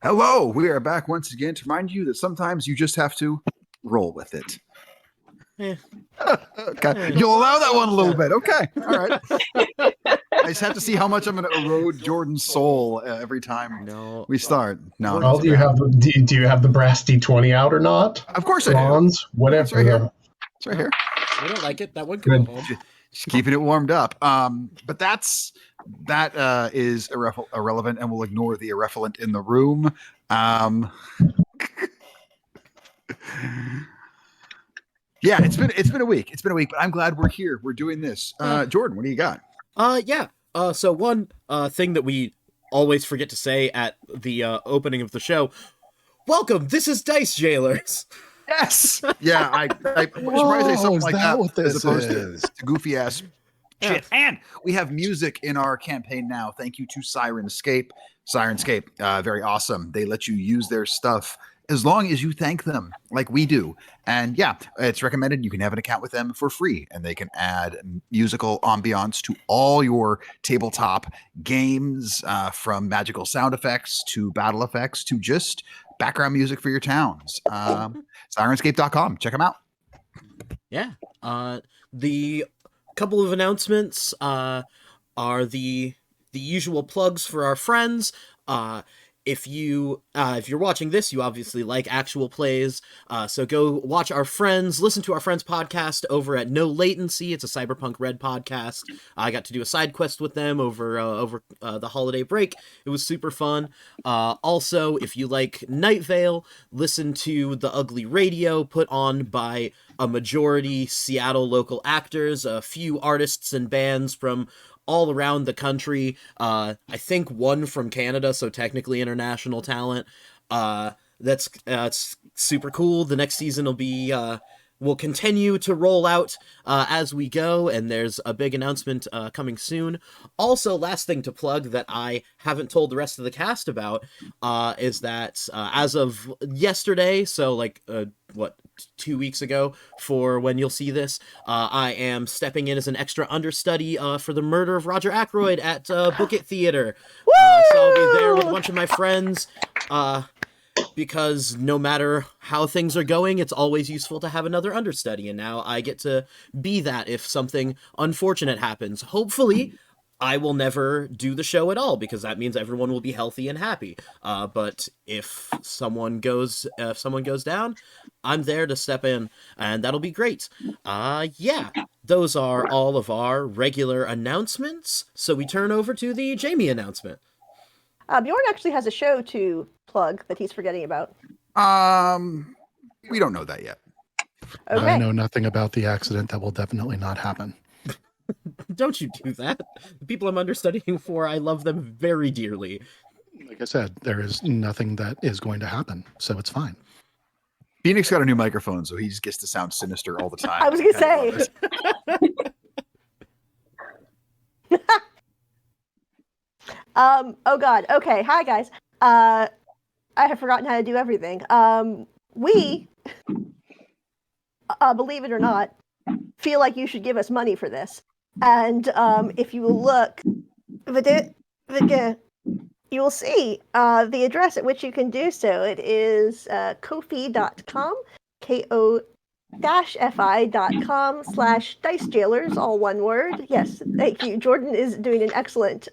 Hello, we are back once again to remind you that sometimes you just have to roll with it. Eh. Okay, you'll allow that one a little bit. Okay, all right. I just have to see how much I'm going to erode Jordan's soul every time we start. No, Well, do you have the brass D20 out or not? Of course Bronze, I do. whatever. It's right here. It's right here. I don't like it. That one can go home. Just keeping it warmed up. But that is irrelevant, and we'll ignore the irrelevant in the room. Yeah, it's been a week. It's been a week, but I'm glad we're here. We're doing this. Jordan, what do you got? Yeah. So one thing that we always forget to say at the opening of the show. Welcome. This is Dice Jailers. Yes. Yeah. I'm surprised they say something like that as opposed to goofy ass shit. And we have music in our campaign now. Thank you to Sirenscape. Very awesome. They let you use their stuff as long as you thank them like we do. And yeah, it's recommended. You can have an account with them for free, and they can add musical ambiance to all your tabletop games, from magical sound effects to battle effects to just background music for your towns. Sirenscape.com. Check them out. Yeah. The couple of announcements are the usual plugs for our friends. If you're watching this, you obviously like actual plays. So go watch our friends, listen to our friends' podcast over at No Latency. It's a Cyberpunk Red podcast. I got to do a side quest with them over the holiday break. It was super fun. Also, if you like Night Vale, listen to The Ugly Radio, put on by a majority Seattle local actors, a few artists and bands from all around the country. I think one from Canada, so technically international talent. That's it's super cool. The next season will continue to roll out as we go, and there's a big announcement coming soon. Also, last thing to plug that I haven't told the rest of the cast about is that as of yesterday, so 2 weeks ago for when you'll see this, I am stepping in as an extra understudy for the murder of Roger Ackroyd at Book It Theater. So I'll be there with a bunch of my friends, because no matter how things are going, it's always useful to have another understudy, and now I get to be that if something unfortunate happens. Hopefully, I will never do the show at all, because that means everyone will be healthy and happy. But if someone goes down, I'm there to step in, and that'll be great. Yeah, those are all of our regular announcements. So we turn over to the Jamie announcement. Bjorn actually has a show to plug that he's forgetting about. We don't know that yet. Okay. I know nothing about the accident. That will definitely not happen. Don't you do that. The people I'm understudying for, I love them very dearly. Like I said, there is nothing that is going to happen, so it's fine. Phoenix got a new microphone, so he just gets to sound sinister all the time. I was going to say. Oh God. Okay. Hi guys. I have forgotten how to do everything. We, believe it or not, feel like you should give us money for this. And if you look, you will see the address at which you can do so. It is ko-fi.com, ko-fi.com/dicejailers, all one word. Yes, thank you. Jordan is doing an excellent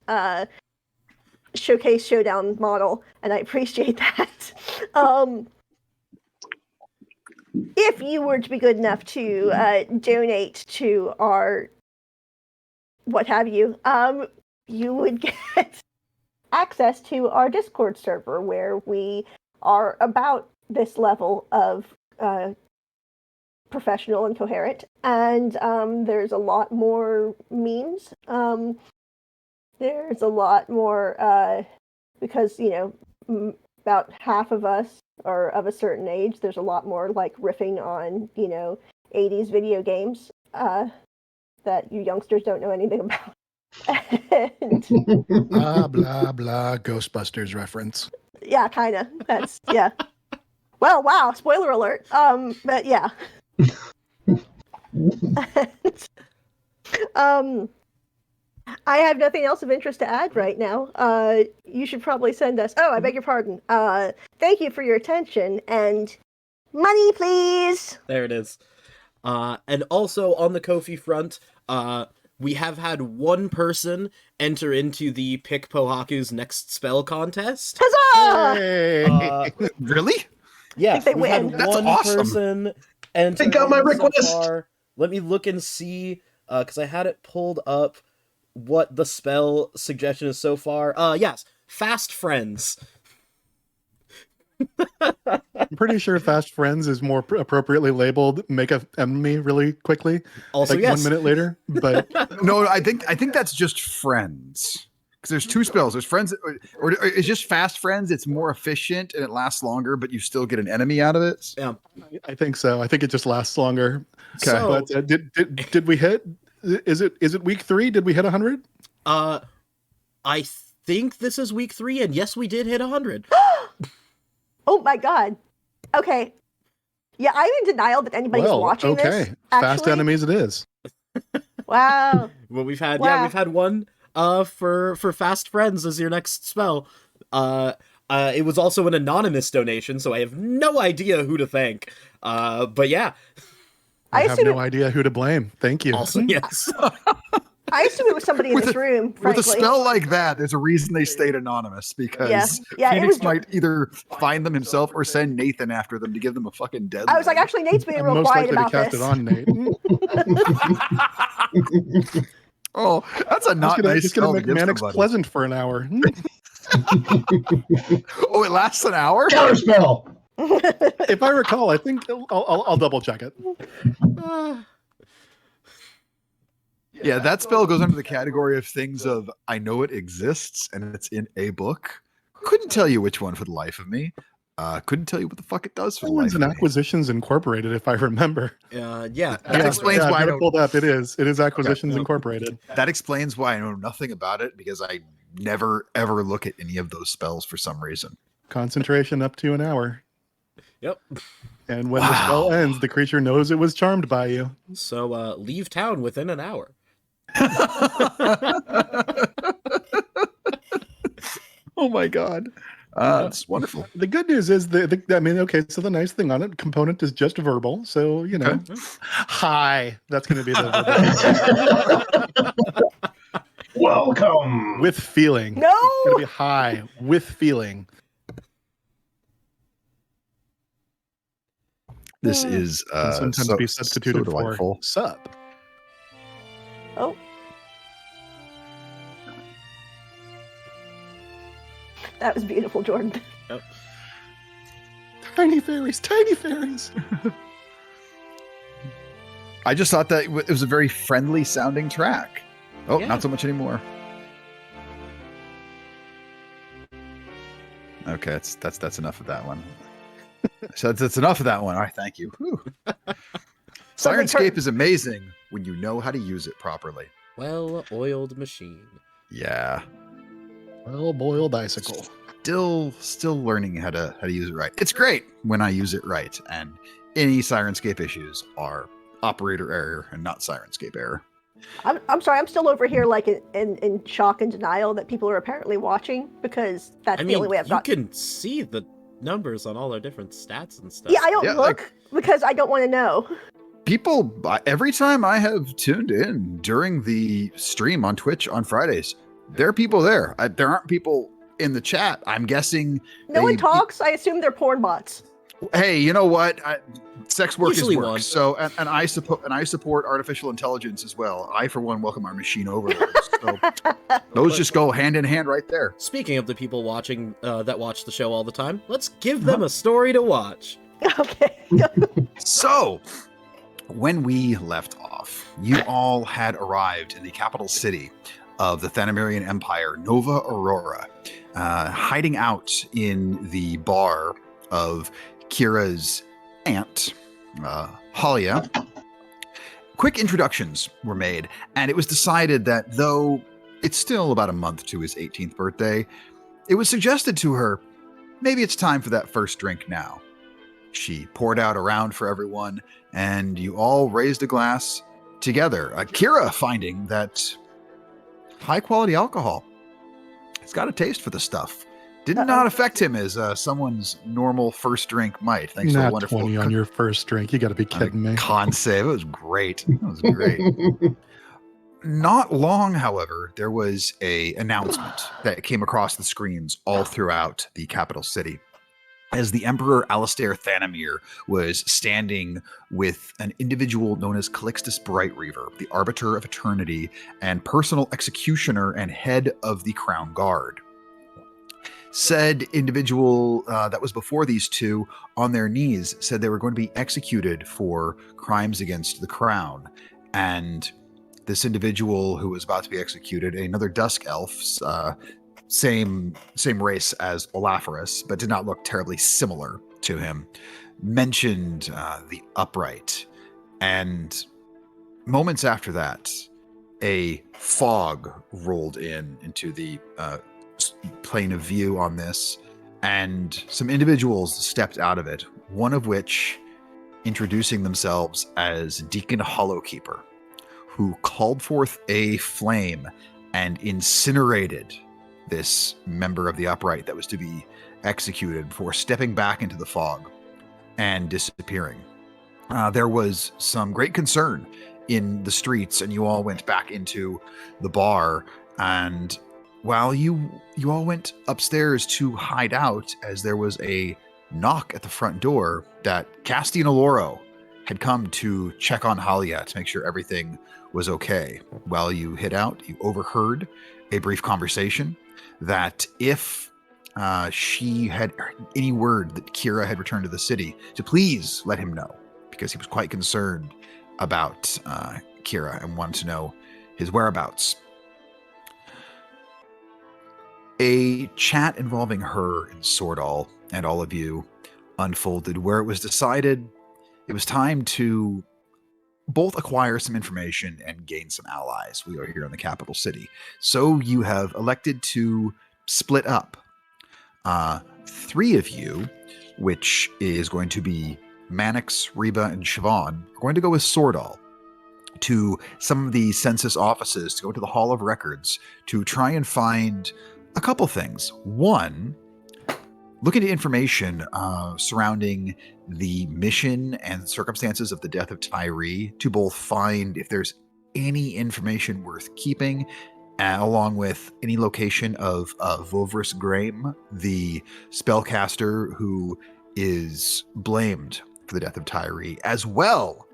showcase showdown model, and I appreciate that. If you were to be good enough to donate to our what have you, you would get access to our Discord server, where we are about this level of professional and coherent, and there's a lot more memes. There's a lot more, because, about half of us are of a certain age. There's a lot more, riffing on, 80s video games that you youngsters don't know anything about. And, blah, blah, blah, Ghostbusters reference. Yeah, kind of. That's, yeah. Well, wow, spoiler alert. But yeah. I have nothing else of interest to add right now. You should probably send us. Oh, I beg your pardon. Thank you for your attention and money, please. There it is. And also on the Ko-fi front, we have had one person enter into the Pick Pohaku's next spell contest. Huzzah! Hey. Really? Yeah, think they we've had win. That's one awesome. person enter. They got my so request. far. Let me look and see, because I had it pulled up. What the spell suggestion is so far? Yes, Fast Friends. I'm pretty sure Fast Friends is more appropriately labeled make a enemy really quickly, Also, like yes. 1 minute later. But No, I think that's just friends. Because there's two spells. There's friends, or it's just fast friends. It's more efficient and it lasts longer, but you still get an enemy out of it. Yeah. I think so. I think it just lasts longer. So, But did we hit? Is it week 3? Did we hit 100? I think this is week 3, and yes, we did hit 100. Oh my god. Okay. Yeah, I'm in denial that anybody's watching okay. this. Fast actually. enemies it is. Wow. Well, we've had Wow. we've had one for Fast Friends as your next spell. It was also an anonymous donation, so I have no idea who to thank. But yeah, I have assume no idea who to blame. Thank you. also yes. I assume it was somebody in With this room, With a frankly. spell like that, there's a reason they stayed anonymous because Yeah, it Phoenix was- might either find them himself or send Nathan after them to give them a fucking deadline. I was like, actually, Nate's being I'm real most quiet likely to about cast this. it on Nate. oh, that's a not nice just gonna spell to make give Mannix somebody. pleasant for an hour. Oh, it lasts an hour? Counterspell. If I recall, I think I'll double check it. Yeah, that spell goes under the category of things of I know it exists and it's in a book. Couldn't tell you which one for the life of me. Couldn't tell you what the fuck it does for the life It's of an me. Acquisitions Incorporated, if I remember. Yeah. That explains I've why I got it don't. pulled up. It is Acquisitions Okay. Incorporated. That explains why I know nothing about it because I never ever look at any of those spells for some reason. Concentration up to an hour. Yep. And when the spell ends, the creature knows it was charmed by you. So leave town within an hour. Oh my god, it's wonderful. The good news is so the nice thing on it, component is just verbal. So, hi. That's going to be the Welcome. with feeling. No! It's going to be hi with feeling. This is Can sometimes so- be substituted so for delightful. sup. Oh. That was beautiful, Jordan. Tiny fairies, tiny fairies. I just thought that it was a very friendly sounding track. Oh, Yeah. not so much anymore. Okay, that's enough of that one. So that's enough of that one. All right, thank you. Whew. Sirenscape is amazing when you know how to use it properly. Well-oiled machine. Yeah, Well-boiled icicle. still learning how to use it right. It's great when I use it right, and any Sirenscape issues are operator error and not Sirenscape error. I'm sorry, I'm still over here like in shock and denial that people are apparently watching because that's I the mean, only way I've you got. can see the numbers on all our different stats and stuff. Yeah, I don't Yeah, look because I don't want to know. People, every time I have tuned in during the stream on Twitch on Fridays, there are people there. There aren't people in the chat. I'm guessing. No one they- talks. I assume they're porn bots. Hey, you know what? Sex work Usually is work. one. So, and I support artificial intelligence as well. I, for one, welcome our machine overlords. So those just go hand in hand right there. Speaking of the people watching that watch the show all the time, let's give them a story to watch. Okay. So, when we left off, you all had arrived in the capital city of the Thanamirian Empire, Nova Aurora, hiding out in the bar of Kira's aunt, Halia. Quick introductions were made, and it was decided that though it's still about a month to his 18th birthday, it was suggested to her, maybe it's time for that first drink now. She poured out a round for everyone, and you all raised a glass together. Kira finding that high quality alcohol. He's got a taste for the stuff. Did Uh-oh. not affect him as someone's normal first drink might. Thanks to a Not wonderful 20 on your first drink. You got to be kidding me. con save. It was great. It was great. Not long, however, there was a announcement that came across the screens all throughout the capital city. As the Emperor Alistair Thanamir was standing with an individual known as Calixtus Brightreaver, the Arbiter of Eternity and personal executioner and head of the Crown Guard. Said individual that was before these two on their knees said they were going to be executed for crimes against the crown. And this individual who was about to be executed, another Dusk Elf, same race as Olaferus, but did not look terribly similar to him, mentioned the Upright. And moments after that, a fog rolled into the plane of view on this, and some individuals stepped out of it, one of which introducing themselves as Deacon Hollowkeeper, who called forth a flame and incinerated this member of the Upright that was to be executed before stepping back into the fog and disappearing. There was some great concern in the streets, and you all went back into the bar, and while you all went upstairs to hide out, as there was a knock at the front door that Castian Aloro had come to check on Halia to make sure everything was okay. While you hid out, you overheard a brief conversation that if she had any word that Kira had returned to the city, to please let him know, because he was quite concerned about Kira and wanted to know his whereabouts. A chat involving her and Swordall and all of you unfolded, where it was decided it was time to both acquire some information and gain some allies. We are here in the capital city. So you have elected to split up. 3 of you, which is going to be Mannix, Reba, and Siobhan, are going to go with Swordall to some of the census offices, to go to the Hall of Records, to try and find a couple things. One, look into information surrounding the mission and circumstances of the death of Tyree, to both find if there's any information worth keeping, along with any location of Vovrus Graham, the spellcaster who is blamed for the death of Tyree, as well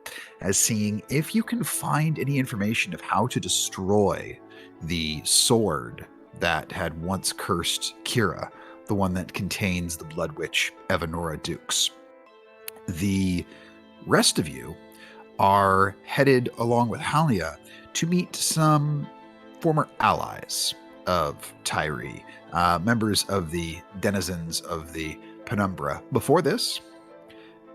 as seeing if you can find any information of how to destroy the sword that had once cursed Kira, the one that contains the Blood Witch Evanora Dukes. The rest of you are headed along with Halia to meet some former allies of Tyree, members of the denizens of the Penumbra. Before this,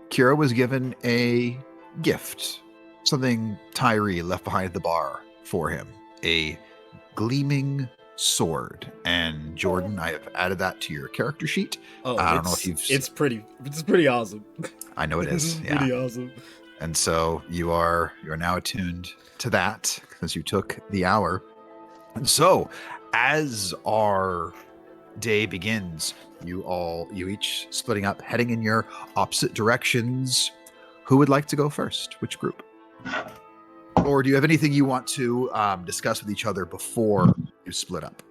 Kira was given a gift, something Tyree left behind at the bar for him, a gleaming sword. And Jordan, I have added that to your character sheet. Oh, I don't know if you've... It's pretty awesome. I know it is. It's Yeah. pretty awesome. And so you are now attuned to that because you took the hour. And so as our day begins, you each splitting up, heading in your opposite directions. Who would like to go first? Which group? Or do you have anything you want to discuss with each other before you split up?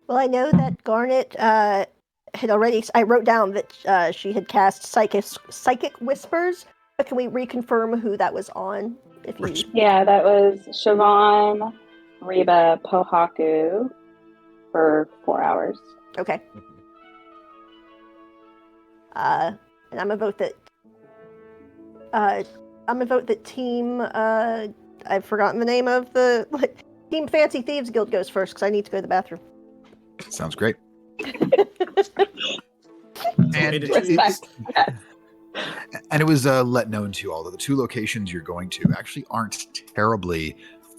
Well, I know that Garnet had already. I wrote down that she had cast psychic whispers, but can we reconfirm who that was on? If you... Yeah, that was Siobhan, Reba, Pohaku for 4 hours. Okay. And I'm a vote that. Team. I've forgotten the name of the Team Fancy Thieves Guild goes first because I need to go to the bathroom. Sounds great. And Respect. it was let known to you all that the 2 locations you're going to actually aren't terribly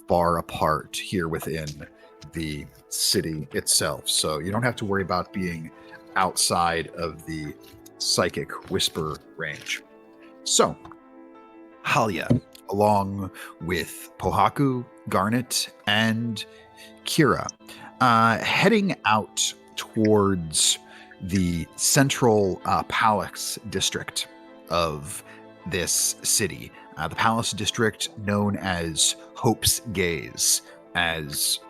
far apart here within the city itself. So you don't have to worry about being outside of the psychic whisper range. So, Halia, along with Pohaku, Garnet, and Kira, heading out towards the central palace district of this city. The palace district known as Hope's Gaze, as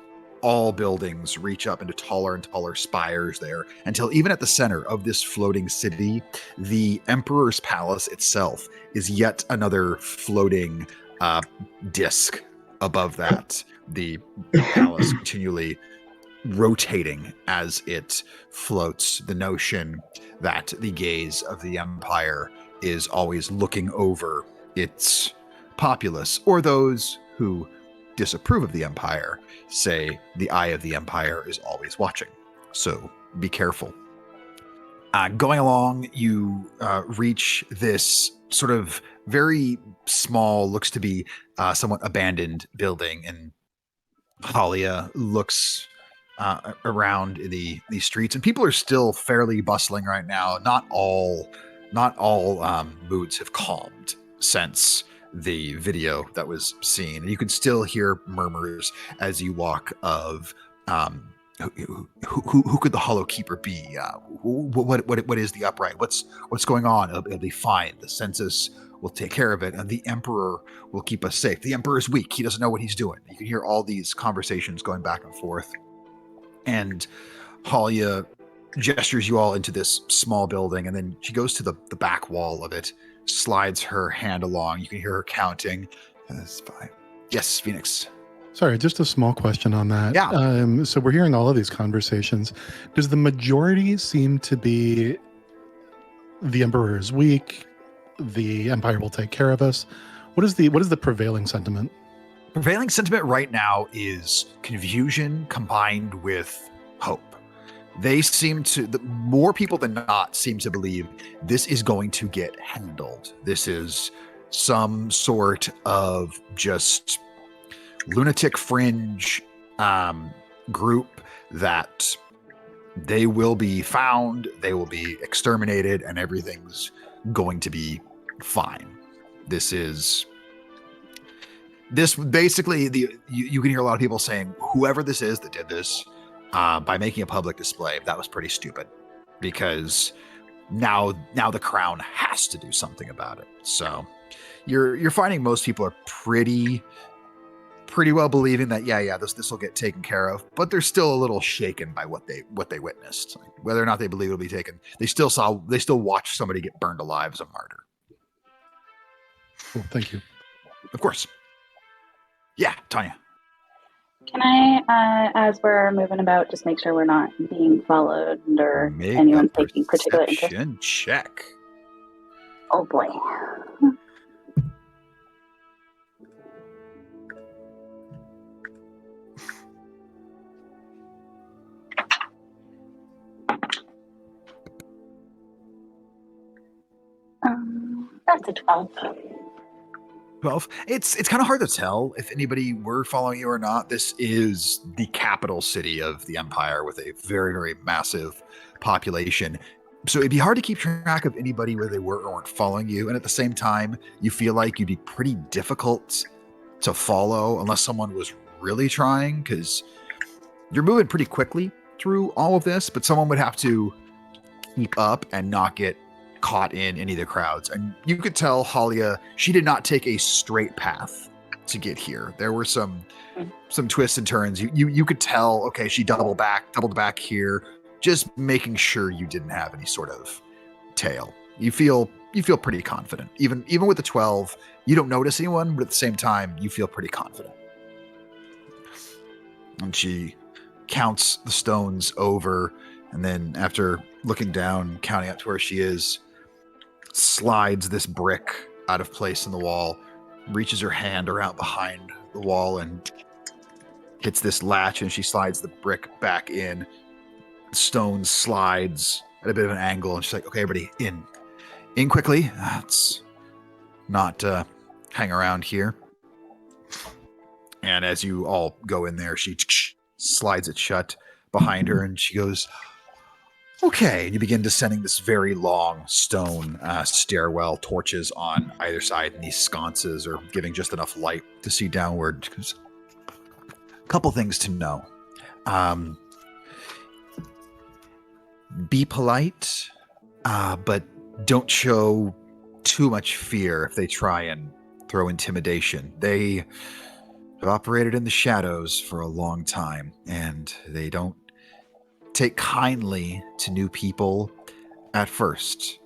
all buildings reach up into taller and taller spires there until even at the center of this floating city, the Emperor's Palace itself is yet another floating disc above that. The palace continually rotating as it floats, the notion that the gaze of the Empire is always looking over its populace, or those who disapprove of the Empire say the eye of the Empire is always watching. So be careful. Going along, you reach this sort of very small, looks to be somewhat abandoned building, and Halia looks around the streets, and people are still fairly bustling right now. Not all moods have calmed since the video that was seen. And you can still hear murmurs as you walk of who could the Hollow Keeper be? What is the upright? What's going on? It'll be fine. The census will take care of it, and the Emperor will keep us safe. The Emperor is weak. He doesn't know what he's doing. You can hear all these conversations going back and forth. And Halia gestures you all into this small building, and then she goes to the back wall of it, slides her hand along. You can hear her counting. That's fine. Yes, Phoenix. Sorry, just a small question on that. Yeah. So we're hearing all of these conversations. Does the majority seem to be the Emperor is weak, the Empire will take care of us? What is the prevailing sentiment? Prevailing sentiment right now is confusion combined with hope. They seem to, more people than not seem to believe this is going to get handled. This is some sort of just lunatic fringe group that they will be found, they will be exterminated, and everything's going to be fine. This basically, you can hear a lot of people saying, whoever this is that did this, by making a public display, that was pretty stupid, because now the crown has to do something about it. So you're finding most people are pretty well believing that this will get taken care of, but they're still a little shaken by what they witnessed. Like, whether or not they believe it'll be taken, they still watched somebody get burned alive as a martyr. Cool, thank you. Of course. Yeah, Tanya. Can I, as we're moving about, just make sure we're not being followed or Make anyone a taking particular interest? perception check. Oh boy. That's a 12. 12. It's kind of hard to tell if anybody were following you or not. This is the capital city of the Empire with a very, very massive population. So it'd be hard to keep track of anybody where they were or weren't following you. And at the same time, you feel like you'd be pretty difficult to follow unless someone was really trying, because you're moving pretty quickly through all of this, but someone would have to keep up and not get caught in any of the crowds. And you could tell Halia, she did not take a straight path to get here. There were some twists and turns. You could tell, okay, she doubled back here, just making sure you didn't have any sort of tail. You feel pretty confident. Even with the 12, you don't notice anyone, but at the same time, you feel pretty confident. And she counts the stones over, and then after looking down, counting up to where she is, slides this brick out of place in the wall, reaches her hand around behind the wall and hits this latch, and she slides the brick back in. The stone slides at a bit of an angle, and she's like, okay, everybody in quickly. Let's not hang around here. And as you all go in there, she slides it shut behind her, and she goes, Okay, you begin descending this very long stone stairwell. Torches on either side, and these sconces are giving just enough light to see downward. A couple things to know. Be polite, but don't show too much fear if they try and throw intimidation. They have operated in the shadows for a long time, and they don't take kindly to new people at first.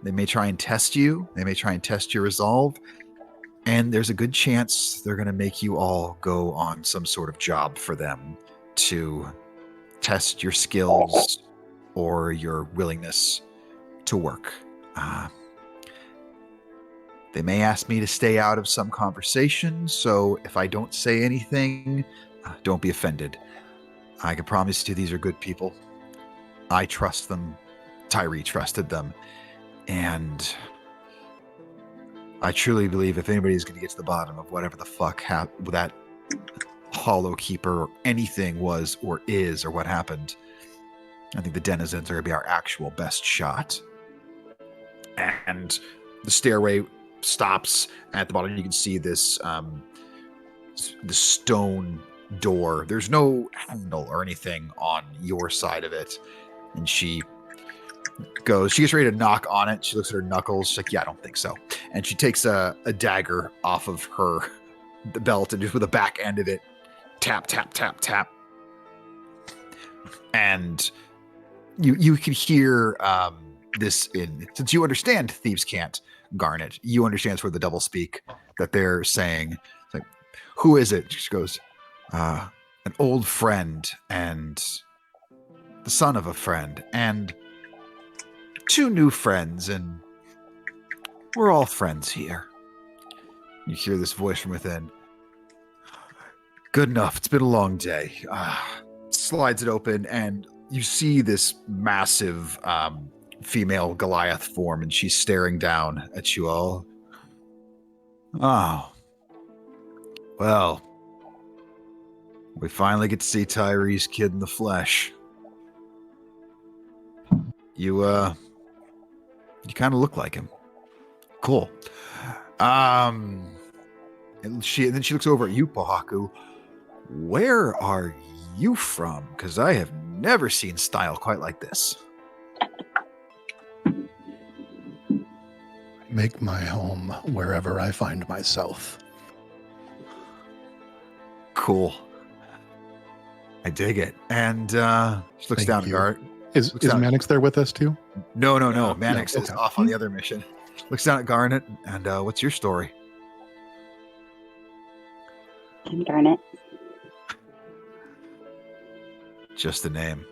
They may try and test you. They may try and test your resolve. And there's a good chance they're going to make you all go on some sort of job for them to test your skills or your willingness to work. They may ask me to stay out of some conversation, so if I don't say anything, don't be offended. I can promise you these are good people. I trust them. Tyree trusted them. And I truly believe if anybody's going to get to the bottom of whatever the fuck that Hollow Keeper or anything was or is or what happened, I think the denizens are going to be our actual best shot. And the stairway stops at the bottom. You can see this the stone door. There's no handle or anything on your side of it. And she gets ready to knock on it. She looks at her knuckles. She's like, yeah, I don't think so. And she takes a dagger off of the belt and just with the back end of it, tap, tap, tap, tap. And you can hear this since you understand Thieves Can't, Garnet, you understand sort of the double speak that they're saying. It's like, who is it? She goes, an old friend and the son of a friend and 2 new friends, and we're all friends here. You hear this voice from within. Good enough. It's been a long day. Slides it open, and you see this massive female Goliath form, and she's staring down at you all. Oh. Well, we finally get to see Tyree's kid in the flesh. You kind of look like him. Cool. And then she looks over at you, Pohaku. Where are you from? Because I have never seen style quite like this. Make my home wherever I find myself. Cool. I dig it. And she looks down at Gart. Is Mannix there with us too? No. Mannix is okay. off on the other mission. Looks down at Garnet, and what's your story? I'm Garnet. Just the name.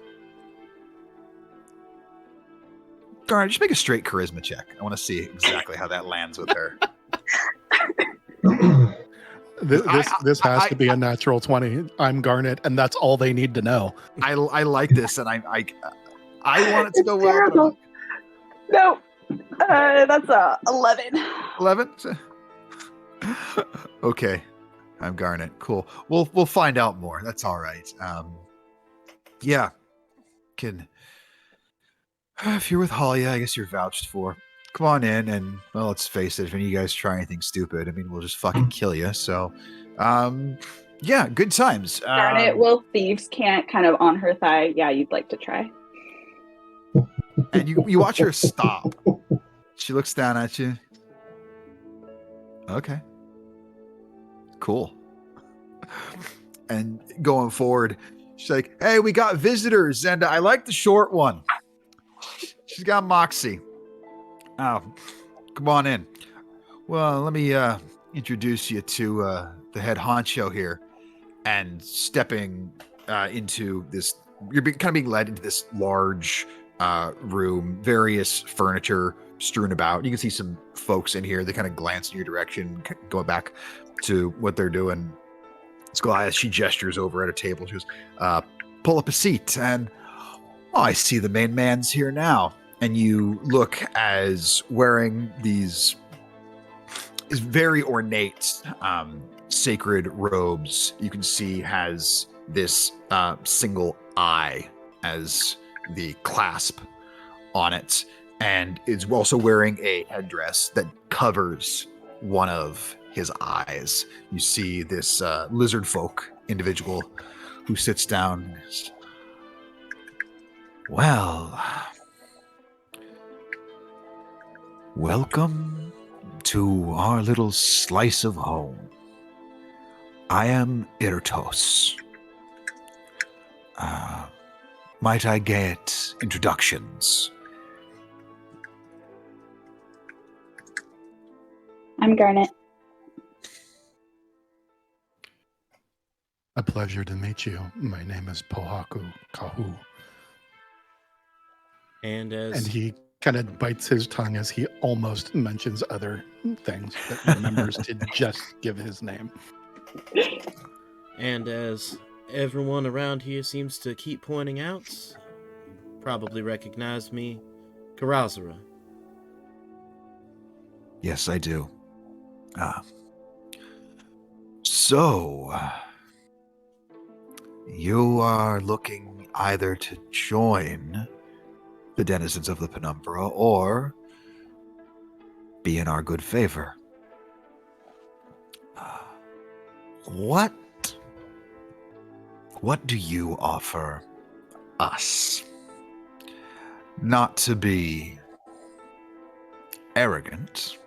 Garnet, just make a straight charisma check. I want to see exactly how that lands with her. This has to be a natural 20. I'm Garnet, and that's all they need to know. I like this, and I want it to go well. Terrible. No, that's 11. 11. Okay, I'm Garnet. Cool. We'll find out more. That's all right. Yeah. If you're with Halia, I guess you're vouched for. Come on in, and well, let's face it. If any of you guys try anything stupid, I mean, we'll just fucking kill you. So, yeah, good times. Garnet, will Thieves Can't kind of on her thigh? Yeah, you'd like to try. And you watch her stop. She looks down at you. Okay. Cool. And going forward, she's like, hey, we got visitors, and I like the short one. She's got Moxie. Oh, come on in. Well, let me introduce you to the head honcho here. And stepping into this, you're kind of being led into this large room, various furniture strewn about. You can see some folks in here. They kind of glance in your direction, going back to what they're doing. It's Goliath. She gestures over at a table. She goes, pull up a seat. And I see the main man's here now. And you look as wearing these very ornate sacred robes. You can see has this single eye as the clasp on it, and is also wearing a headdress that covers one of his eyes. You see this lizard folk individual who sits down and says, well, welcome to our little slice of home. I am Irtos. Might I get introductions? I'm Garnet. A pleasure to meet you. My name is Pohaku Kahu. And And he kind of bites his tongue as he almost mentions other things, but remembers to just give his name. And as everyone around here seems to keep pointing out, you probably recognize me, Karazura. Yes, I do. So, you are looking either to join the denizens of the Penumbra or be in our good favor. What do you offer us? Not to be arrogant,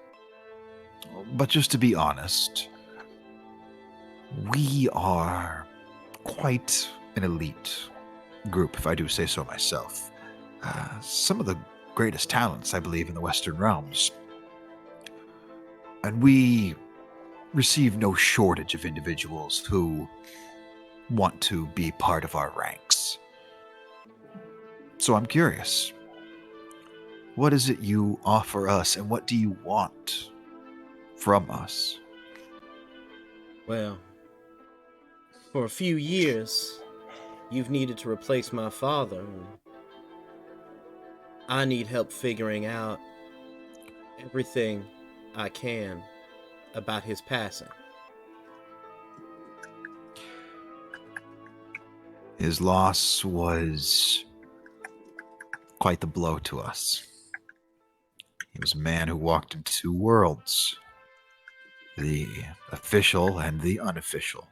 but just to be honest, we are quite an elite group, if I do say so myself. Some of the greatest talents, I believe, in the Western realms. And we receive no shortage of individuals who want to be part of our ranks. So I'm curious, what is it you offer us, and what do you want from us? Well, for a few years, you've needed to replace my father. And I need help figuring out everything I can about his passing. His loss was quite the blow to us. He was a man who walked in two worlds, the official and the unofficial.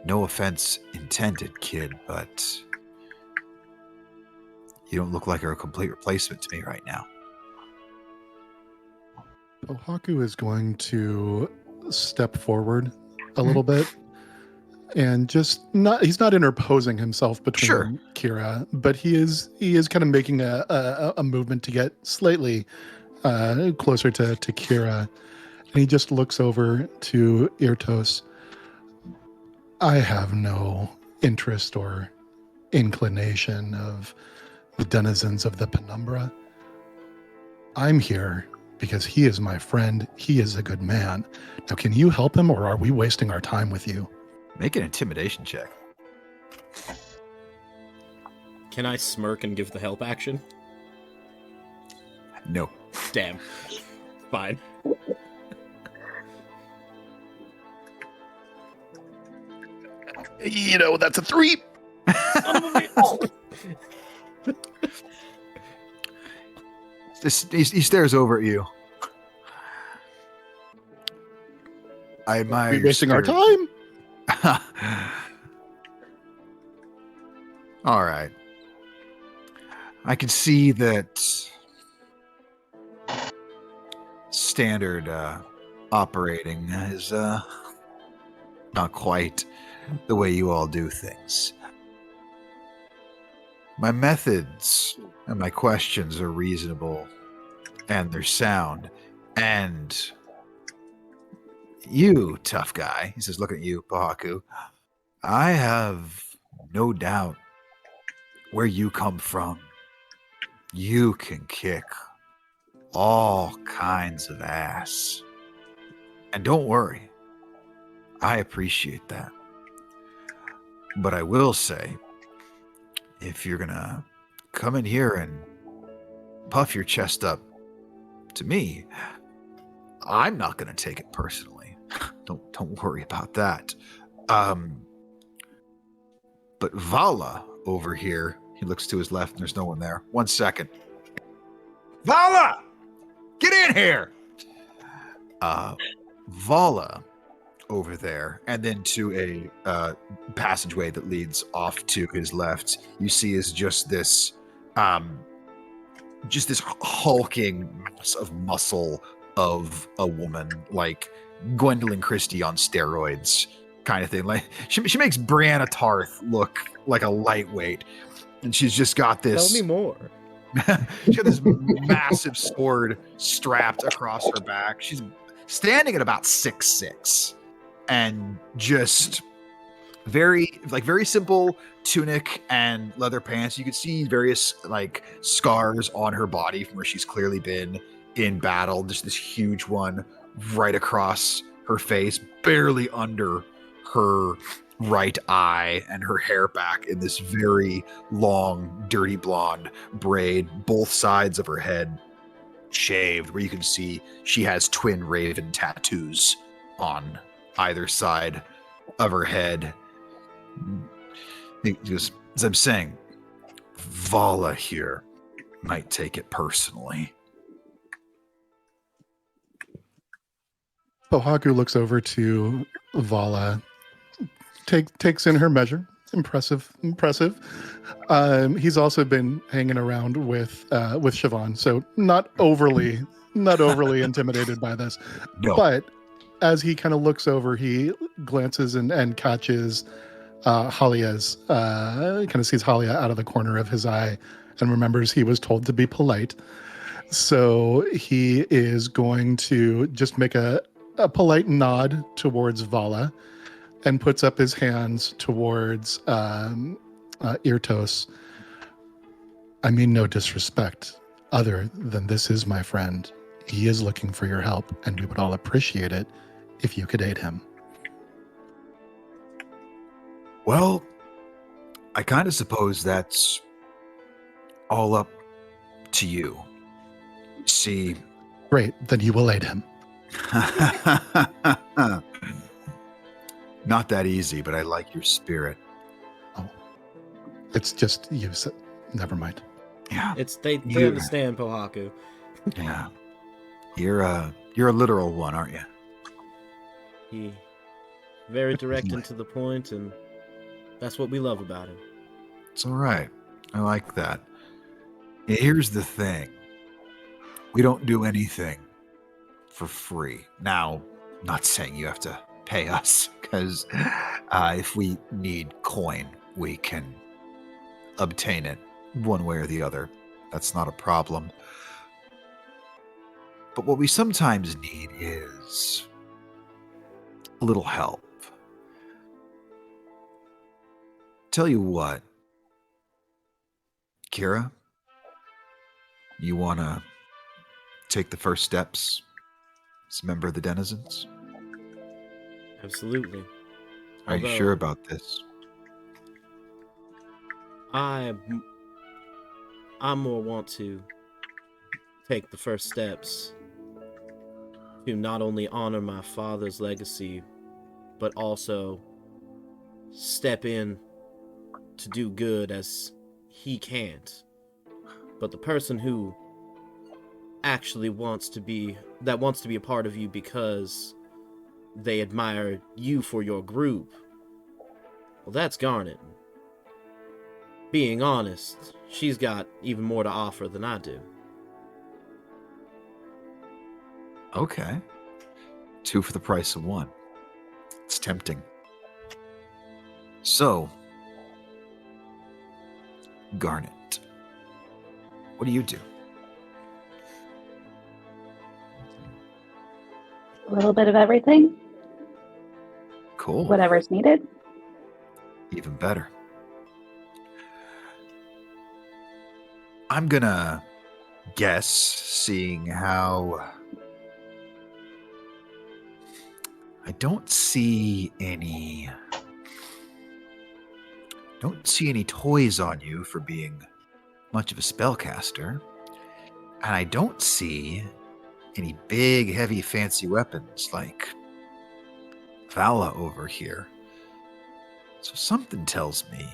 No offense intended, kid, but you don't look like you're a complete replacement to me right now. Pohaku is going to step forward a little bit and he's not interposing himself between Kira, but he is kind of making a movement to get slightly closer to Kira. And he just looks over to Irtos. I have no interest or inclination of the denizens of the Penumbra. I'm here because he is my friend. He is a good man. Now, can you help him, or are we wasting our time with you? Make an intimidation check. Can I smirk and give the help action? No. Damn. Fine. You know, that's a 3. He stares over at you. I admire Are we your wasting our spirit. time? All right. I can see that standard operating is not quite the way you all do things. My methods and my questions are reasonable, and they're sound. And you, tough guy, he says, looking at you, Pohaku, I have no doubt where you come from. You can kick all kinds of ass. And don't worry, I appreciate that. But I will say, if you're gonna come in here and puff your chest up to me, I'm not gonna take it personally. Don't worry about that. But Vala over here. He looks to his left and there's no one there. 1 second. Vala! Get in here! Vala over there, and then to a passageway that leads off to his left, you see is just this hulking mass of muscle of a woman, like Gwendolyn Christie on steroids kind of thing. Like she makes Brianna Tarth look like a lightweight, and she's just got this. Tell me more. She's got this massive sword strapped across her back. She's standing at about 6'6", and just very simple tunic and leather pants. You could see various like scars on her body from where she's clearly been in battle. Just this huge one right across her face, barely under her right eye, and her hair back in this very long, dirty blonde braid, both sides of her head shaved, where you can see she has twin raven tattoos on either side of her head. Just, as I'm saying, Vala here might take it personally. Pohaku looks over to Vala, takes in her measure. Impressive. He's also been hanging around with Siobhan, so not overly intimidated by this. No. But as he kind of looks over, he glances and catches Halia's, kind of sees Halia out of the corner of his eye and remembers he was told to be polite. So he is going to just make a polite nod towards Vala and puts up his hands towards Irtos. I mean no disrespect, other than this is my friend. He is looking for your help, and we would all appreciate it if you could aid him. Well, I kind of suppose that's all up to you. See... Great, then you will aid him. Not that easy, but I like your spirit. Oh, it's just you said. Never mind. Yeah, They understand, Pohaku. Yeah, you're a literal one, aren't you? He very direct and to the point, and that's what we love about him. It's all right. I like that. Here's the thing: we don't do anything for free. Now, I'm not saying you have to pay us, because if we need coin, we can obtain it one way or the other. That's not a problem. But what we sometimes need is a little help. Tell you what, Kira, you want to take the first steps as a member of the Denizens? Absolutely. Are you sure about this? I more want to take the first steps to not only honor my father's legacy, but also step in to do good as he can't. But the person who actually wants to be a part of you because they admire you for your group, well, that's Garnet. Being honest, she's got even more to offer than I do. Okay. 2 for the price of 1. It's tempting. So, Garnet, what do you do? A little bit of everything. Cool. Whatever's needed. Even better. I'm gonna guess, seeing how I don't see any toys on you for being much of a spellcaster, and I don't see any big, heavy, fancy weapons like Vala over here. So something tells me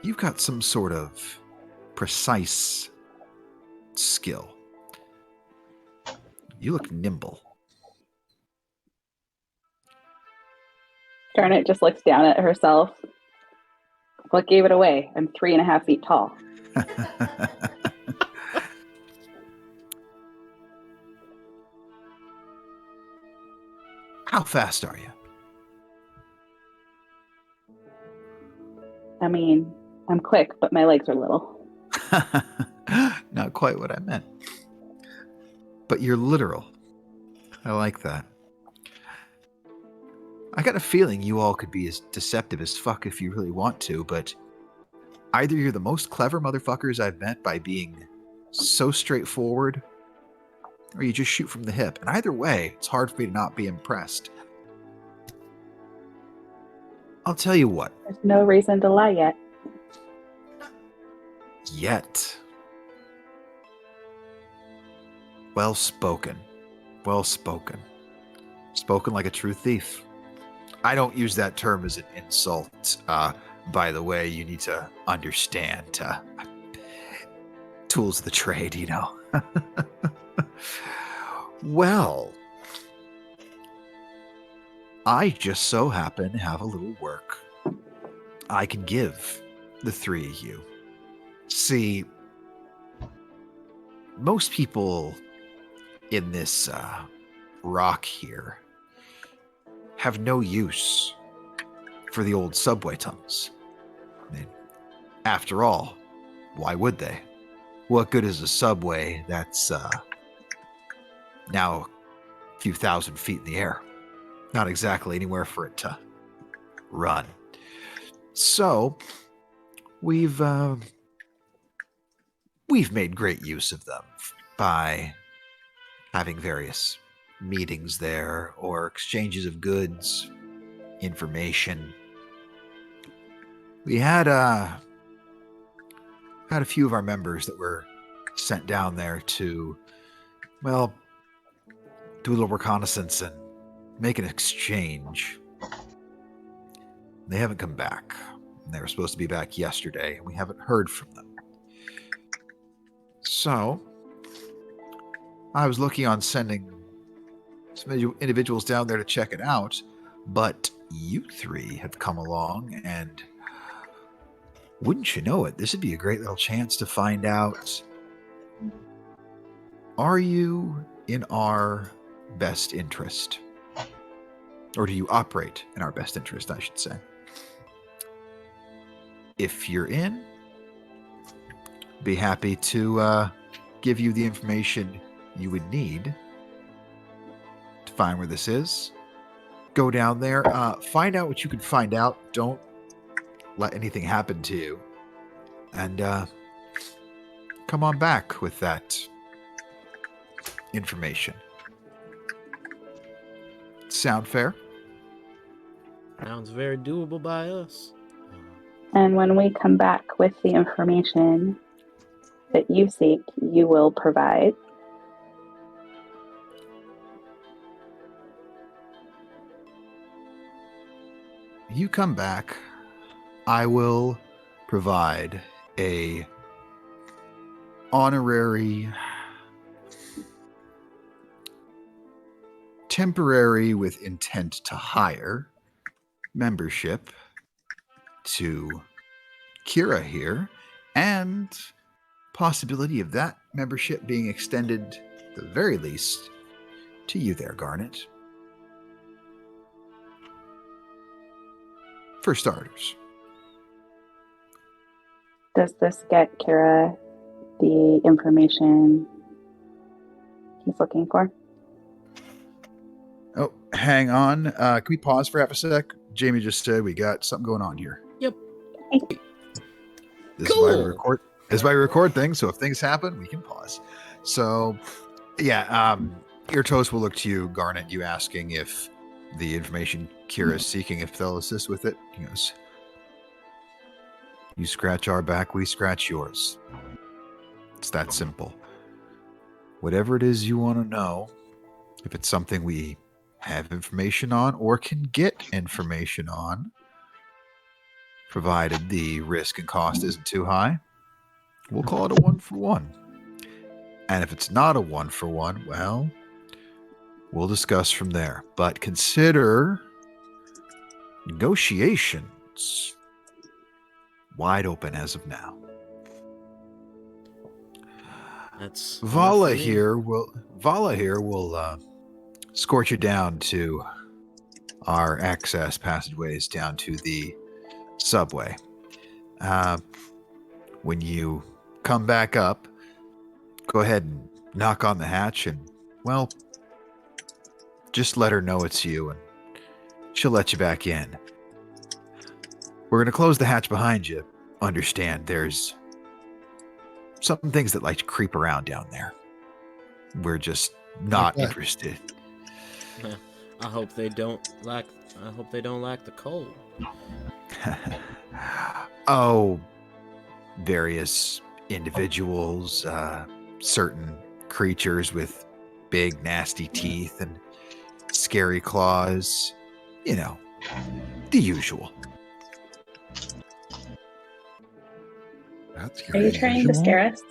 you've got some sort of precise skill. You look nimble. Garnet just looks down at herself. What gave it away? I'm 3.5 feet tall. How fast are you? I mean, I'm quick, but my legs are little. Not quite what I meant. But you're literal. I like that. I got a feeling you all could be as deceptive as fuck if you really want to, but either you're the most clever motherfuckers I've met by being so straightforward, or you just shoot from the hip. And either way, it's hard for me to not be impressed. I'll tell you what. There's no reason to lie yet. Yet. Well spoken. Well spoken. Spoken like a true thief. I don't use that term as an insult. By the way, you need to understand tools of the trade, you know. Well, I just so happen to have a little work I can give the three of you. See, most people in this rock here have no use for the old subway tunnels. I mean, after all, why would they? What good is a subway that's now a few thousand feet in the air? Not exactly anywhere for it to run. So, we've made great use of them by having various meetings there or exchanges of goods, information. We had a few of our members that were sent down there to, well, do a little reconnaissance and make an exchange. They haven't come back. They were supposed to be back yesterday, and we haven't heard from them. So, I was looking on sending some individuals down there to check it out, but you three have come along, and wouldn't you know it, this would be a great little chance to find out, are you in our best interest? Or do you operate in our best interest, I should say? If you're in, be happy to give you the information you would need to find where this is. Go down there, find out what you can find out. Don't let anything happen to you. And come on back with that information. Sound fair? Sounds very doable by us. And when we come back with the information that you seek, you will provide. You come back, I will provide a honorary, temporary with intent to hire membership to Kira here, and possibility of that membership being extended, at the very least, to you there, Garnet. For starters. Does this get Kira the information he's looking for? Oh, hang on. Can we pause for half a sec? Jamie just said we got something going on here. Yep. This Cool. is why we record. This is why we record things. So if things happen, we can pause. So, yeah. Your toast will look to you, Garnet. You asking if the information Kira is seeking, if they'll assist with it. He goes, "You scratch our back, we scratch yours. It's that simple. Whatever it is you want to know, if it's something we have information on or can get information on, provided the risk and cost isn't too high. We'll call it a 1-for-1. And if it's not a 1-for-1, well, we'll discuss from there. But consider negotiations wide open as of now. That's Vala here will escort you down to our access passageways down to the subway. When you come back up, go ahead and knock on the hatch and, well, just let her know it's you and she'll let you back in. We're going to close the hatch behind you. Understand, there's some things that like to creep around down there. We're just not interested. I hope they don't lack the coal. Oh, various individuals, certain creatures with big nasty teeth and scary claws, you know, the usual. That's Are you trying to scare us?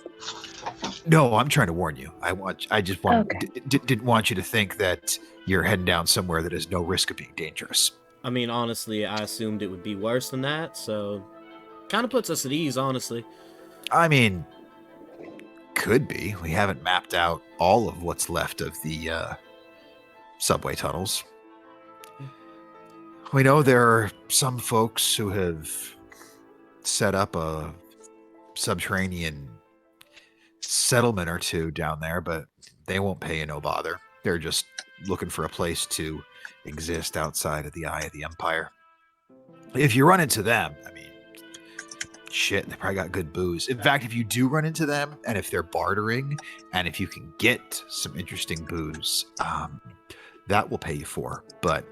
No, I'm trying to warn you. Didn't want you to think that you're heading down somewhere that has no risk of being dangerous. I mean, honestly, I assumed it would be worse than that, so kind of puts us at ease, honestly. I mean, could be. We haven't mapped out all of what's left of the subway tunnels. We know there are some folks who have set up a subterranean settlement or two down there, but they won't pay you no bother. They're just looking for a place to exist outside of the eye of the Empire. If you run into them, I mean, shit, they probably got good booze. In fact, if you do run into them, and if they're bartering, and if you can get some interesting booze, that will pay you for. But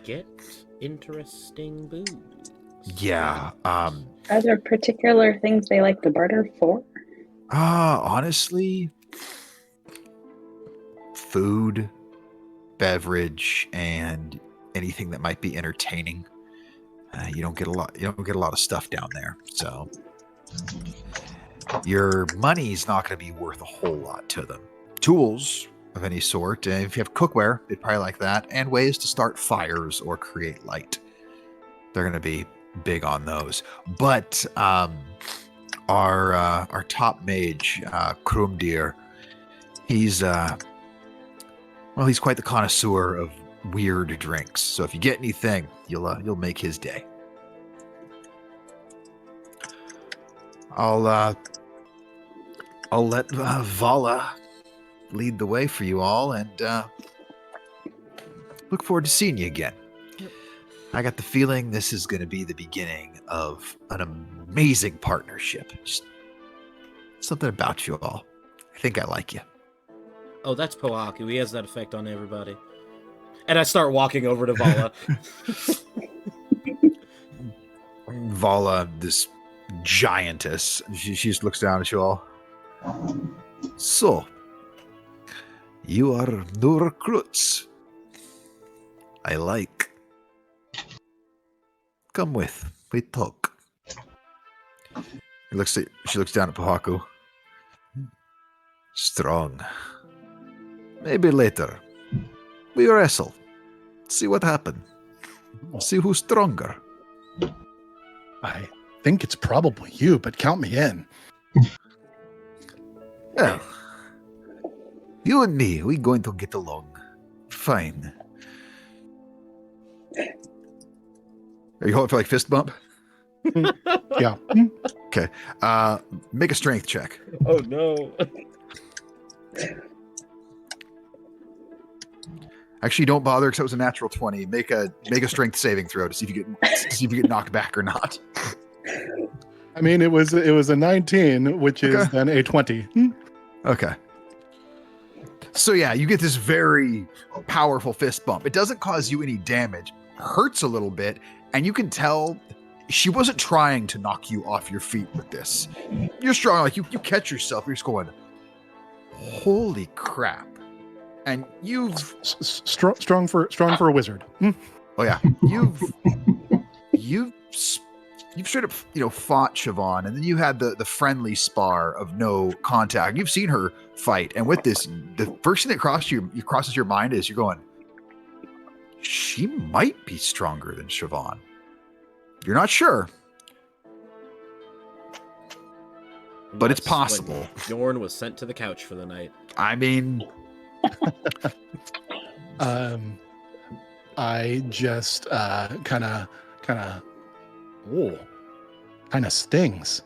Get interesting booze. yeah, Are there particular things they like to barter for? honestly, food, beverage, and anything that might be entertaining. You don't get a lot of stuff down there, so your money's not going to be worth a whole lot to them. Tools of any sort, and if you have cookware, they'd probably like that, and ways to start fires or create light. They're going to be big on those. But our top mage, Krumdir, he's quite the connoisseur of weird drinks. So if you get anything, you'll make his day. I'll let Vala lead the way for you all, and look forward to seeing you again. I got the feeling this is going to be the beginning of an amazing partnership. Just something about you all. I think I like you. Oh, that's Pohaku. He has that effect on everybody. And I start walking over to Vala. Vala, this giantess, she just looks down at you all. So, you are new recruits. I like. Come with. We talk. She looks down at Pohaku. Strong. Maybe later. We wrestle. See what happens. See who's stronger. I think it's probably you, but count me in. Well, you and me, we're going to get along. Fine. Are you holding for like fist bump? Yeah. Okay. Make a strength check. Oh no. Actually, don't bother because it was a natural 20. Make a strength saving throw to see if you get knocked back or not. I mean, it was a 19, which is then a 20. Okay. So yeah, you get this very powerful fist bump. It doesn't cause you any damage. Hurts a little bit, and you can tell she wasn't trying to knock you off your feet with this. You're strong, like you catch yourself. You're just going, holy crap. And you've Strong for a wizard. oh yeah, you've you've straight up, fought Siobhan, and then you had the friendly spar of no contact. You've seen her fight, and with this, the first thing that crosses your mind is you're going, she might be stronger than Siobhan. You're not sure, but it's possible. Bjorn was sent to the couch for the night. I mean, I just kind of stings.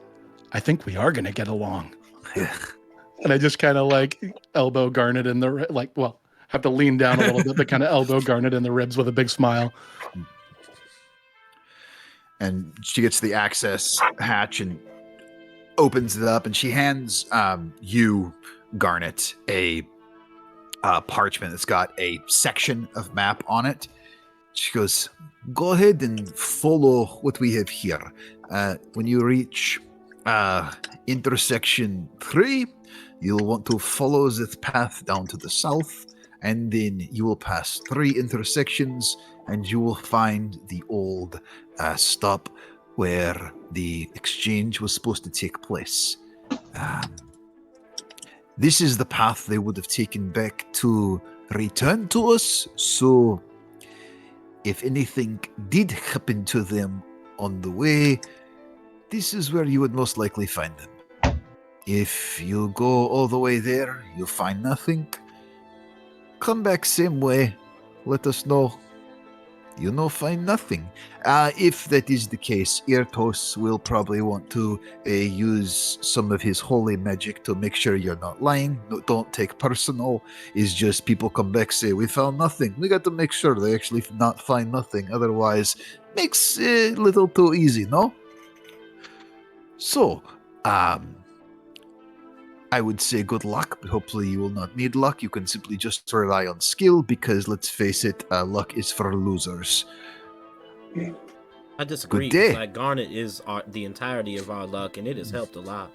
I think we are gonna get along. And I just kind of elbow Garnet in the have to lean down a little bit, but kind of elbow Garnet in the ribs with a big smile. And she gets the access hatch and opens it up, and she hands you, Garnet, a parchment that's got a section of map on it. She goes, go ahead and follow what we have here. When you reach intersection 3, you'll want to follow this path down to the south, and then you will pass 3 intersections, and you will find the old stop where the exchange was supposed to take place. This is the path they would have taken back to return to us, so if anything did happen to them on the way, this is where you would most likely find them. If you go all the way there, you'll find nothing. Come back same way. Let us know. You'll find nothing. If that is the case, Irtos will probably want to use some of his holy magic to make sure you're not lying. No, don't take personal. It's just people come back, say, we found nothing. We got to make sure they actually not find nothing. Otherwise, makes it a little too easy, no? So, I would say good luck, but hopefully you will not need luck. You can simply just rely on skill, because let's face it, luck is for losers. I disagree. Good day. Garnet is the entirety of our luck, and it has helped a lot.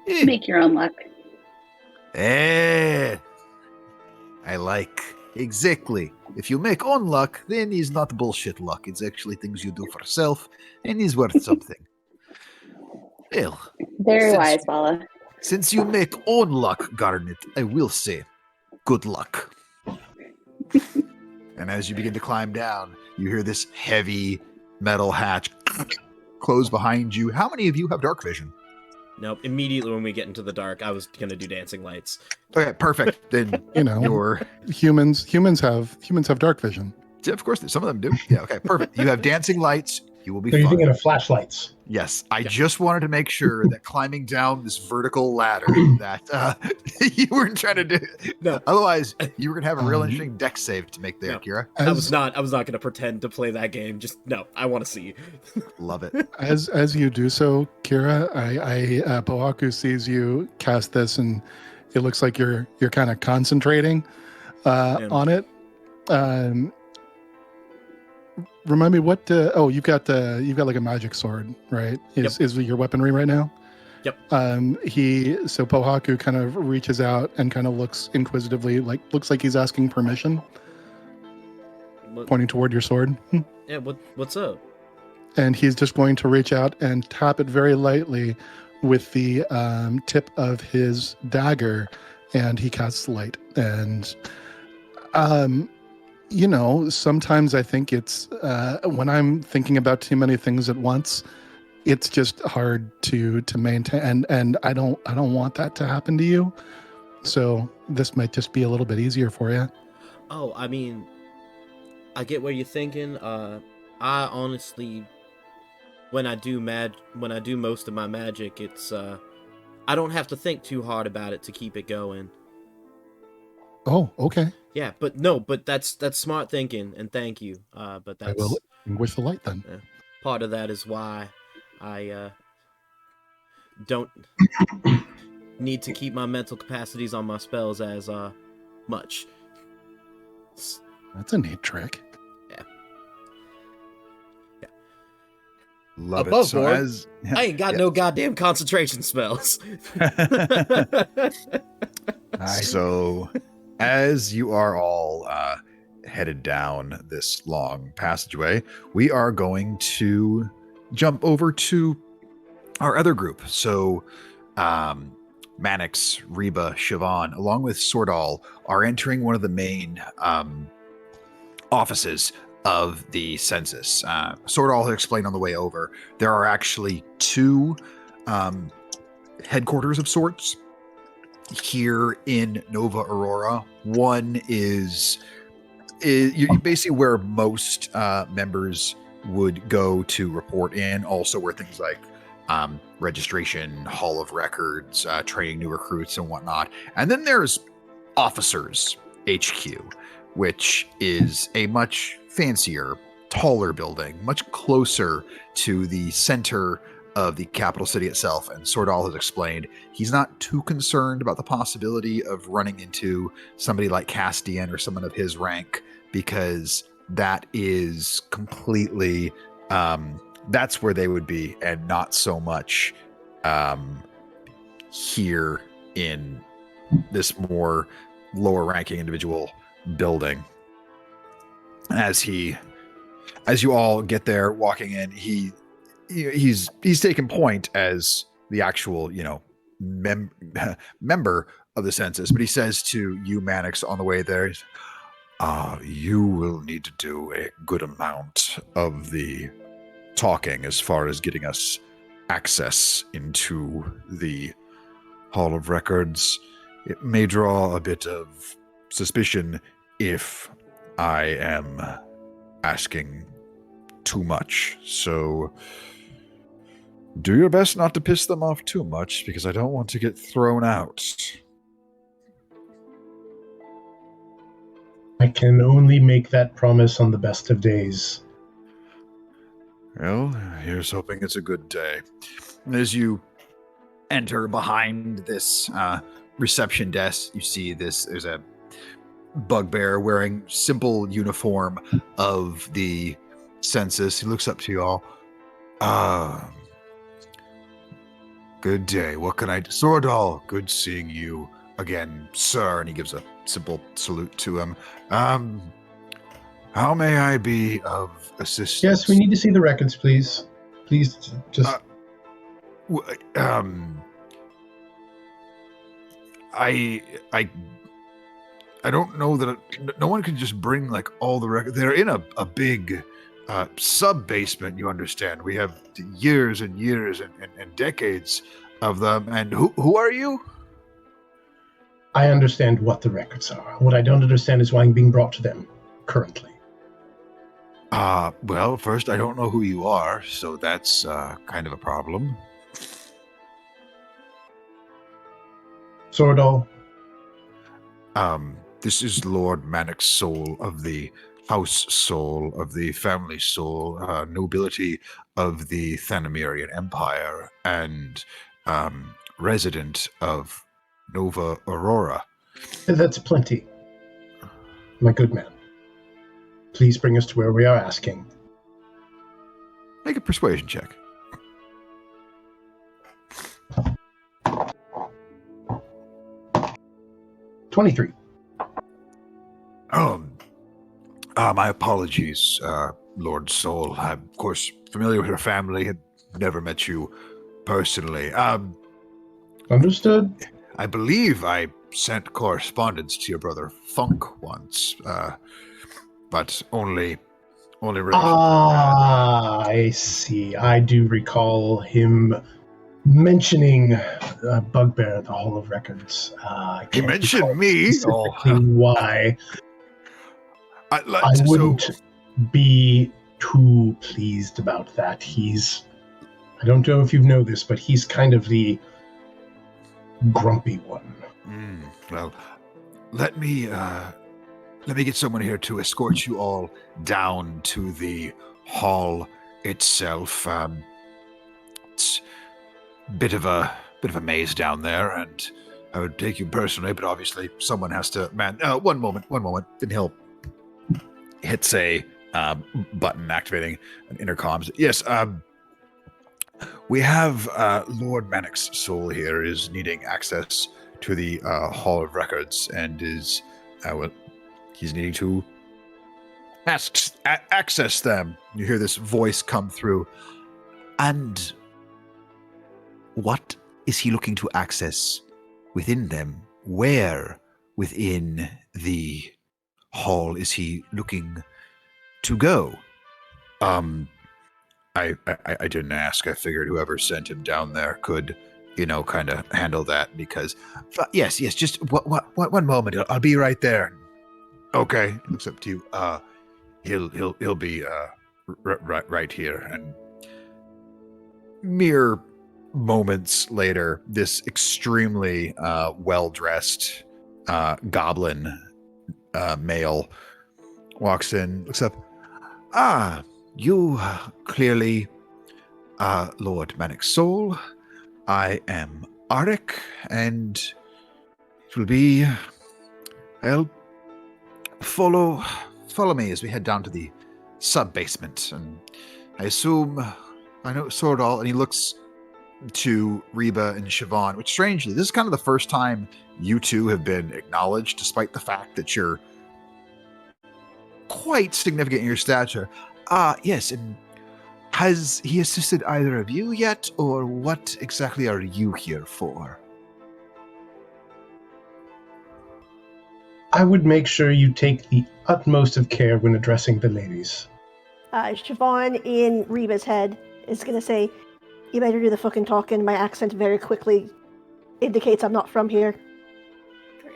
Make your own luck. I like. Exactly. If you make own luck, then it's not bullshit luck. It's actually things you do for self, and is worth something. Well, Very wise, Vala. Since you make own luck, Garnet, I will say, good luck. And as you begin to climb down, you hear this heavy metal hatch close behind you. How many of you have dark vision? Nope. Immediately when we get into the dark, I was gonna do dancing lights. Okay, perfect. Then you're humans have dark vision. Yeah, of course, some of them do. Yeah, okay, perfect. You have dancing lights. You will be So you're fine. thinking of flashlights. Yes, I just wanted to make sure that climbing down this vertical ladder that you weren't trying to do. No. Otherwise, you were gonna have a real interesting deck save to make there, No. Kira. I was not gonna pretend to play that game. Just no. I want to see. Love it. As you do so, Kira, Pohaku sees you cast this, and it looks like you're kind of concentrating on it. Remind me what? You've got like a magic sword, right? Is your weaponry right now? Yep. So Pohaku kind of reaches out and kind of looks inquisitively, looks like he's asking permission, pointing toward your sword. Yeah. What's up? And he's just going to reach out and tap it very lightly with the tip of his dagger, and he casts light. And sometimes I think it's when I'm thinking about too many things at once, it's just hard to maintain, and I don't want that to happen to you. So this might just be a little bit easier for you. Oh, I mean, I get what you're thinking. I honestly, when I do most of my magic, it's I don't have to think too hard about it to keep it going. Oh, okay. Yeah, but that's smart thinking, and thank you. But that's I will with the light then. Part of that is why I don't need to keep my mental capacities on my spells as much. That's a neat trick. Yeah. Love Above it. So board, as I ain't got no goddamn concentration spells. So as you are all headed down this long passageway, we are going to jump over to our other group. So, Mannix, Reba, Siobhan, along with Sordal, are entering one of the main offices of the census. Sordal had explained on the way over, there are actually two headquarters of sorts here in Nova Aurora. One is basically where most members would go to report in, also where things like registration, Hall of Records, training new recruits and whatnot. And then there's Officers HQ, which is a much fancier, taller building, much closer to the center of the capital city itself. And Sordal has explained he's not too concerned about the possibility of running into somebody like Castian or someone of his rank, because that is completely that's where they would be, and not so much here in this more lower ranking individual building. As you all get there walking in, he's taken point as the actual, member of the census, but he says to you, Mannix, on the way there, you will need to do a good amount of the talking as far as getting us access into the Hall of Records. It may draw a bit of suspicion if I am asking too much. So do your best not to piss them off too much, because I don't want to get thrown out. I can only make that promise on the best of days. Well, here's hoping it's a good day. As you enter behind this reception desk, you see there's a bugbear wearing simple uniform of the census. He looks up to you all. Good day. What can I do? Sordal, good seeing you again, sir. And he gives a simple salute to him. How may I be of assistance? Yes, we need to see the records, please. Please, just... I don't know that no one can just bring like all the records. They're in a big sub basement. You understand? We have years and years and decades of them. And who are you? I understand what the records are. What I don't understand is why I'm being brought to them currently. Well, first, I don't know who you are, so that's kind of a problem. Sordal. This is Lord Mannix Soul of the House Soul of the Family Soul, nobility of the Thanomirian Empire, and resident of Nova Aurora. That's plenty, my good man. Please bring us to where we are asking. Make a persuasion check. $23. My apologies, Lord Soul. I'm, of course, familiar with your family. Had never met you personally. Understood. I believe I sent correspondence to your brother Funk once, but only really. I see. I do recall him mentioning Bugbear at the Hall of Records. He mentioned me. Why? I wouldn't be too pleased about that. I don't know if you know this, but he's kind of the grumpy one. Well, let me get someone here to escort you all down to the hall itself. It's a bit of a maze down there, and I would take you personally, but obviously someone has to man. One moment. And he'll hits a button activating an intercoms. Yes, we have Lord Mannix Soul here is needing access to the Hall of Records, and he's needing to access them. You hear this voice come through. And what is he looking to access within them? Where within the hall is he looking to go? I didn't ask. I figured whoever sent him down there could, kind of handle that because, yes, just one moment. I'll be right there. Okay, he looks up to you. He'll be right here. And mere moments later, this extremely well-dressed goblin male walks in, looks up. You clearly Lord Manic Soul. I am Arik, and it will be. Well, follow me as we head down to the sub-basement, and I assume I know Sordal, and he looks to Reba and Siobhan, which strangely, this is kind of the first time you two have been acknowledged, despite the fact that you're quite significant in your stature. Yes, and has he assisted either of you yet, or what exactly are you here for? I would make sure you take the utmost of care when addressing the ladies. Siobhan in Reba's head is going to say, you better do the fucking talking. My accent very quickly indicates I'm not from here. Great.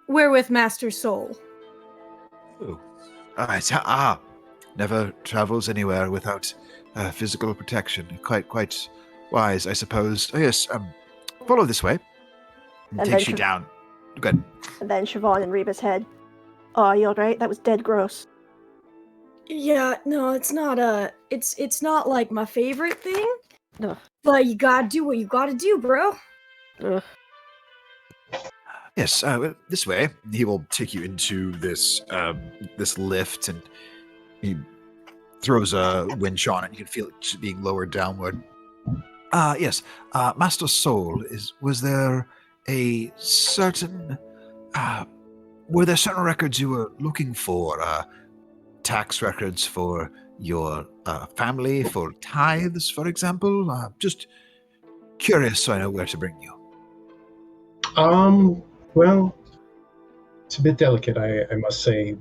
We're with Master Soul. Oh. Never travels anywhere without physical protection. Quite wise, I suppose. Oh, yes, follow this way. And takes you down. Good. And then Siobhan in Reba's head. Oh, you alright? That was dead gross. Yeah, no, it's not it's not like my favorite thing. Ugh. But you gotta do what you gotta do, bro. Ugh. Yes, this way. He will take you into this lift, and he throws a winch on it. You can feel it being lowered downward. Yes, Master Soul, was there a certain were there certain records you were looking for? Tax records for your family, for tithes, for example? Just curious so I know where to bring you. Well, it's a bit delicate, I must say.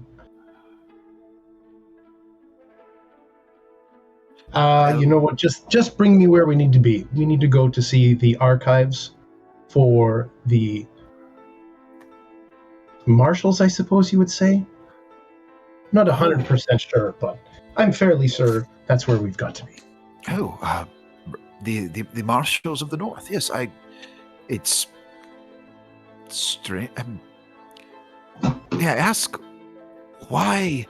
You know what? Just bring me where we need to be. We need to go to see the archives for the marshals, I suppose you would say. Not 100% sure, but I'm fairly sure that's where we've got to be. Oh, the marshals of the north. Yes, it's strange. May I ask why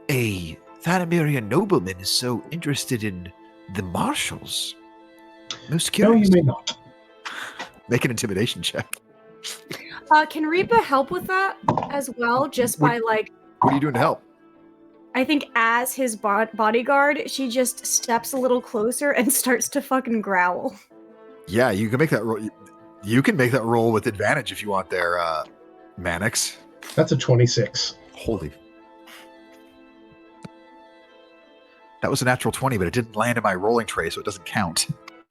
a Thanamirian nobleman is so interested in the marshals? Most curious. No, you may not. Make an intimidation check. Can Reba help with that as well? Just by like. What are you doing to help? I think as his bodyguard, she just steps a little closer and starts to fucking growl. Yeah, you can make that roll. You can make that roll with advantage if you want there, Mannix. That's a 26. Holy. That was a natural 20, but it didn't land in my rolling tray, so it doesn't count.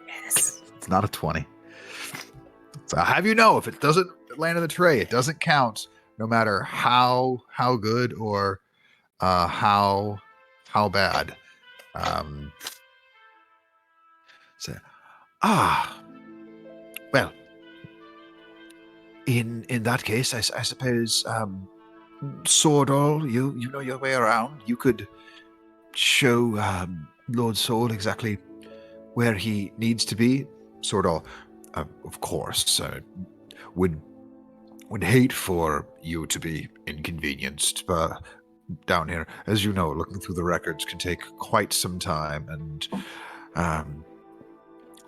Yes. It's not a 20. So I'll have you know, if it doesn't land in the tray, it doesn't count, no matter how good or how bad. Well, in that case, I suppose, Sordal, you know your way around. You could show Lord Soul exactly where he needs to be. Sordal, of course, would hate for you to be inconvenienced, but down here, as you know, looking through the records can take quite some time, and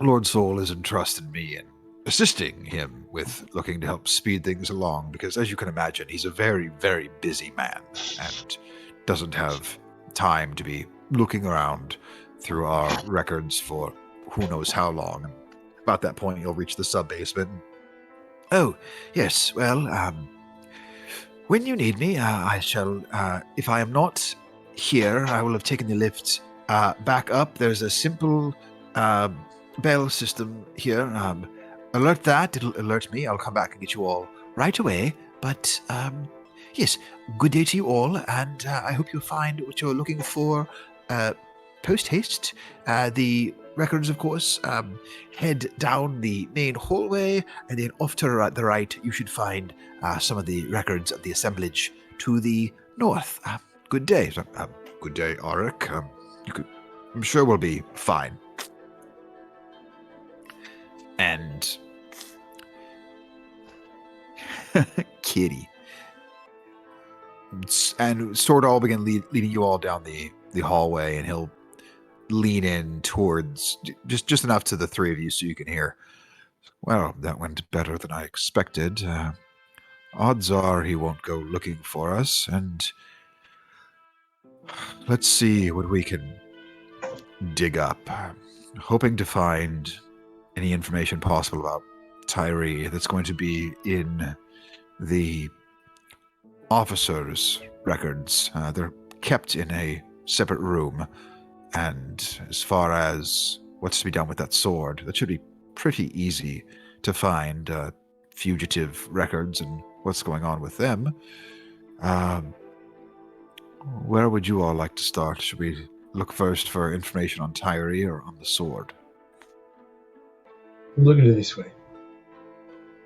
Lord Soul has entrusted me in assisting him with looking to help speed things along, because as you can imagine, he's a very, very busy man and doesn't have time to be looking around through our records for who knows how long. About that point, you'll reach the sub-basement. Oh, yes, well, When you need me, I shall. If I am not here, I will have taken the lift back up. There's a simple bell system here. Alert that; it'll alert me. I'll come back and get you all right away. But yes, good day to you all, and I hope you'll find what you're looking for. Post haste. The records, of course. Head down the main hallway, and then off to the right, you should find some of the records of the assemblage to the north. Good day. Good day, Auric. I'm sure we'll be fine. And Kitty. And Sword all begin leading you all down the hallway, and he'll lean in towards just enough to the three of you so you can hear. Well, that went better than I expected. Odds are he won't go looking for us, and let's see what we can dig up. Hoping to find any information possible about Tyree that's going to be in the officers' records. They're kept in a separate room. And as far as what's to be done with that sword, that should be pretty easy to find. Fugitive records and what's going on with them. Where would you all like to start? Should we look first for information on Tyree or on the sword? Look at it this way.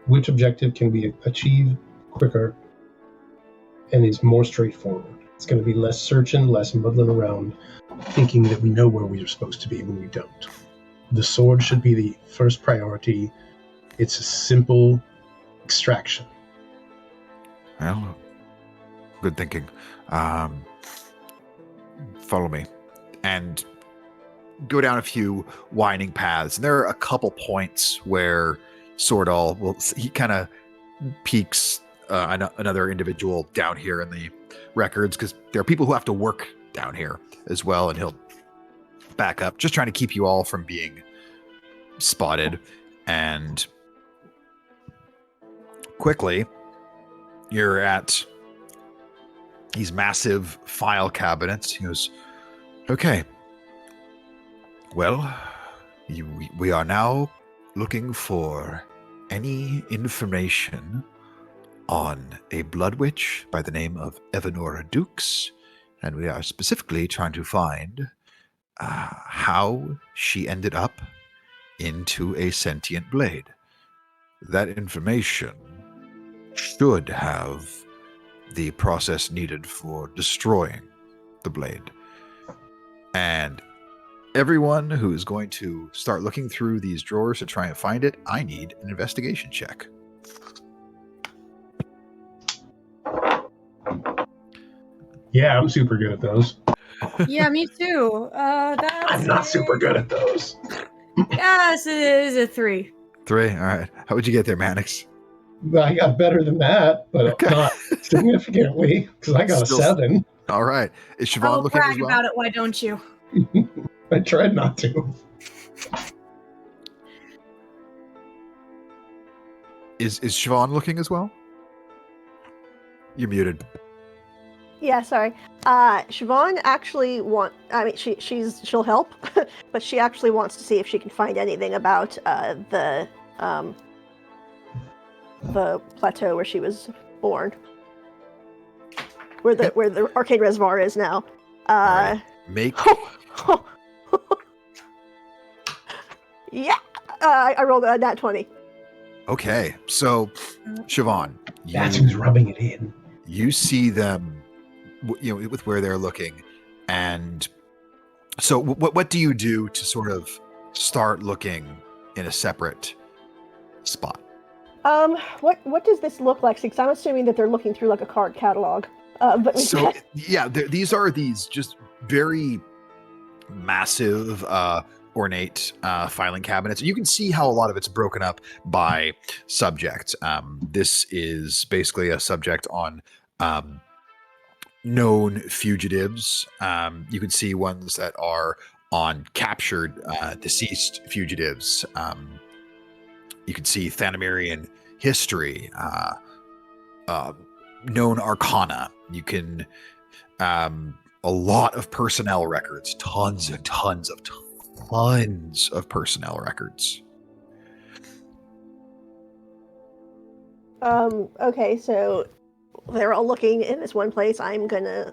Which objective can we achieve quicker and is more straightforward? It's going to be less searching, less muddling around, thinking that we know where we are supposed to be when we don't. The sword should be the first priority. It's a simple extraction. Well, good thinking. Follow me. And go down a few winding paths. And there are a couple points where Swordall he kind of peeks another individual down here in the records, because there are people who have to work down here as well, and he'll back up, just trying to keep you all from being spotted. And quickly, you're at these massive file cabinets. He goes, okay, well, we are now looking for any information on a blood witch by the name of Evanora Dukes, and we are specifically trying to find how she ended up into a sentient blade. That information should have the process needed for destroying the blade. And everyone who is going to start looking through these drawers to try and find it, I need an investigation check. Yeah, I'm super good at those. Yeah, me too. That's I'm not super good at those. Yes, it is a 3. 3? All right. How would you get there, Mannix? I got better than that, but not significantly, because I got Still, a 7. All right. Is Siobhan looking as brag well? about it, why don't you? I tried not to. Is Siobhan looking as well? You're muted. Yeah, sorry. Siobhan actually she'll help, but she actually wants to see if she can find anything about the plateau where she was born, where the arcane reservoir is now. Right. Make. Yeah, I rolled a nat 20. Okay, so Siobhan, That's who's rubbing it in. You see them, with where they're looking, and so what do you do to sort of start looking in a separate spot? What does this look like? Because I'm assuming that they're looking through like a card catalog. But so yeah, these are just very massive, ornate filing cabinets. You can see how a lot of it's broken up by subject. This is basically a subject on known fugitives. You can see ones that are on captured, deceased fugitives. You can see Thanamirian history, known arcana. You can a lot of personnel records, tons of personnel records. Okay, so they're all looking in this one place. I'm gonna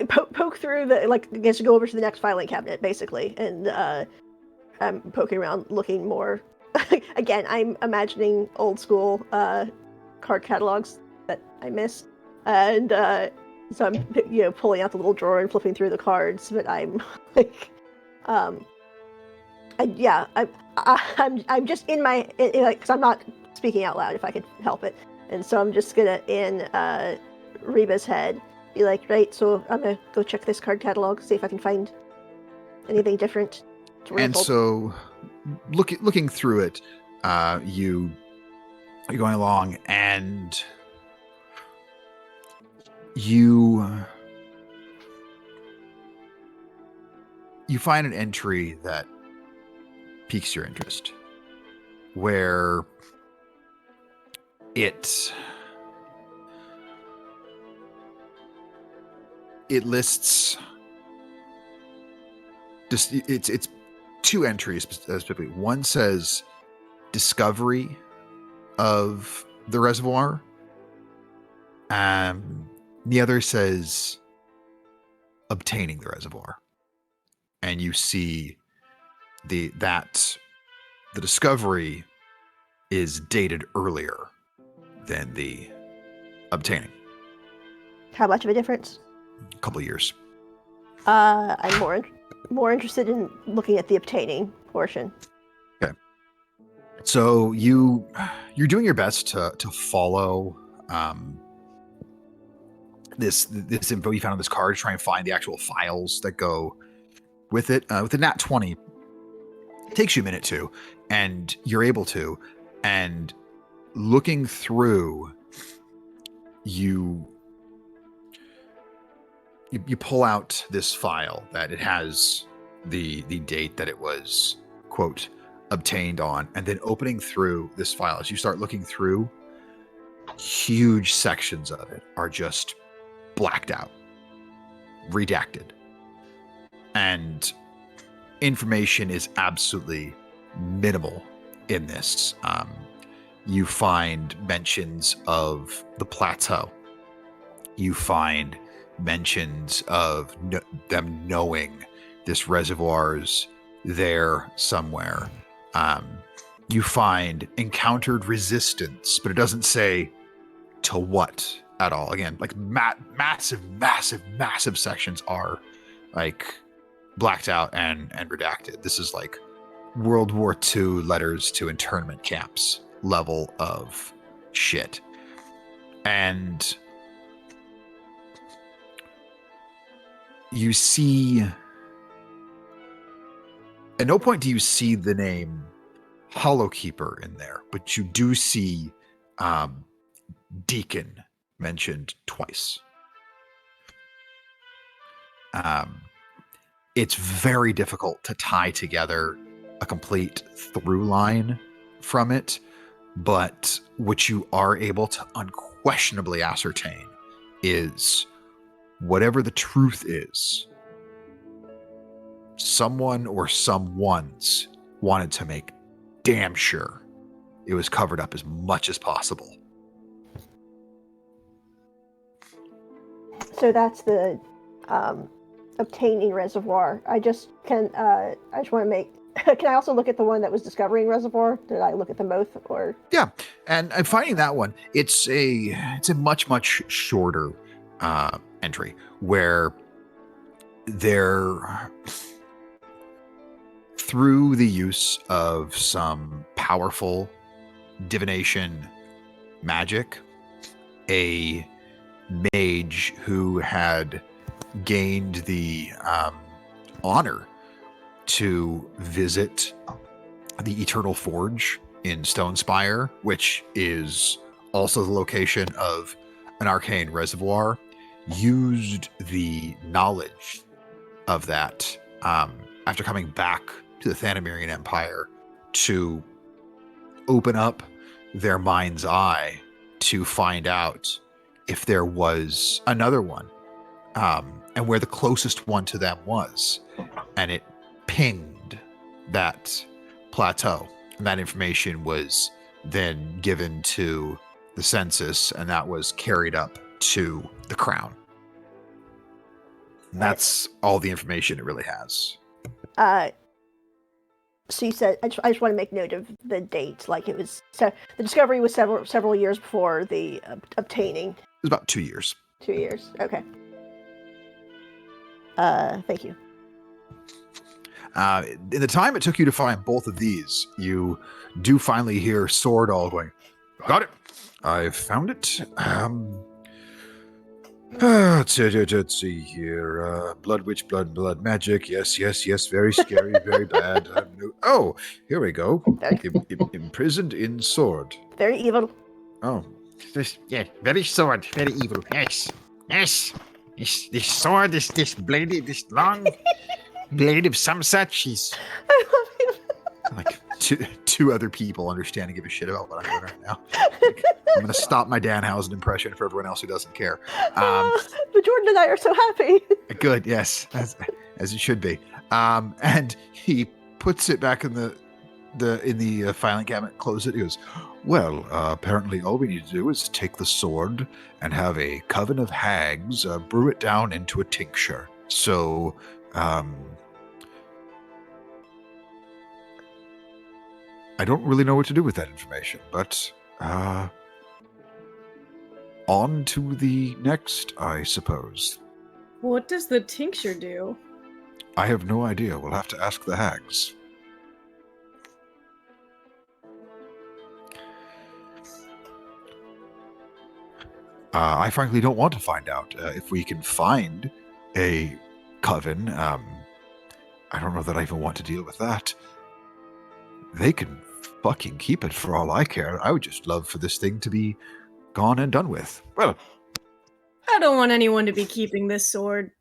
poke through the, I guess, to go over to the next filing cabinet, basically, and I'm poking around, looking more. Again, I'm imagining old school card catalogs that I missed, and so I'm pulling out the little drawer and flipping through the cards. But I'm like, I'm just in my because I'm not speaking out loud if I could help it, and so I'm just gonna in Reba's head be like, right, so I'm gonna go check this card catalog, see if I can find anything different. And so, looking through it, you're going along, and you find an entry that piques your interest, where it lists just it's two entries specifically. One says discovery of the reservoir. The other says obtaining the reservoir. And you see the discovery is dated earlier than the obtaining. How much of a difference? A couple of years. I'm more interested in looking at the obtaining portion. Okay. So you're doing your best to follow this info you found on this card, try and find the actual files that go with it. With the nat 20, it takes you a minute to, and you're able to. And looking through, you pull out this file that it has the date that it was, quote, obtained on, and then opening through this file, as you start looking through, huge sections of it are just blacked out, redacted, and information is absolutely minimal in this. You find mentions of the plateau. You find mentions of them knowing this reservoir's there somewhere. You find encountered resistance, but it doesn't say to what at all. Again, like massive sections are like blacked out and redacted. This is like World War II letters to internment camps level of shit. And you see, at no point do you see the name Hollowkeeper in there, but you do see Deacon mentioned twice. It's very difficult to tie together a complete through line from it, but what you are able to unquestionably ascertain is whatever the truth is, someone or someone's wanted to make damn sure it was covered up as much as possible. So that's the obtaining reservoir. I just want to make. Can I also look at the one that was discovering reservoir? Did I look at them both, or? Yeah, and finding that one, it's a much shorter entry where they're, through the use of some powerful divination magic, a mage who had gained the honor to visit the Eternal Forge in Stonespire, which is also the location of an arcane reservoir, used the knowledge of that after coming back to the Thanamirian Empire to open up their mind's eye to find out if there was another one, and where the closest one to them was. And it pinged that plateau. And that information was then given to the census, and that was carried up to the crown. And that's all the information it really has. So you said, I just want to make note of the date. Like it was, so the discovery was several years before the obtaining. It was about 2 years. 2 years. Okay. Thank you. In the time it took you to find both of these, you do finally hear Swordall going, "Got it. I've found it. Let's see here. Blood witch, blood magic. Yes. Very scary, very bad. Oh, here we go. Imprisoned in sword. Very evil. Oh, very sword, very evil. Yes. This sword, this blade, this long blade of some such. He's like two other people understand and give a shit about what I'm doing right now. I'm going to stop my Danhausen impression for everyone else who doesn't care. But Jordan and I are so happy. Good, yes, as it should be. And he puts it back in the filing cabinet, close it. He goes, "Well, apparently all we need to do is take the sword and have a coven of hags brew it down into a tincture. So, I don't really know what to do with that information, but on to the next, I suppose." What does the tincture do? I have no idea. We'll have to ask the hags. I frankly don't want to find out. If we can find a coven, I don't know that I even want to deal with that. They can fucking keep it for all I care. I would just love for this thing to be gone and done with. Well, I don't want anyone to be keeping this sword.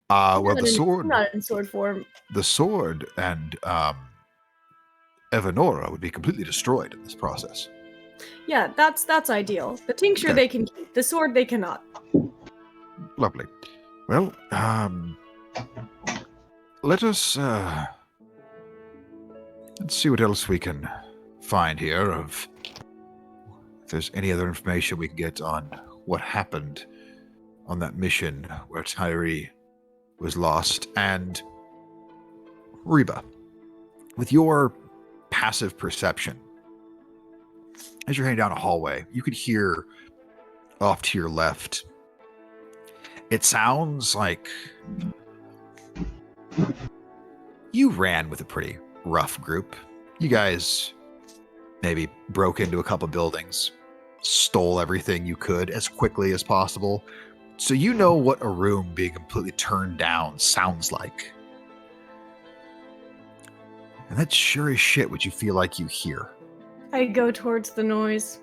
Sword. Not in sword form. The sword and Evanora would be completely destroyed in this process. Yeah, that's ideal. The tincture Okay. they can keep. The sword they cannot. Lovely. Well, let us let's see what else we can find here. If there's any other information we can get on what happened on that mission where Tyree was lost. And Reba, with your passive perception, as you're heading down a hallway, you could hear off to your left. It sounds like you ran with a pretty rough group. You guys maybe broke into a couple buildings, stole everything you could as quickly as possible. So you know what a room being completely turned down sounds like. And that's sure as shit what you feel like you hear. I go towards the noise.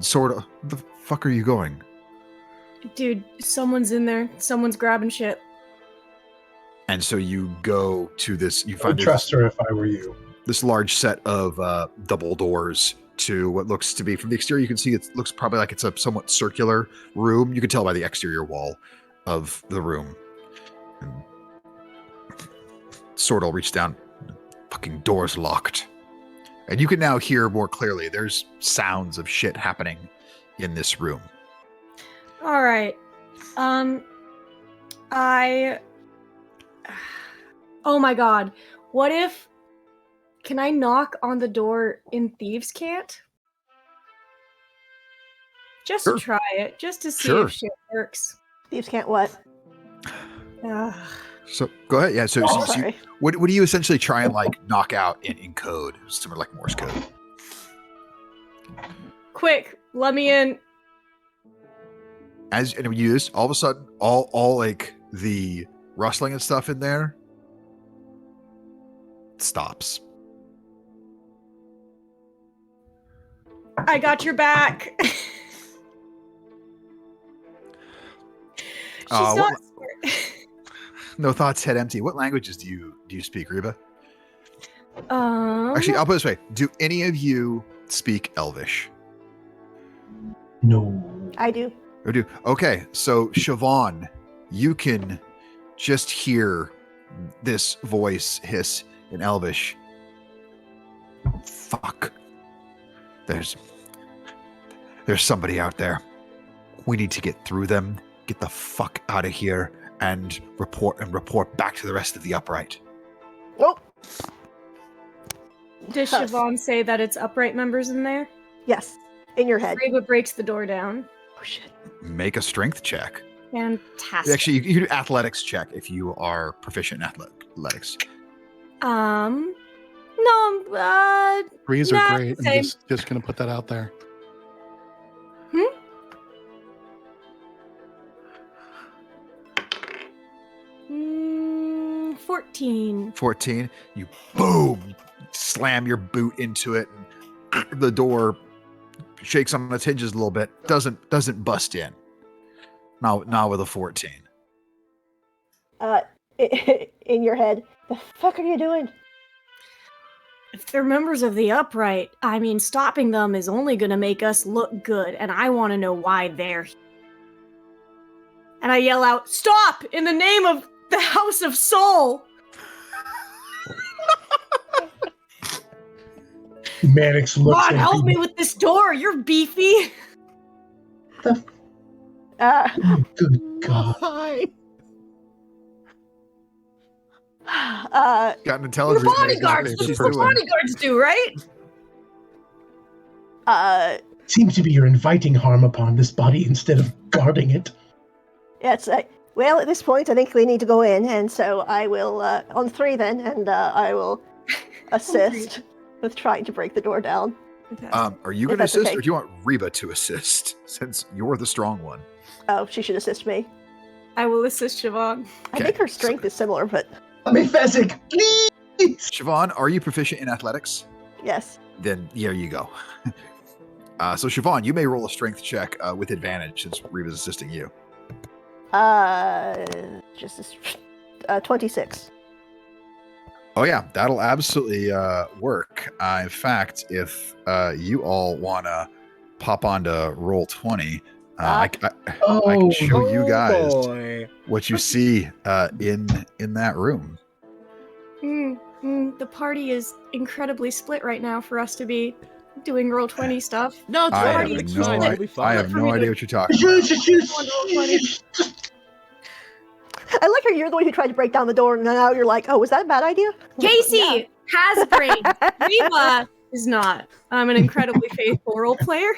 Sort of, the fuck are you going? Dude, someone's in there. Someone's grabbing shit. And so you go to this, you I find would trust her if I were you. this large set of double doors to what looks to be, from the exterior you can see it looks probably like it's a somewhat circular room. You can tell by the exterior wall of the room. And Swordall reached down, fucking door's locked. And you can now hear more clearly. There's sounds of shit happening in this room. All right. Oh my god. What if... Can I knock on the door in Thieves' Cant? Just Sure. to try it. Just to see Sure. if shit works. Thieves can't what? Ugh. So go ahead. Yeah. So, Oh, so you, sorry. what do you essentially try and like knock out in code, similar like Morse code? Quick, let me in. And when you do this, all of a sudden, all like the rustling and stuff in there stops. I got your back. She's not what- smart. No thoughts, head empty. What languages do you speak, Reba? Actually, I'll put it this way. Do any of you speak Elvish? No. I do. Or do? Okay, so Siobhan, you can just hear this voice hiss in Elvish. Fuck. There's somebody out there. We need to get through them, get the fuck out of here, and report back to the rest of the upright. Oh, Does Hush. Siobhan say that it's upright members in there? yes. In your head. Reba breaks the door down. Oh, shit. Make a strength check. Fantastic. Actually, you can do athletics check if you are proficient in athletics. No, Threes are Nah, great. same. I'm just going to put that out there. 14. 14. You boom, slam your boot into it, and the door shakes on its hinges a little bit. Doesn't bust in. Not with a 14. In your head. The fuck are you doing? If they're members of the upright, I mean, stopping them is only gonna make us look good, and I want to know why they're here. And I yell out, "Stop! In the name of the House of Soul!" Mannix looks God, at help you. me with this door! You're beefy! The good God. Hi. Got an Your intelligence. bodyguards! she's This is what doing. bodyguards do, right? Seems to be you're inviting harm upon this body instead of guarding it. Yes. Well, at this point, I think we need to go in, and so I will on 3 then, and I will assist with trying to break the door down. Are you If going to that's assist, okay. or do you want Reba to assist? Since you're the strong one. Oh, she should assist me. I will assist Siobhan. I Okay, think her strength is similar, but Fezzik, please! Siobhan, are you proficient in athletics? yes. Then here you go. So Siobhan, you may roll a strength check with advantage since Reba's assisting you. Just 26. Oh yeah, that'll absolutely work. In fact, if you all wanna pop onto roll 20, I can show you guys Boy. what you see in that room. The party is incredibly split right now for us to be doing roll 20 stuff. No, it's I fine. have It's no, fine. It'll be fine. I have For no me to- idea what you're talking about. I like how you're the one who tried to break down the door, and now you're like, oh, was that a bad idea? Casey has brain. Reba is not. I'm an incredibly faithful role player.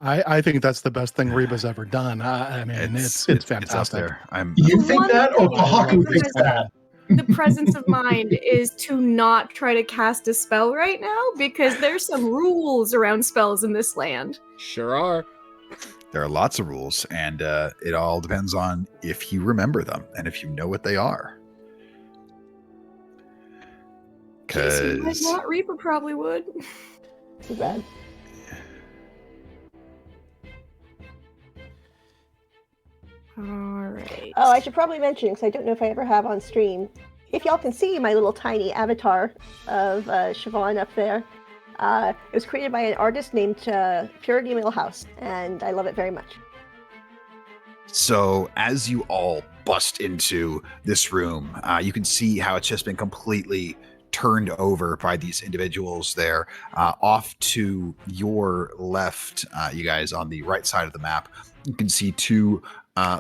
Right. I think that's the best thing Reba's ever done. I mean, it's fantastic. It's up there. You think One that, or thing Bahaku that thinks that? The presence of mind is to not try to cast a spell right now because there's some rules around spells in this land. Sure are. There are lots of rules, and it all depends on if you remember them and if you know what they are. Casey might Because not. Reaper probably would. Too bad. Alright. Oh, I should probably mention, because I don't know if I ever have on stream. If y'all can see my little tiny avatar of Siobhan up there, it was created by an artist named Purity Millhouse, and I love it very much. so as you all bust into this room, you can see how it's just been completely turned over by these individuals there. Off to your left, you guys on the right side of the map, you can see two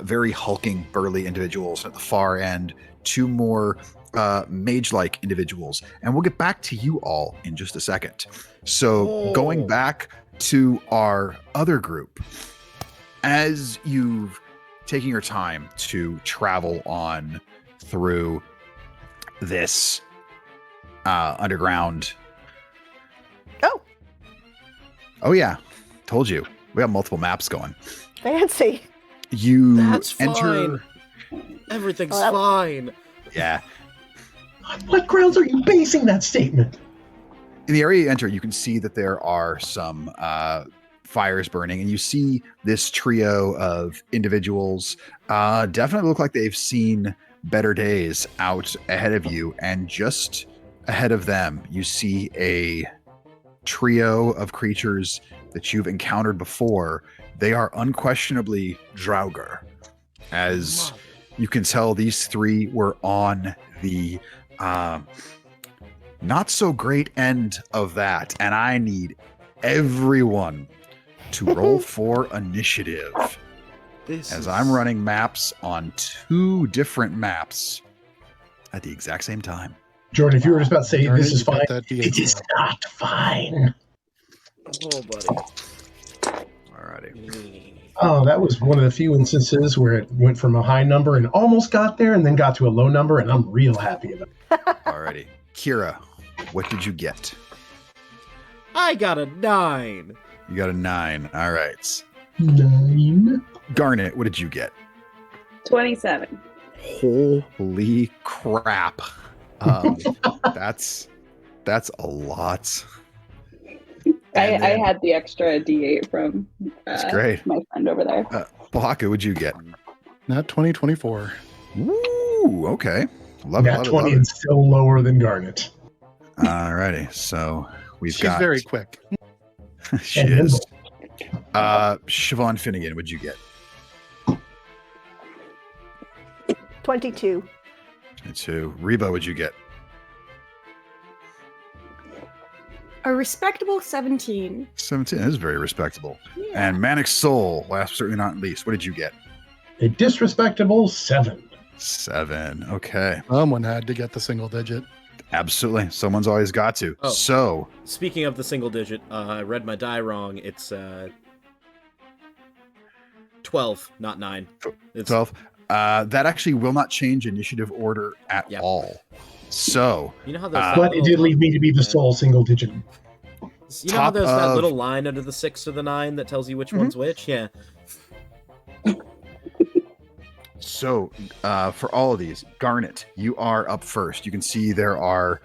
very hulking, burly individuals. At the far end, two more mage-like individuals. And we'll get back to you all in just a second. So going back to our other group, as you've taken your time to travel on through this underground. Oh yeah, told you. We have multiple maps going. Fancy. You That's enter. fine. Everything's Oh, that- fine. Yeah. On what grounds are you basing that statement? In the area you enter, you can see that there are some fires burning, and you see this trio of individuals definitely look like they've seen better days out ahead of you. And just ahead of them, you see a trio of creatures that you've encountered before. They are unquestionably Draugr. As you can tell, these three were on the not so great end of that. And I need everyone to roll for initiative. I'm running maps on 2 different maps at the exact same time. Jordan, if you were just about to say Garnet, this is you got fine, that D8 it is not fine. Oh, buddy. Alrighty. Oh, that was one of the few instances where it went from a high number and almost got there and then got to a low number, and I'm real happy about it. Alrighty. Kira, what did you get? I got a 9. You got a 9. All right. 9. Garnet, what did you get? 27. Holy crap. That's a lot. I had the extra D8 from That's great. my friend over there. Bahaka, what'd you get? Not 2024. Ooh, okay. Love it, Nat love it, 20 love it. is still lower than Garnet. Alrighty, so She's got... very quick. she is. Siobhan Finnegan, what'd you get? 22. 22. Reba, what'd you get? A respectable 17. 17. That is very respectable. And Manic Soul, last but certainly not least, what did you get? A disrespectable 7. 7. Okay. Someone had to get the single digit. Absolutely. Someone's always got to. Oh. So, Speaking of the single digit, I read my die wrong. It's 12, not 9. It's 12. That actually will not change initiative order at all. So, You know how there's that But it little- did leave me to be the sole single digit. You know how there's that of- little line under the 6 or the 9 that tells you which one's which? Yeah. So, for all of these, Garnet, you are up first. You can see there are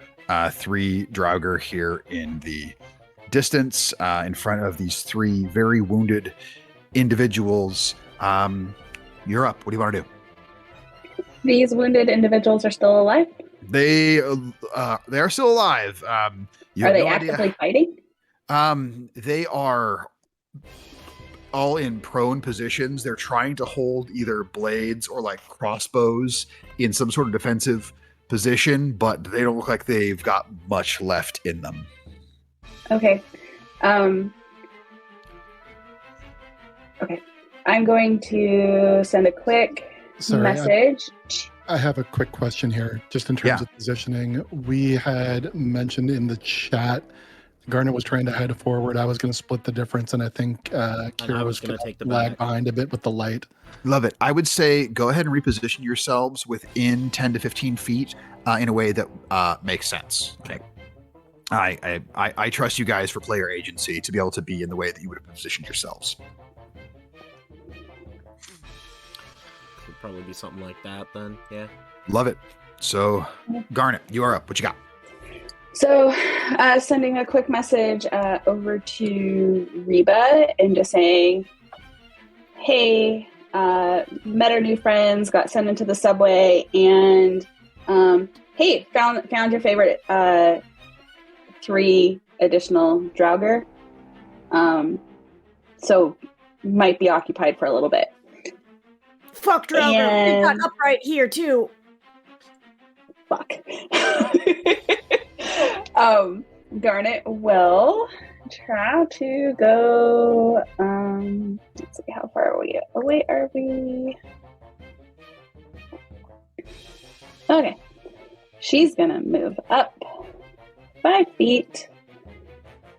3 Draugr here in the distance, in front of these 3 very wounded individuals. You're up. What do you want to do? These wounded individuals are still alive? They are still alive. You Are have they no idea. actively fighting? They are all in prone positions. They're trying to hold either blades or like crossbows in some sort of defensive position, but they don't look like they've got much left in them. Okay. Okay. I'm going to send a quick Sorry, message. I have a quick question here, just in terms of positioning. We had mentioned in the chat, Garnet was trying to head forward. I was going to split the difference, and I think Kira was going to take the lag back. behind a bit with the light. Love it. I would say go ahead and reposition yourselves within 10 to 15 feet in a way that makes sense. Okay. I trust you guys for player agency to be able to be in the way that you would have positioned yourselves. Could probably be something like that then, yeah. Love it. So, Garnet, you are up. What you got? So, sending a quick message over to Reba and just saying, hey, met our new friends, got sent into the subway, and hey, found your favorite 3 additional Draugr. So, might be occupied for a little bit. Fuck Draugr. We've got upright here too. Fuck. Garnet will try to go. Let's see, how far away are we? Okay. She's gonna move up 5 feet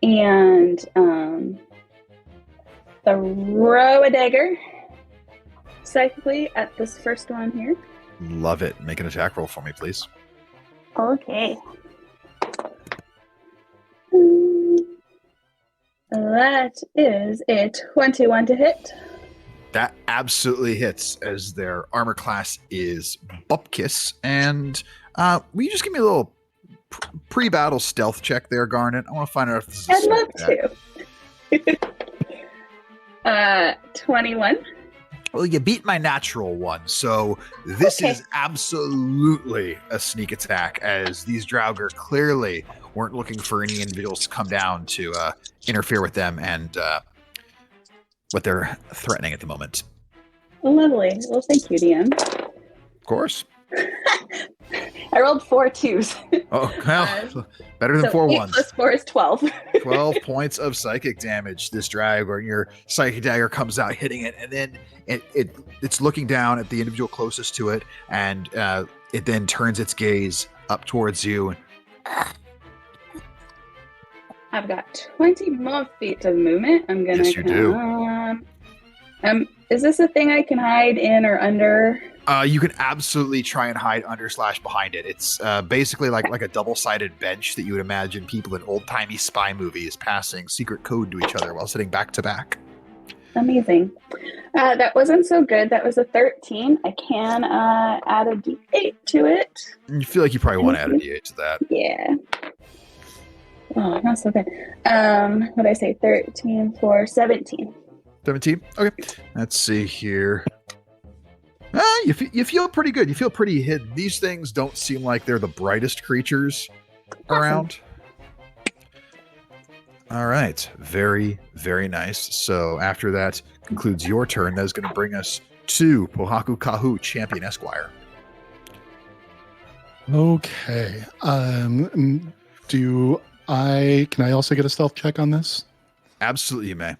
and throw a dagger psychically at this first one here. Love it. Make an attack roll for me, please. Okay. That is a 21 to hit. That absolutely hits, as their armor class is Bupkis. And will you just give me a little pre-battle stealth check there, Garnet? I want to find out if this is I'd love to. 21. Well, you beat my natural one, so this is absolutely a sneak attack, as these Draugr clearly weren't looking for any individuals to come down to interfere with them and what they're threatening at the moment. Lovely. Well, thank you, DM. Of course. I rolled 4 2s. Oh, well, better than 4 1s. Plus 4 is 12. 12 points of psychic damage. This Draugr, your psychic dagger comes out, hitting it, and then it's looking down at the individual closest to it, and it then turns its gaze up towards you. I've got 20 more feet of movement. I'm gonna. Yes, you do. Is this a thing I can hide in or under? You can absolutely try and hide under / behind it. It's basically like a double-sided bench that you would imagine people in old-timey spy movies passing secret code to each other while sitting back to back. Amazing. That wasn't so good. That was a 13. I can add a d8 to it. You feel like you probably want to add a d8 to that. Yeah. Oh, not so good. What did I say? 13 for 17. 17? Okay. Let's see here. You feel pretty good. You feel pretty hidden. These things don't seem like they're the brightest creatures around. All right. Very, very nice. So after that concludes your turn, that is going to bring us to Pohaku Kahu, Champion Esquire. Okay. Can I also get a stealth check on this? Absolutely, you may.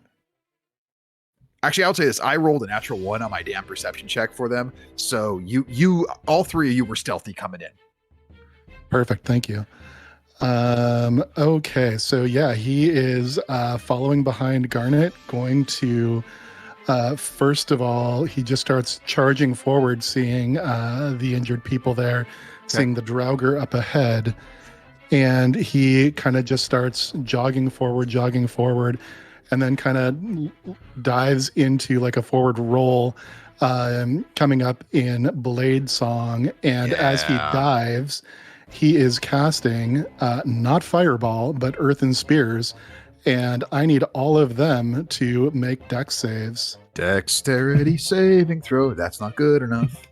Actually, I would say this. I rolled a natural 1 on my damn perception check for them. So you all three of you were stealthy coming in. Perfect. Thank you. Okay. So yeah, he is following behind Garnet, going to first of all, he just starts charging forward, seeing the injured people there, seeing the Draugr up ahead, and he kind of just starts jogging forward, and then kind of dives into like a forward roll, coming up in Blade Song. And as he dives, he is casting not Fireball, but Earthen Spears. And I need all of them to make dex saves. Dexterity saving throw. That's not good enough.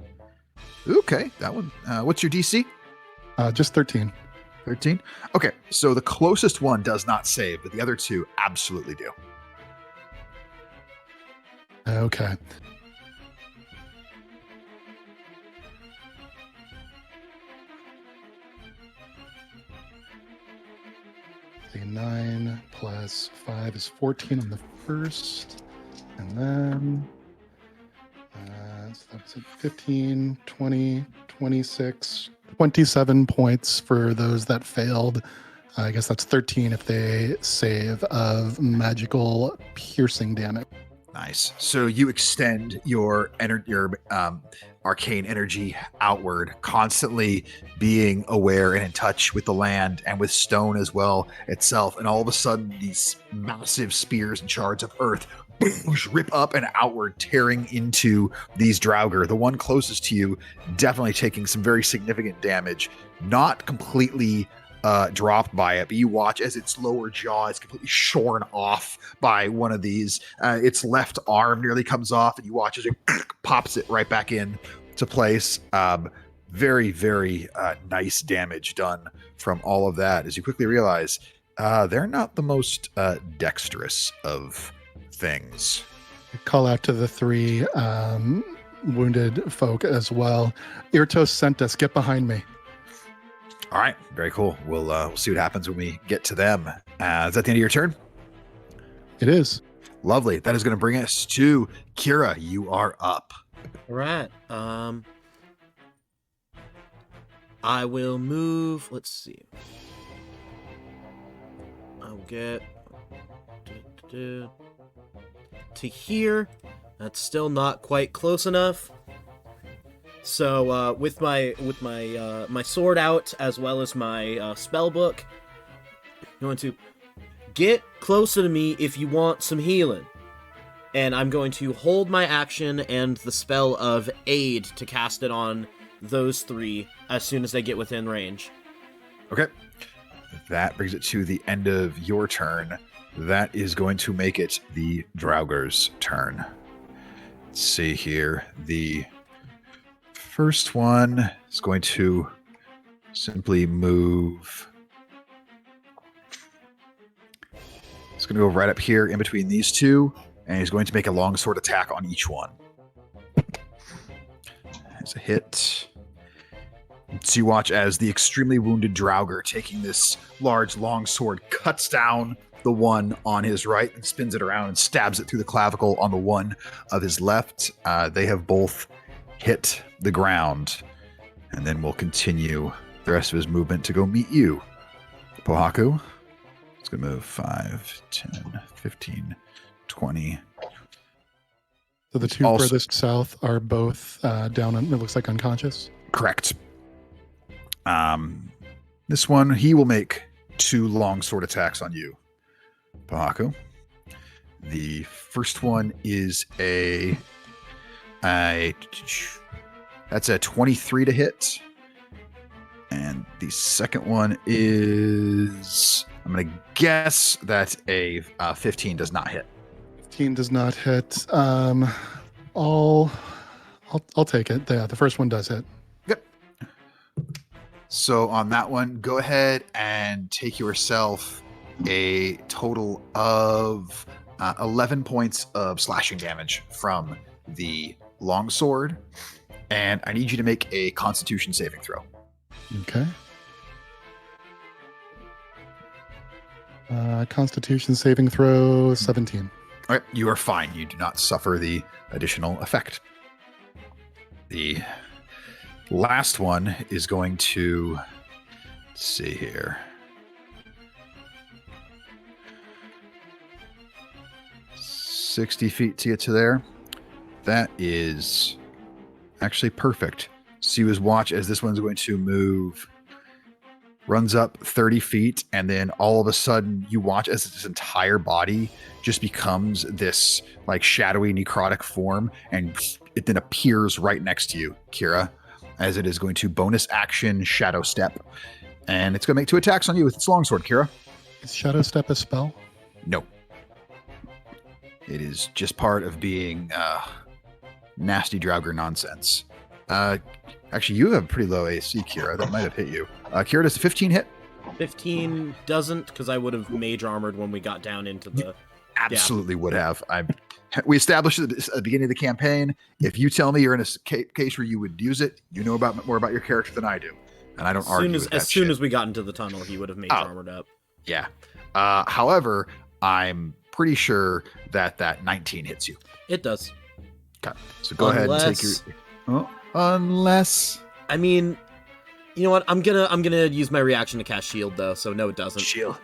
Okay, that one. What's your DC? Just 13. 13? Okay, so the closest one does not save, but the other two absolutely do. Okay. The 9 plus 5 is 14 on the first. And then so that's 15, 20, 26, 27 points for those that failed. I guess that's 13 if they save of magical piercing damage. Nice. So you extend your arcane energy outward, constantly being aware and in touch with the land and with stone as well itself. And all of a sudden, these massive spears and shards of earth rip up and outward, tearing into these Draugr. The one closest to you definitely taking some very significant damage, not completely dropped by it, but you watch as its lower jaw is completely shorn off by one of these. Its left arm nearly comes off, and you watch as it pops it right back in to place. Very, very nice damage done from all of that, as you quickly realize they're not the most dexterous of things. Call out to the 3 wounded folk as well. Irtos sent us. Get behind me. All right, very cool. We'll see what happens when we get to them. Is that the end of your turn? It is. Lovely. That is going to bring us to Kira. You are up. All right. I will move. Let's see. I'll get to here. That's still not quite close enough. So with my my sword out as well as my spell book, I'm going to get closer to me if you want some healing. And I'm going to hold my action and the spell of aid to cast it on those 3 as soon as they get within range. Okay. That brings it to the end of your turn. That is going to make it the Draugr's turn. Let's see here. The first one is going to simply move. It's going to go right up here in between these two, and he's going to make a longsword attack on each one. It's a hit. So you watch as the extremely wounded Draugr, taking this large longsword, cuts down the one on his right and spins it around and stabs it through the clavicle on the one of his left. They have both hit the ground, and then we'll continue the rest of his movement to go meet you. Pohaku. It's going to move 5, 10, 15, 20. So the two furthest south are both down, it looks like unconscious? Correct. This one, he will make 2 longsword attacks on you, Pohaku. The first one is that's a 23 to hit. And the second one is, I'm going to guess that a 15 does not hit. 15 does not hit. I'll take it. Yeah, the first one does hit. Yep. So on that one, go ahead and take yourself a total of 11 points of slashing damage from the longsword. And I need you to make a Constitution saving throw. Okay. Constitution saving throw 17. All right, you are fine. You do not suffer the additional effect. The last one is going to, let's see here. $60 feet to get to there. That is actually perfect. So you watch as this one's going to move, runs up 30 feet, and then all of a sudden you watch as its entire body just becomes this like shadowy necrotic form, and it then appears right next to you, Kira, as it is going to bonus action Shadow Step. And it's going to make 2 attacks on you with its longsword, Kira. Is Shadow Step a spell? No. It is just part of being nasty Draugr nonsense. Actually, you have pretty low AC, Kira. That might have hit you. Kira, does a 15 hit? 15 doesn't, because I would have mage armored when we got down into the... Absolutely would have. We established at the beginning of the campaign, if you tell me you're in a case where you would use it, you know more about your character than I do. And I don't argue with that As soon as we got into the tunnel, he would have mage armored up. Yeah. However, I'm pretty sure that 19 hits you. It does. Okay. So go ahead and take your... Oh, unless... I mean, you know what? I'm gonna use my reaction to cast shield, though, so no, it doesn't. Shield.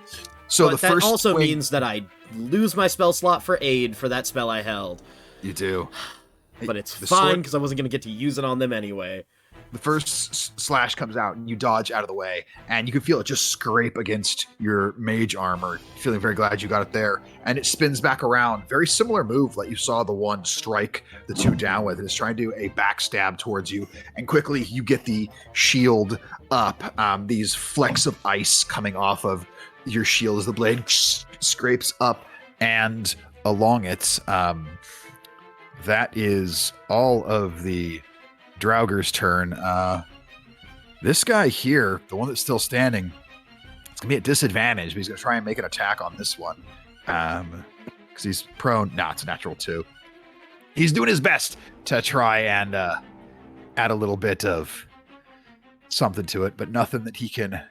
So but the first that also swing... means that I lose my spell slot for aid for that spell I held. You do. But it's fine, because I wasn't going to get to use it on them anyway. The first slash comes out, and you dodge out of the way, and you can feel it just scrape against your mage armor, feeling very glad you got it there. And it spins back around. Very similar move like you saw the one strike the 2 down with. It's trying to do a backstab towards you, and quickly you get the shield up. These flecks of ice coming off of your shield as the blade scrapes up and along it. That is all of the Draugr's turn. This guy here, the one that's still standing, it's gonna be at disadvantage, but he's gonna try and make an attack on this one. Because he's prone. Nah, it's a natural 2. He's doing his best to try and add a little bit of something to it, but nothing that he can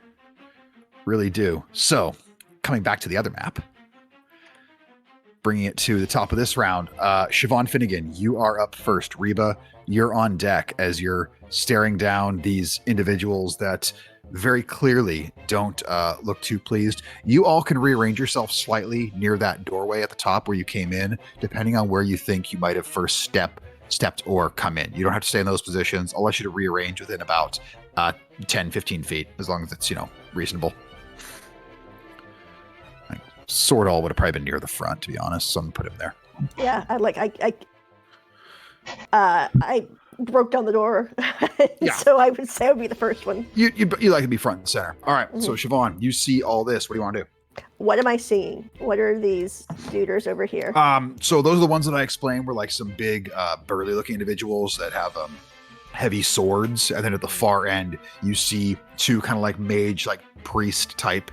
really do. So, coming back to the other map, bringing it to the top of this round, Siobhan Finnegan, you are up first. Reba, you're on deck as you're staring down these individuals that very clearly don't look too pleased. You all can rearrange yourself slightly near that doorway at the top where you came in, depending on where you think you might have first stepped or come in. You don't have to stay in those positions. I'll let you to rearrange within about 10, 15 feet, as long as it's, reasonable. Swordall would have probably been near the front, to be honest, so I'm gonna put him there. Yeah, I broke down the door, Yeah. So I would say I would be the first one. You like to be front and center. All right, So Siobhan, you see all this. What do you want to do? What am I seeing? What are these duders over here? So those are the ones that I explained were like some big, burly looking individuals that have heavy swords, and then at the far end you see two kind of like mage, like priest type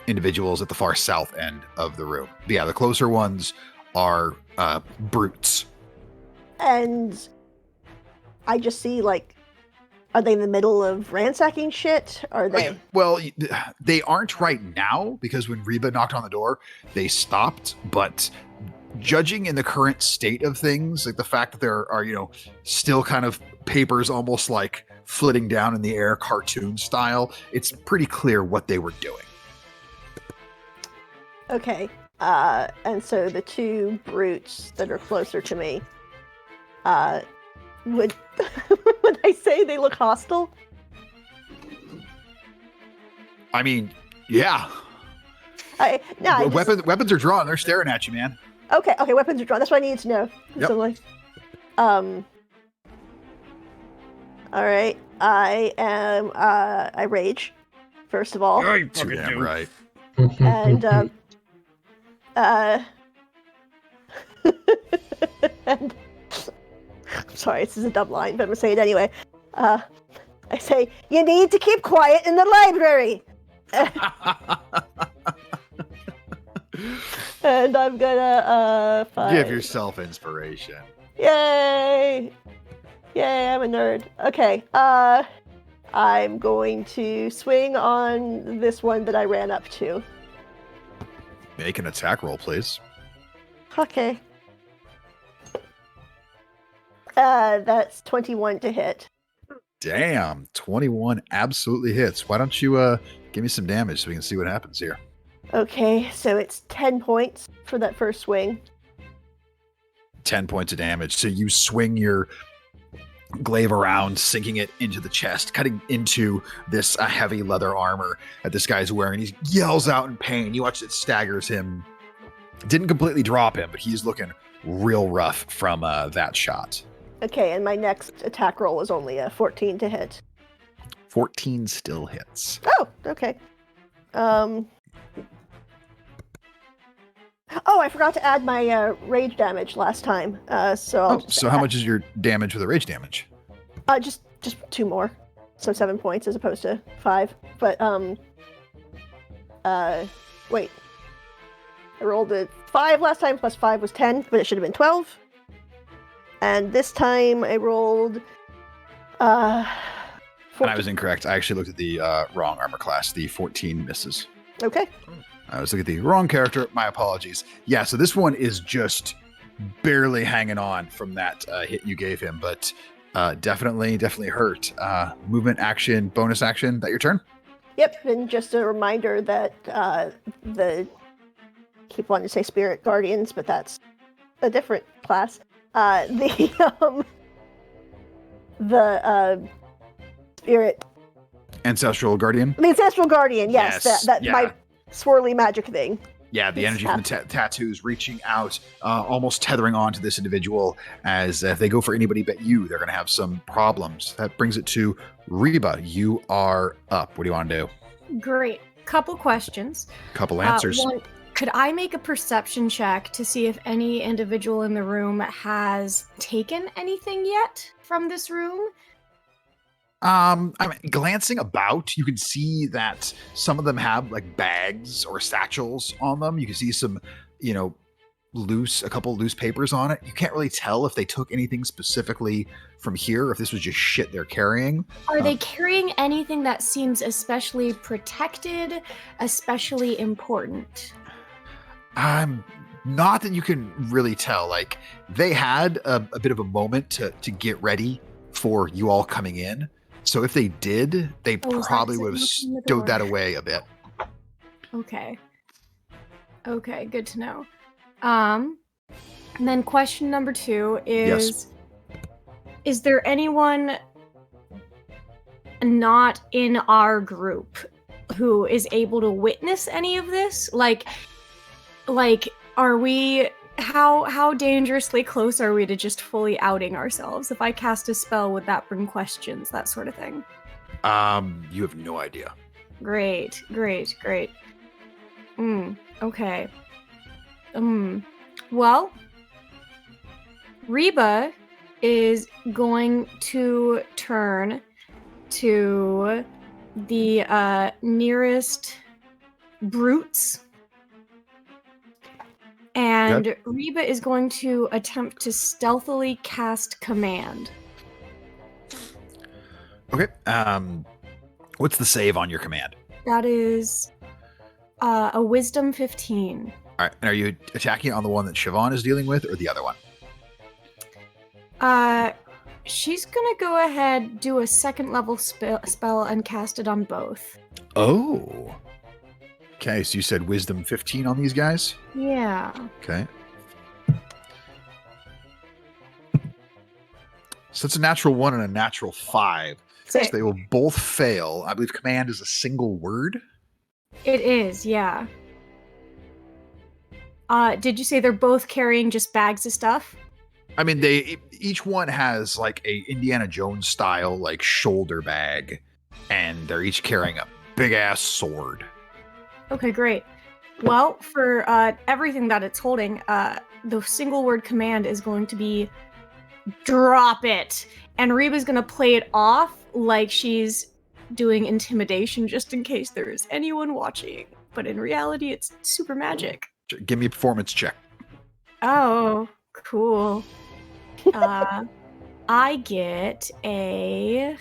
individuals at the far south end of the room. But yeah, the closer ones are brutes. And I just see like, are they in the middle of ransacking shit? Are they? Well, they aren't right now because when Reba knocked on the door, they stopped. But judging in the current state of things, like the fact that there are, still kind of papers almost like flitting down in the air, cartoon style, it's pretty clear what they were doing. Okay. And so the two brutes that are closer to me, would I say they look hostile? I mean, yeah. Weapons are drawn. They're staring at you, man. Okay, weapons are drawn. That's what I needed to know. Yep. So like, all right. I rage, first of all. You're too damn right. And and I'm sorry, this is a dumb line, but I'm gonna say it anyway. I say, you need to keep quiet in the library. And I'm gonna give yourself inspiration. Yay! I'm a nerd. Okay, I'm going to swing on this one that I ran up to. Make an attack roll, please. Okay. That's 21 to hit. Damn, 21 absolutely hits. Why don't you give me some damage so we can see what happens here? Okay, so it's 10 points for that first swing. 10 points of damage. So you swing your glaive around, sinking it into the chest, cutting into this heavy leather armor that this guy's wearing. He yells out in pain. You watch it staggers him. Didn't completely drop him, but he's looking real rough from that shot. Okay, and my next attack roll is only a 14 to hit. 14 still hits. Oh, okay. Oh, I forgot to add my rage damage last time. So how much is your damage with the rage damage? Just 2 more. So 7 points as opposed to 5. But wait. I rolled a 5 last time, plus 5 was 10, but it should have been 12. And this time I rolled 14. And I was incorrect. I actually looked at the wrong armor class. The 14 misses. Okay. I was looking at the wrong character. My apologies. Yeah, so this one is just barely hanging on from that hit you gave him, but definitely hurt. Movement, action, bonus action. That your turn? Yep, and just a reminder that keep wanting to say Spirit Guardians, but that's a different class. The Spirit... Ancestral Guardian? The Ancestral Guardian, yes. That yeah. My swirly magic thing. Yeah, the energy from the tattoos reaching out, almost tethering on to this individual, as if they go for anybody but you, they're going to have some problems. That brings it to Reba. You are up. What do you want to do? Great. Couple questions. Couple answers. One, could I make a perception check to see if any individual in the room has taken anything yet from this room? I mean, glancing about, you can see that some of them have like bags or satchels on them. You can see some, a couple loose papers on it. You can't really tell if they took anything specifically from here, or if this was just shit they're carrying. Are they carrying anything that seems especially protected, especially important? Not that you can really tell. Like, they had a bit of a moment to get ready for you all coming in. So if they did, they probably would have stowed that away a bit. Okay, good to know. And then question number 2 is, yes. Is there anyone not in our group who is able to witness any of this? Like, are we... How dangerously close are we to just fully outing ourselves? If I cast a spell, would that bring questions, that sort of thing? You have no idea. Great. Okay. Well, Reba is going to turn to the nearest brutes. And Reba is going to attempt to stealthily cast command. Okay. What's the save on your command? That is a wisdom 15. All right. And are you attacking on the one that Siobhan is dealing with or the other one? She's gonna go ahead, do a second level spell and cast it on both. Oh. Okay, so you said wisdom 15 on these guys? Yeah. Okay. So it's a natural 1 and a natural 5. So they will both fail. I believe command is a single word. It is, yeah. Did you say they're both carrying just bags of stuff? I mean, each one has like a Indiana Jones style like shoulder bag, and they're each carrying a big ass sword. Okay, great. Well, for everything that it's holding, the single word command is going to be drop it. And Reba's going to play it off like she's doing intimidation just in case there is anyone watching. But in reality, it's super magic. Give me a performance check. Oh, cool. I get a...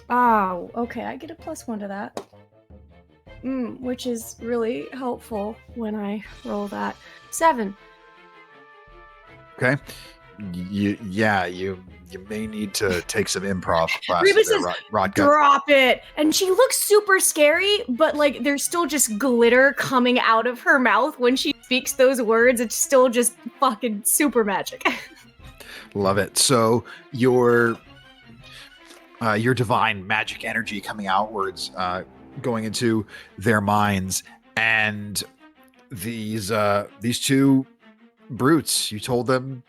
Oh, okay, I get a +1 to that. Which is really helpful when I roll that. 7. Okay. You may need to take some improv classes. Reba says, drop it! And she looks super scary, but like there's still just glitter coming out of her mouth when she speaks those words. It's still just fucking super magic. Love it. So your divine magic energy coming outwards, going into their minds, and these two brutes, you told them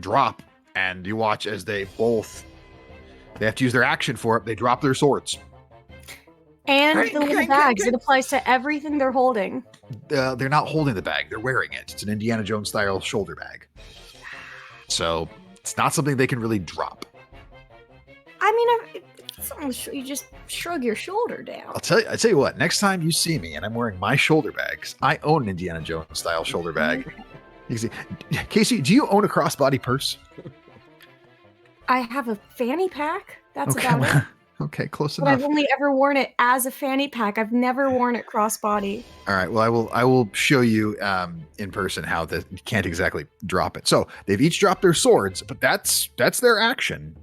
drop, and you watch as they have to use their action for it. They drop their swords. And the little bags. It applies to everything they're holding. They're not holding the bag. They're wearing it. It's an Indiana Jones style shoulder bag. So it's not something they can really drop. I mean, you just shrug your shoulder down. I tell you what, next time you see me and I'm wearing my shoulder bags, I own an Indiana Jones style shoulder bag. You see, Casey, do you own a crossbody purse? I have a fanny pack. That's about it. Okay, close but enough. I've only ever worn it as a fanny pack. I've never worn it crossbody. All right. Well, I will show you in person how you can't exactly drop it. So they've each dropped their swords, but that's their action.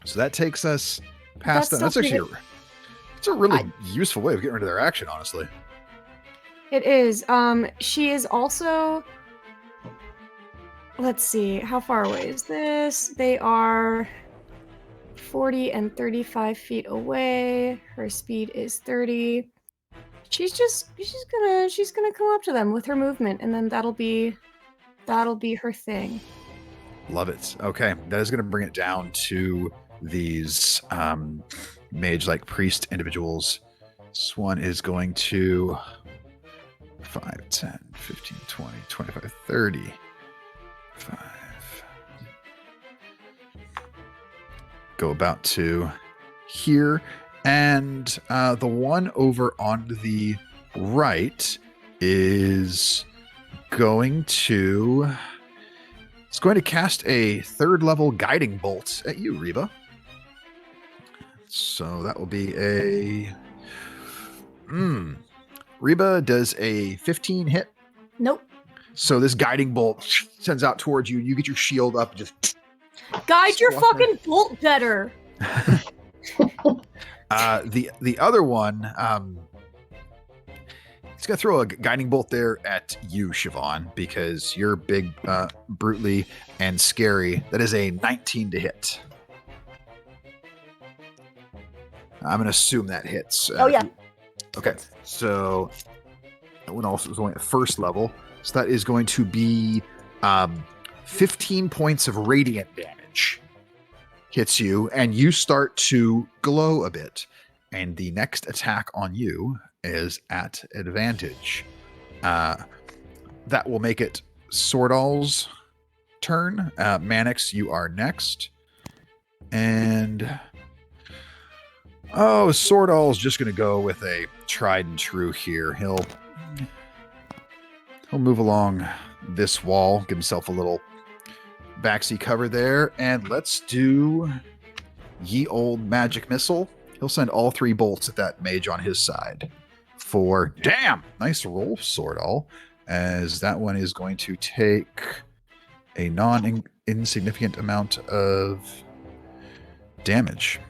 So that takes us past them. That's actually it's a really useful way of getting rid of their action, honestly. It is. She is also. Let's see. How far away is this? They are 40 and 35 feet away. Her speed is 30. She's gonna come up to them with her movement, and then that'll be her thing. Love it. Okay, that is gonna bring it down to these mage-like priest individuals. This one is going to 5, 10, 15, 20, 25, 30. 5. Go about to here, and the one over on the right is going to cast a 3rd level guiding bolt at you, Reba. So that will be a Reba, does a 15 hit? Nope. So this guiding bolt sends out towards you. You get your shield up, just guide your fucking bolt better. The other one, he's gonna throw a guiding bolt there at you, Siobhan, because you're big, brutally, and scary. That is a 19 to hit. I'm gonna assume that hits. Oh yeah. Okay, so that one also was only at 1st level, so that is going to be 15 points of radiant damage. Hits you, and you start to glow a bit. And the next attack on you is at advantage. That will make it Sordal's turn. Mannix, you are next. And Sordal's just going to go with a tried and true here. He'll move along this wall, give himself a little backseat cover there, and let's do ye old magic missile. He'll send all 3 bolts at that mage on his side. For damn, nice roll, Sordal, as that one is going to take a non-insignificant amount of damage.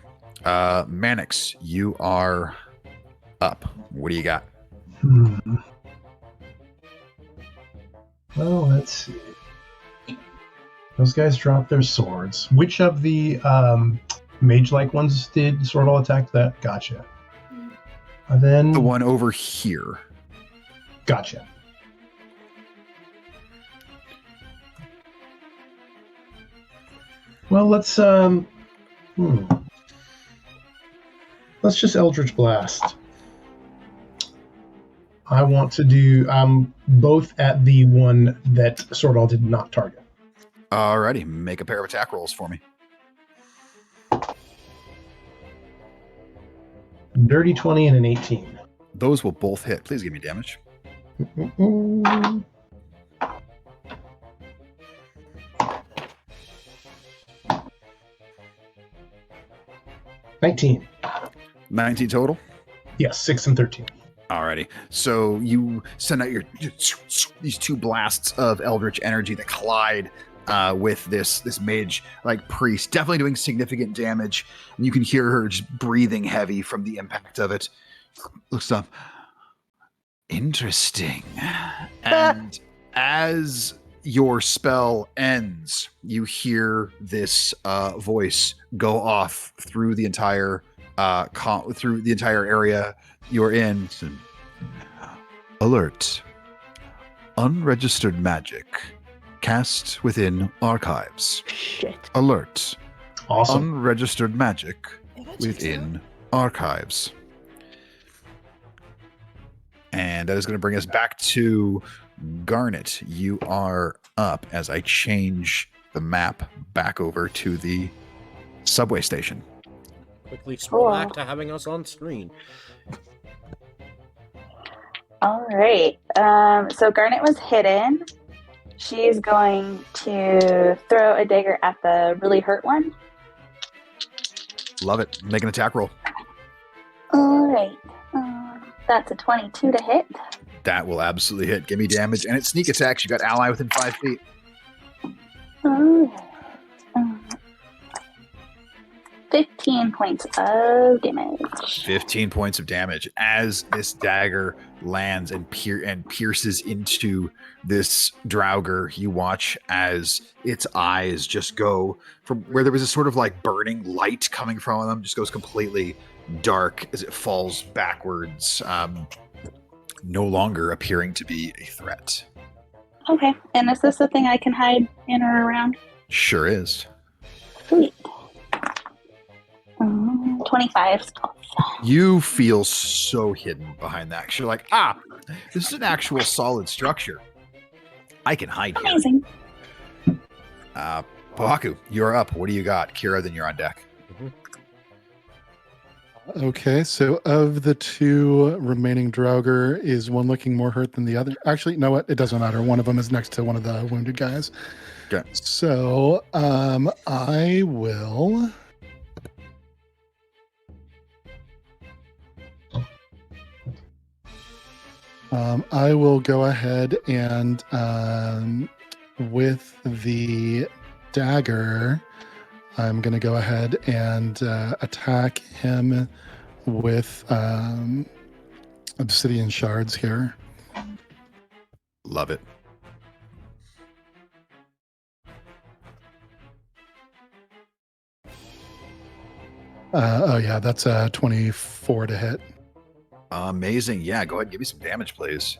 Mannix, you are up. What do you got? Well, let's see. Those guys dropped their swords. Which of the mage-like ones did Sordal attack that? Gotcha. And then The one over here. Gotcha. Well, let's just Eldritch Blast. I want to do both at the one that Sordal did not target. Alrighty, make a pair of attack rolls for me. Dirty 20 and an 18. Those will both hit. Please give me damage. 19. 19 total? Yes, 6 and 13. Alrighty. So you send out these 2 blasts of eldritch energy that collide with this mage like priest, definitely doing significant damage. And you can hear her just breathing heavy from the impact of it. Looks up. Interesting. And as your spell ends, you hear this voice go off through the entire area you're in. Alert. Unregistered magic cast within archives. Shit. Alert. Awesome. Unregistered magic Yeah, that's within archives. And that is going to bring us back to Garnet. You are up as I change the map back over to the subway station. Quickly scroll Cool. back to having us on screen. All right. So Garnet was hidden. She's going to throw a dagger at the really hurt one. Love it. Make an attack roll. All right. That's a 22 to hit. That will absolutely hit. Give me damage. And it's sneak attacks. You got ally within 5 feet. All right. 15 points of damage. 15 points of damage as this dagger lands and pierces into this Draugr. You watch as its eyes just go from where there was a sort of like burning light coming from them, just goes completely dark as it falls backwards, no longer appearing to be a threat. Okay. And is this a thing I can hide in or around? Sure is. Sweet. 25 stealth. You feel so hidden behind that. 'Cause you're like, this is an actual solid structure. I can hide here. Amazing. Pohaku, you're up. What do you got? Kira, then you're on deck. Okay, so of the 2 remaining Draugr, is one looking more hurt than the other? Actually, you know what? It doesn't matter. One of them is next to one of the wounded guys. Okay. So I will. I will go ahead and with the dagger, I'm going to go ahead and attack him with obsidian shards here. Love it. Oh yeah, that's a 24 to hit. Amazing. Yeah, go ahead and give me some damage, please.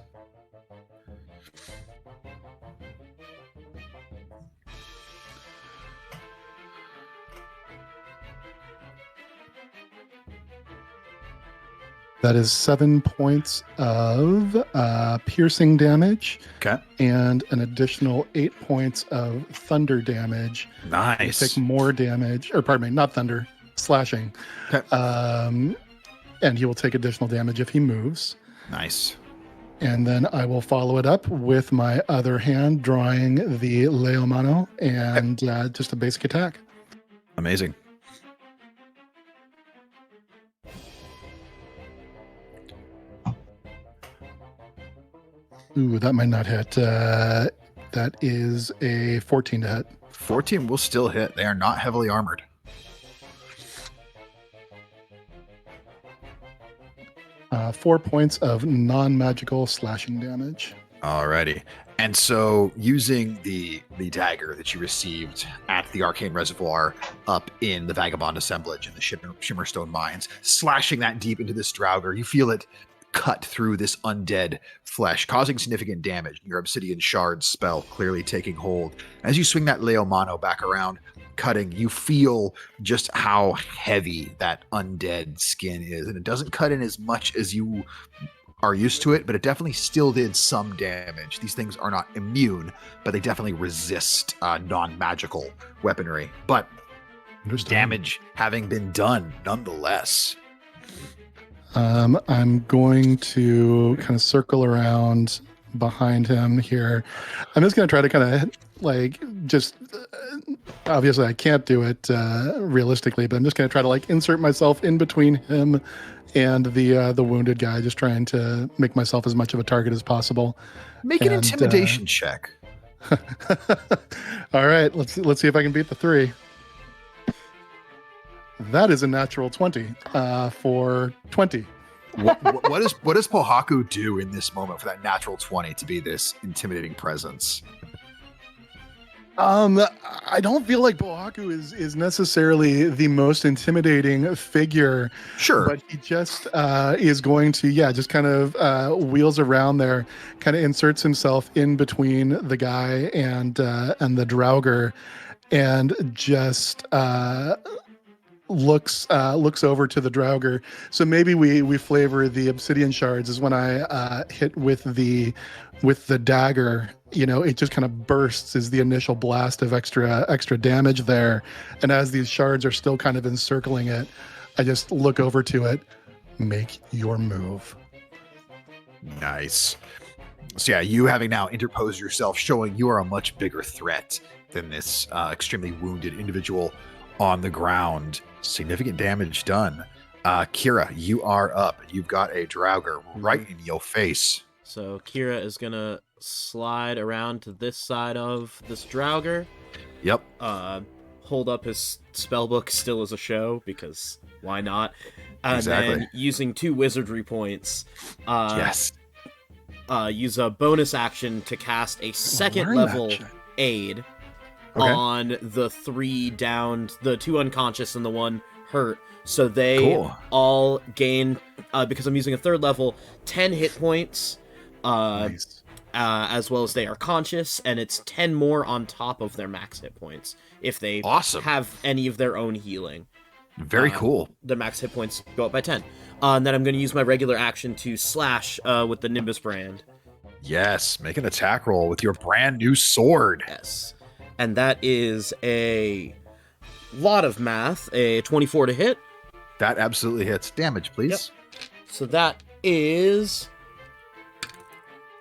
That is 7 points of piercing damage. Okay. And an additional 8 points of thunder damage. Nice. You take more damage, or pardon me, not thunder, slashing. Okay. And he will take additional damage if he moves. Nice. And then I will follow it up with my other hand, drawing the Leo Mano and just a basic attack. Amazing. Ooh, that might not hit. That is a 14 to hit. 14 will still hit. They are not heavily armored. 4 points of non-magical slashing damage. Alrighty. And so using the dagger that you received at the Arcane Reservoir up in the Vagabond Assemblage in the Shimmerstone Mines, slashing that deep into this Draugr, you feel it cut through this undead flesh, causing significant damage. Your Obsidian Shard spell clearly taking hold. As you swing that Leo Mano back around, cutting, you feel just how heavy that undead skin is. And it doesn't cut in as much as you are used to it, but it definitely still did some damage. These things are not immune, but they definitely resist non-magical weaponry. But damage having been done nonetheless. I'm going to kind of circle around behind him here. I'm just going to try to kind of obviously I can't do it realistically, but I'm just going to try to insert myself in between him and the wounded guy, just trying to make myself as much of a target as possible. Make an intimidation check. All right, let's see if I can beat the 3. That is a natural 20 for 20. What does Pohaku do in this moment for that natural 20 to be this intimidating presence? I don't feel like Pohaku is necessarily the most intimidating figure. Sure. But he just is going to, just kind of wheels around there, kind of inserts himself in between the guy and the Draugr, and just looks over to the Draugr. So maybe we flavor the obsidian shards is when I hit with the dagger. It just kind of bursts as the initial blast of extra damage there. And as these shards are still kind of encircling it, I just look over to it. Make your move. Nice. So you having now interposed yourself, showing you are a much bigger threat than this extremely wounded individual on the ground. Significant damage done. Kira, you are up. You've got a Draugr right in your face. So Kira is gonna slide around to this side of this Draugr. Yep. Hold up his spellbook still as a show, because why not? And exactly. then using 2 wizardry points. Yes. Use a bonus action to cast a second level aid. Okay. On the 3 downed, the 2 unconscious and the 1 hurt. So they all gain, because I'm using a 3rd level, 10 hit points, nice. As well as they are conscious, and it's 10 more on top of their max hit points if they have any of their own healing. Very cool. The max hit points go up by 10. And then I'm going to use my regular action to slash with the Nimbus brand. Yes, make an attack roll with your brand new sword. Yes. And that is a lot of math, a 24 to hit. That absolutely hits. Damage, please. Yep. So that is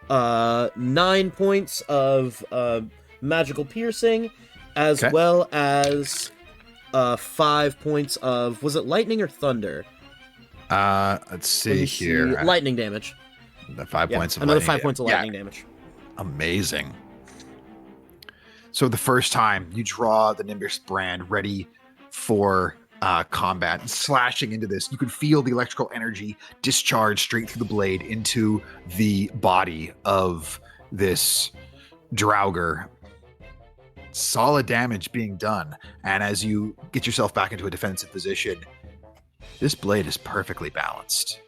9 points of magical piercing, as well as 5 points of, was it lightning or thunder? Let's see here. Lightning damage. The 5 points of another lightning 5 points of lightning damage. Amazing. So the first time you draw the Nimbus brand ready for combat, slashing into this, you could feel the electrical energy discharge straight through the blade into the body of this Draugr. Solid damage being done. And as you get yourself back into a defensive position, this blade is perfectly balanced.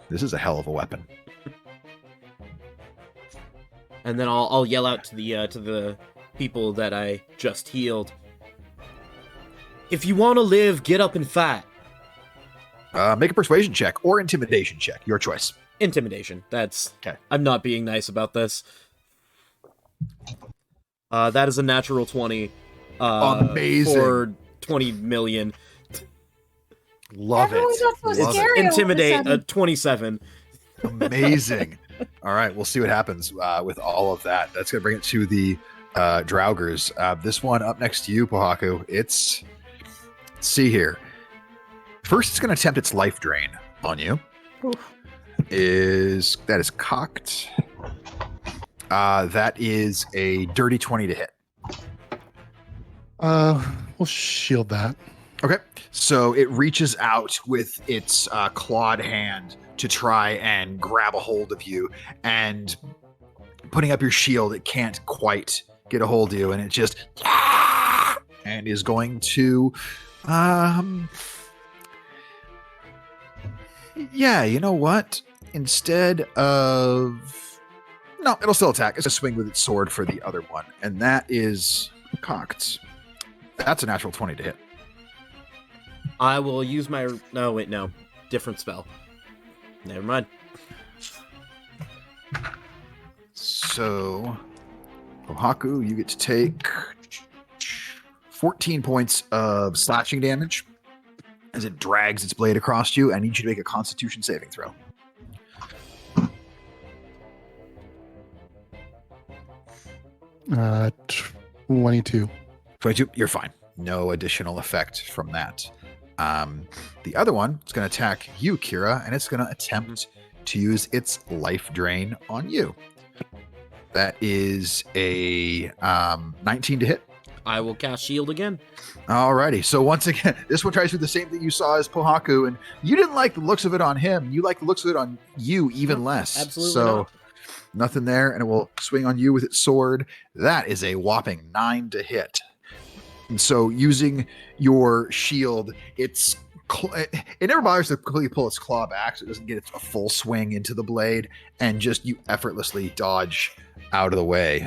This is a hell of a weapon. And then I'll yell out to the people that I just healed. If you want to live, get up and fight. Make a persuasion check or intimidation check. Your choice. Intimidation. That's okay. I'm not being nice about this. That is a natural 20. Amazing. For 20 million. Love Everyone it. got so Love scary. it. Intimidate, 27. Amazing. All right, we'll see what happens with all of that. That's going to bring it to the Draugrs. This one up next to you, Pohaku. Let's see here. First, it's going to attempt its life drain on you. Oof. That is cocked. That is a dirty 20 to hit. We'll shield that. Okay. So it reaches out with its clawed hand to try and grab a hold of you, and putting up your shield, it can't quite get a hold of you, and it just and is going to yeah, you know what? Instead of no, it'll still attack. It's a swing with its sword for the other one, and that is cocked. That's a natural 20 to hit. I will use my... No, wait, no. Different spell. Never mind. So, Pohaku, you get to take 14 points of slashing damage as it drags its blade across you. I need you to make a Constitution saving throw. Uh, 22. 22, you're fine. No additional effect from that. The other one is going to attack you, Kira, and it's going to attempt to use its life drain on you. That is a 19 to hit. I will cast shield again. Alrighty. So once again, this one tries to do the same thing you saw as Pohaku, and you didn't like the looks of it on him. You like the looks of it on you even less. Absolutely so not. Nothing there, and it will swing on you with its sword. That is a whopping 9 to hit. And so using your shield, it never bothers to completely pull its claw back, so it doesn't get a full swing into the blade, and just you effortlessly dodge out of the way.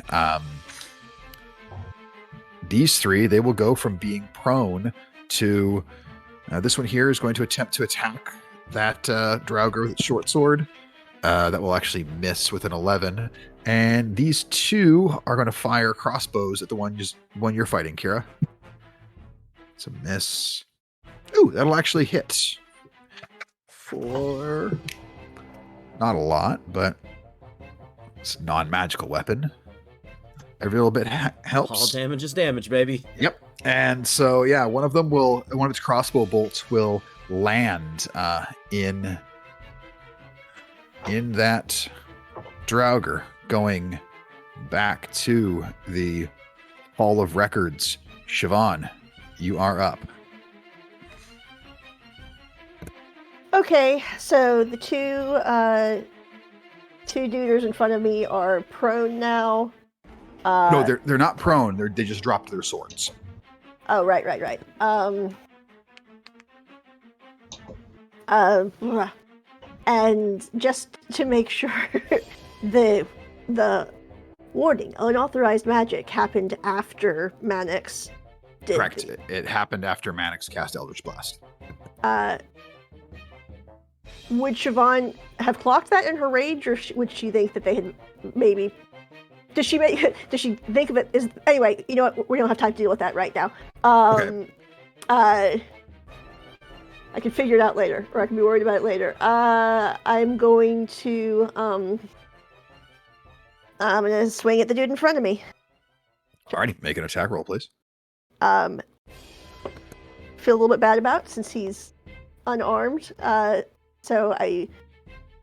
These three, they will go from being prone to this one here is going to attempt to attack that Draugr with its short sword. That will actually miss with an 11. And these two are going to fire crossbows at the one you're fighting, Kira. It's a miss. Ooh, that'll actually hit. For not a lot, but it's a non-magical weapon. Every little bit helps. All damage is damage, baby. Yep. And so, yeah, one of its crossbow bolts will land in that Draugr, going back to the Hall of Records. Siobhan, you are up. Okay, so the two duders in front of me are prone now. No, they're not prone. They just dropped their swords. Oh, right. And just to make sure, the warning, unauthorized magic happened after Mannix did. Correct. It happened after Mannix cast Eldritch Blast. Would Siobhan have clocked that in her rage, or would she think that they had maybe? Does she think of it as anyway? You know what? We don't have time to deal with that right now. Okay. I can figure it out later, or I can be worried about it later. I'm going to I'm gonna swing at the dude in front of me. Alrighty, make an attack roll, please. Feel a little bit bad about since he's unarmed. So I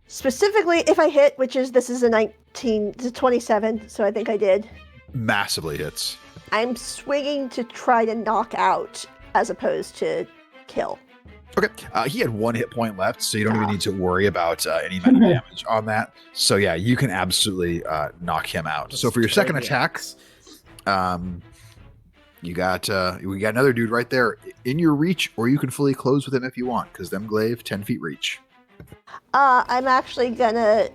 specifically, if I hit, this is a 19, it's a 27, so I think I did. Massively hits. I'm swinging to try to knock out as opposed to kill. Okay. He had 1 hit point left, so you don't even need to worry about any meta damage on that. So yeah, you can absolutely knock him out. So for your second attack, we got another dude right there in your reach, or you can fully close with him if you want, because them glaive 10 feet reach. I'm actually gonna.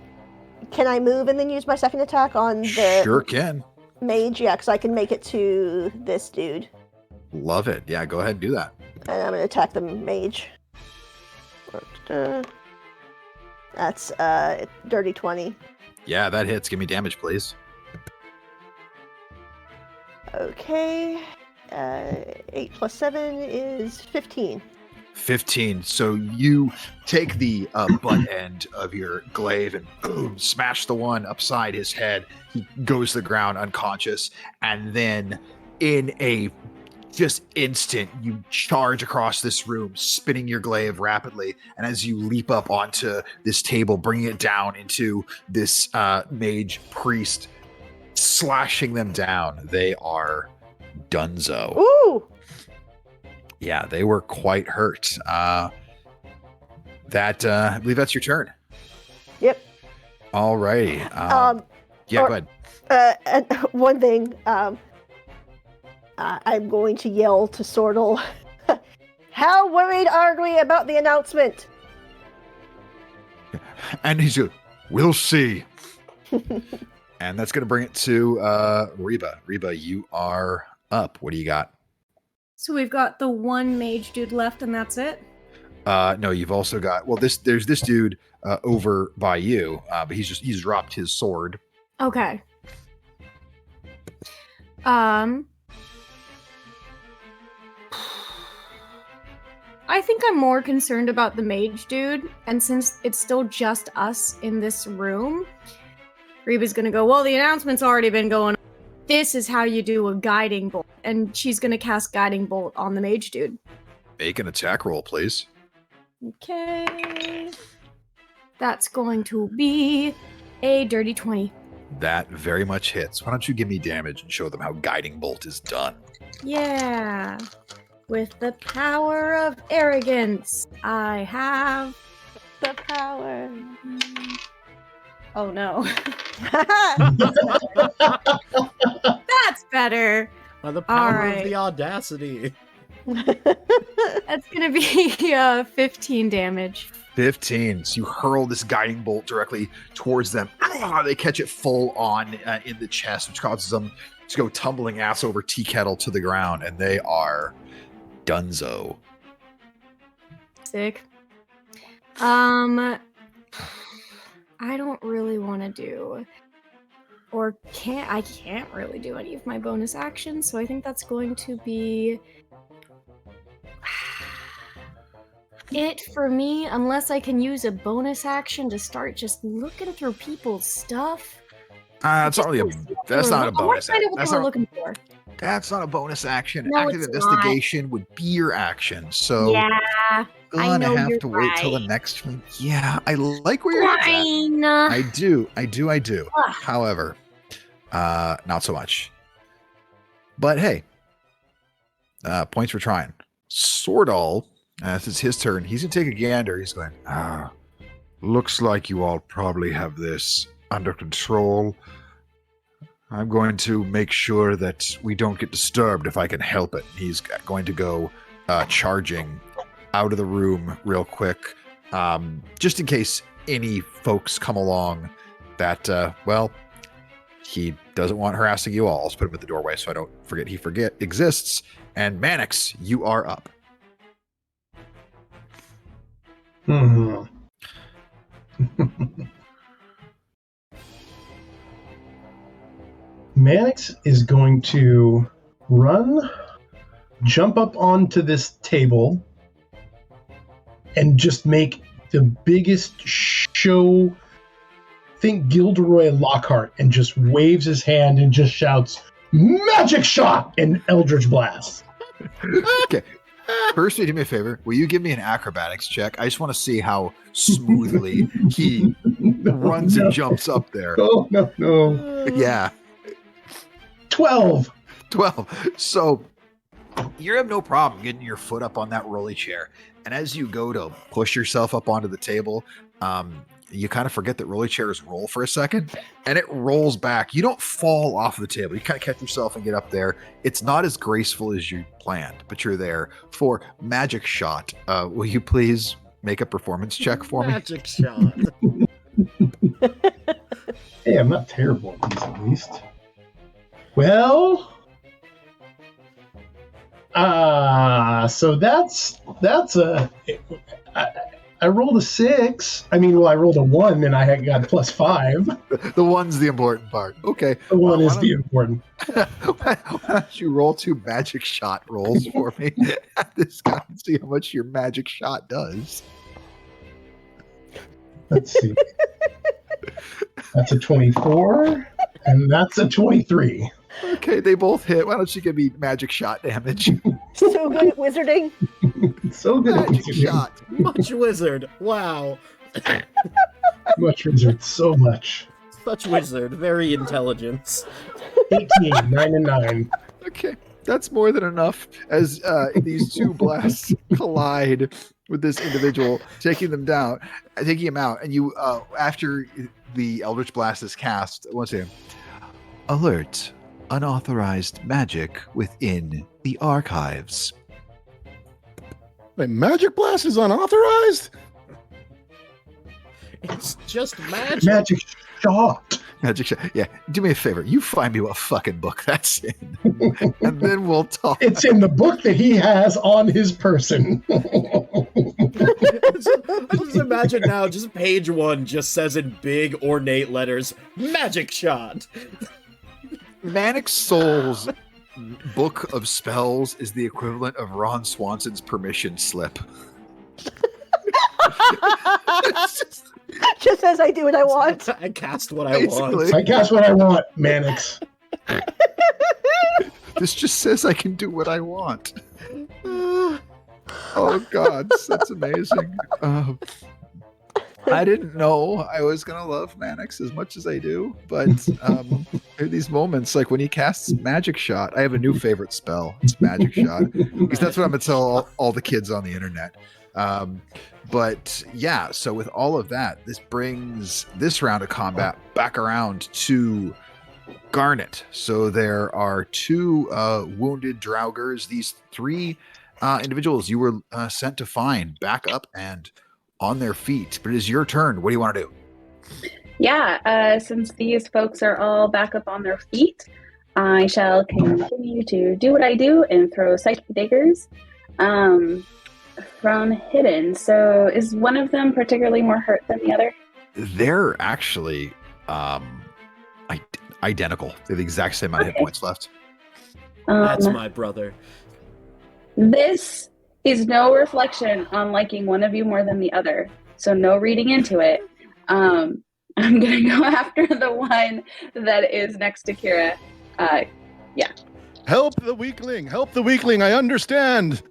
Can I move and then use my second attack on the Sure can. mage? Yeah, because I can make it to this dude. Love it. Yeah, go ahead and do that. And I'm gonna attack the mage. That's dirty 20. Yeah, that hits. Give me damage, please. Okay. 8 plus 7 is 15. 15. So you take the butt end of your glaive and boom, smash the one upside his head. He goes to the ground unconscious, and then in a just instant, you charge across this room, spinning your glaive rapidly. And as you leap up onto this table, bringing it down into this mage priest, slashing them down, they are donezo. Ooh! Yeah, they were quite hurt. I believe that's your turn. Yep. All righty. Go ahead. And one thing, I'm going to yell to Sortle, how worried are we about the announcement? And he's like, we'll see. And that's going to bring it to Reba. Reba, you are up. What do you got? So we've got the one mage dude left, and that's it? No, you've also got, there's this dude over by you, but he's dropped his sword. Okay. I think I'm more concerned about the mage dude, and since it's still just us in this room, Reba's gonna go, well, the announcement's already been going on. This is how you do a guiding bolt, and she's gonna cast guiding bolt on the mage dude. Make an attack roll, please. Okay. That's going to be a dirty 20. That very much hits. Why don't you give me damage and show them how guiding bolt is done? Yeah. With the power of arrogance, I have The power. Oh no. That's better. By the power Alright. of the audacity. That's gonna be 15 damage. 15. So you hurl this guiding bolt directly towards them. They catch it full on in the chest, which causes them to go tumbling ass over tea kettle to the ground, and they are donezo. Sick. I don't really want to do, or I can't really do any of my bonus actions, so I think that's going to be it for me, unless I can use a bonus action to start just looking through people's stuff. That's not really that's not a bonus action. That's what we're looking for. That's not a bonus action. No, Active it's investigation would be your action. So Yeah, I know gonna have you're to wait till the right. next one. Yeah, I like where you're at. Fine. I do. Ugh. However, not so much. But hey, points for trying. Sordal, this is his turn. He's gonna take a gander. He's going, looks like you all probably have this under control. I'm going to make sure that we don't get disturbed if I can help it. He's going to go charging out of the room real quick, just in case any folks come along that, he doesn't want harassing you all. I'll just put him at the doorway so I don't forget he exists. And Mannix, you are up. Mannix is going to jump up onto this table, and just make the biggest show. Think Gilderoy Lockhart, and just waves his hand and just shouts, "Magic shot!" and Eldritch Blast. Okay. First, do me a favor. Will you give me an acrobatics check? I just want to see how smoothly he runs and jumps up there. Oh, no. Yeah. 12. 12. So you have no problem getting your foot up on that rolly chair. And as you go to push yourself up onto the table, you kind of forget that rolly chairs roll for a second, and it rolls back. You don't fall off the table. You kind of catch yourself and get up there. It's not as graceful as you planned, but you're there for magic shot. Will you please make a performance check for me? Magic shot. Hey, I'm not terrible at these, at least. Well, so that's a I rolled a 6. I mean, well, I rolled a 1 and I got +5. The one's the important part. Okay. The one is the important. Why don't you roll 2 magic shot rolls for me at this guy and see how much your magic shot does? Let's see. That's a 24, and that's a 23. Okay, they both hit. Why don't you give me magic shot damage? So good at wizarding. So good at Magic wizarding. shot. Much wizard. Wow. Much wizard, so much. Such wizard. Very intelligent. 18, 9 and 9. Okay, that's more than enough as these 2 blasts collide with this individual, taking him out. And you, after the Eldritch Blast is cast, once again, alert, unauthorized magic within the archives. Wait, Magic Blast is unauthorized? It's just magic. Magic shot. Magic shot. Yeah, do me a favor. You find me what fucking book that's in, and then we'll talk. It's in the book that he has on his person. I just imagine now, just page 1 just says in big ornate letters, magic shot. Manic Soul's book of spells is the equivalent of Ron Swanson's permission slip. Just says I do what I want. I cast what I want. Basically. I cast what I want, Mannix. This just says I can do what I want. Oh God, that's amazing. I didn't know I was gonna love Mannix as much as I do, but there are these moments like when he casts Magic Shot. I have a new favorite spell. It's Magic Shot because that's what I'm gonna tell all the kids on the internet. But yeah, so with all of that, this brings this round of combat back around to Garnet. So there are 2 wounded Draugrs. These 3 individuals you were sent to find back up and on their feet. But it is your turn. What do you want to do? Yeah, since these folks are all back up on their feet, I shall continue to do what I do and throw psychic daggers from hidden. So is one of them particularly more hurt than the other? They're actually identical. They have the exact same amount of hit points left. That's my brother. This is no reflection on liking one of you more than the other. So no reading into it. I'm going to go after the one that is next to Kira. Yeah. Help the weakling! Help the weakling! I understand!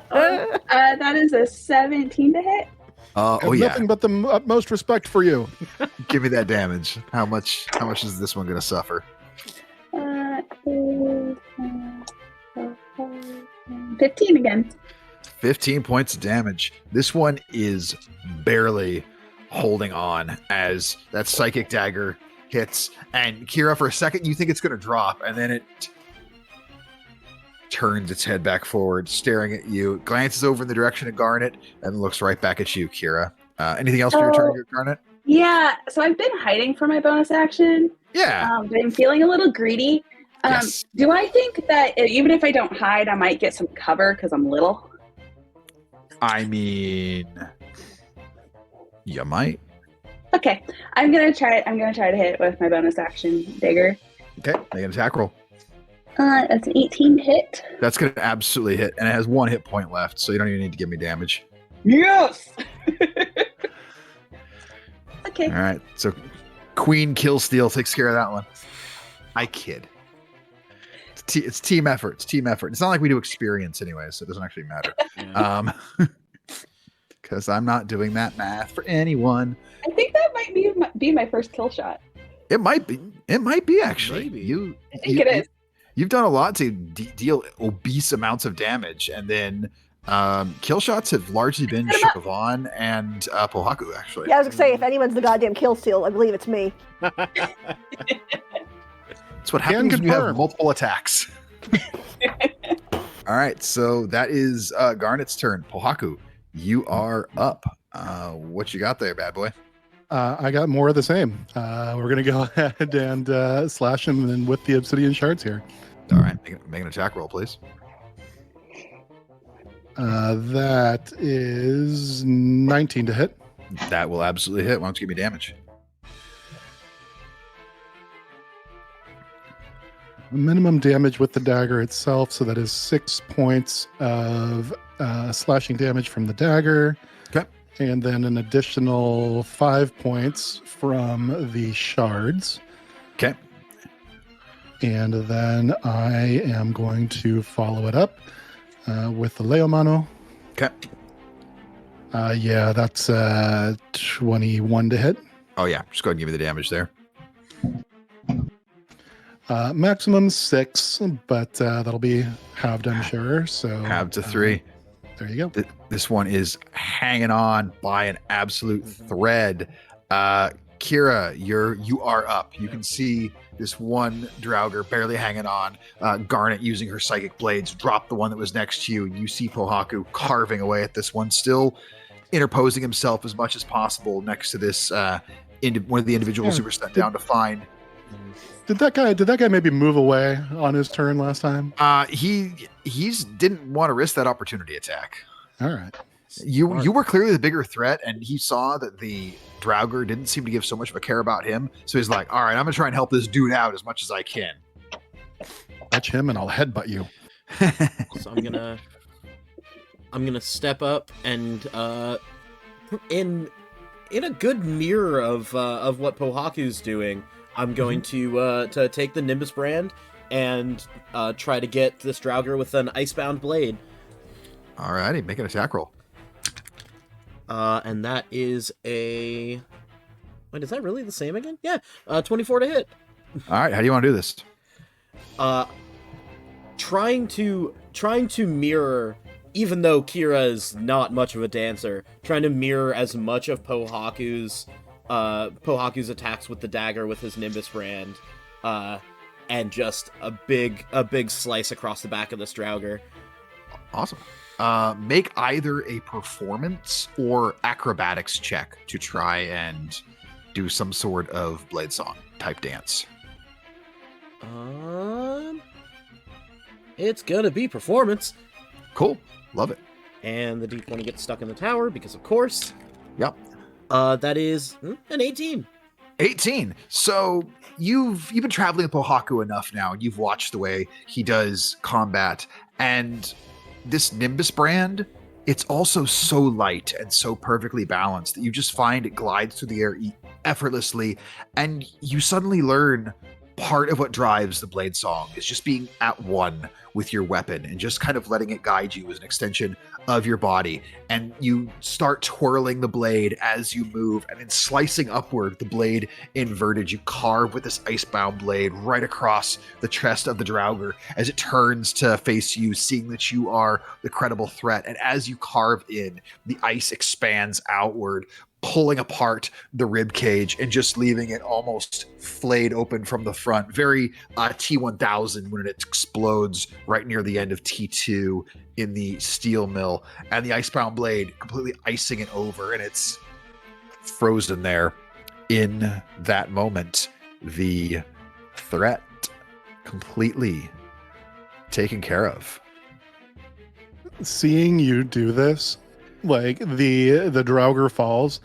That is a 17 to hit. I have nothing but the utmost respect for you. Give me that damage. How much is this one going to suffer? 15 again. 15 points of damage. This one is barely holding on as that psychic dagger hits. And Kira, for a second, you think it's going to drop, and then it turns its head back forward, staring at you, glances over in the direction of Garnet, and looks right back at you, Kira. Anything else for your turn here, Garnet? Yeah, so I've been hiding for my bonus action. Yeah. But I'm feeling a little greedy. Yes. Do I think that even if I don't hide, I might get some cover because I'm little? I mean, you might. Okay, I'm gonna try to hit it with my bonus action dagger. Okay, make an attack roll. That's an 18 hit. That's going to absolutely hit, and it has 1 hit point left, so you don't even need to give me damage. Yes. Okay. All right, so Queen Killsteel takes care of that one. I kid. It's team effort. It's team effort. It's not like we do experience anyway, so it doesn't actually matter. Because I'm not doing that math for anyone. I think that might be my first kill shot. It might be. It might be actually. Maybe. I think it is. You've done a lot to deal obese amounts of damage, and then kill shots have largely been Siobhan and Pohaku, actually. Yeah, I was gonna say, if anyone's the goddamn kill steal, I believe it's me. That's what happens when you have multiple attacks. All right, so that is Garnet's turn. Pohaku, you are up. What you got there, bad boy? I got more of the same. We're going to go ahead and slash him and with the obsidian shards here. All right, make an attack roll, please. That is 19 to hit. That will absolutely hit. Why don't you give me damage? Minimum damage with the dagger itself, so that is 6 points of slashing damage from the dagger. Okay. And then an additional 5 points from the shards. Okay. And then I am going to follow it up with the Leo Mano. Okay. Yeah, that's 21 to hit. Oh, yeah. Just go ahead and give me the damage there. Maximum 6, but that'll be halved, I'm sure. So Halved to 3. There you go. This one is hanging on by an absolute thread. Kira, you are up. You can see this one Draugr barely hanging on. Garnet using her psychic blades drop the one that was next to you. You see Pohaku carving away at this one, still interposing himself as much as possible next to this one of the individuals who were sent down to find. Did that guy maybe move away on his turn last time? He's didn't want to risk that opportunity attack. All right. You were clearly the bigger threat, and he saw that the Draugr didn't seem to give so much of a care about him. So he's like, all right, I'm going to try and help this dude out as much as I can. Touch him and I'll headbutt you. So I'm gonna step up and in a good mirror of what Pohaku's doing, I'm going to take the Nimbus brand and try to get this Draugr with an icebound blade. Alrighty, make an attack roll. And that is a... Wait, is that really the same again? Yeah, 24 to hit. Alright, how do you want to do this? Trying to mirror, even though Kira is not much of a dancer, trying to mirror as much of Pohaku's attacks with the dagger with his Nimbus brand, and just a big slice across the back of this Draugr. Awesome. Make either a performance or acrobatics check to try and do some sort of blade song type dance. It's gonna be performance. Cool. Love it. And the D20 gets stuck in the tower because, of course. Yep. That is an 18. 18. So you've been traveling with Pohaku enough now. You've watched the way he does combat, and this Nimbus brand, it's also so light and so perfectly balanced that you just find it glides through the air effortlessly, and you suddenly learn part of what drives the blade song is just being at one with your weapon and just kind of letting it guide you as an extension of your body. And you start twirling the blade as you move, and then slicing upward, the blade inverted. You carve with this icebound blade right across the chest of the Draugr as it turns to face you, seeing that you are the credible threat. And as you carve in, the ice expands outward, pulling apart the rib cage and just leaving it almost flayed open from the front. Very T-1000 when it explodes right near the end of T2 in the steel mill, and the icebound blade completely icing it over, and it's frozen there. In that moment, the threat completely taken care of. Seeing you do this, like the Draugr falls,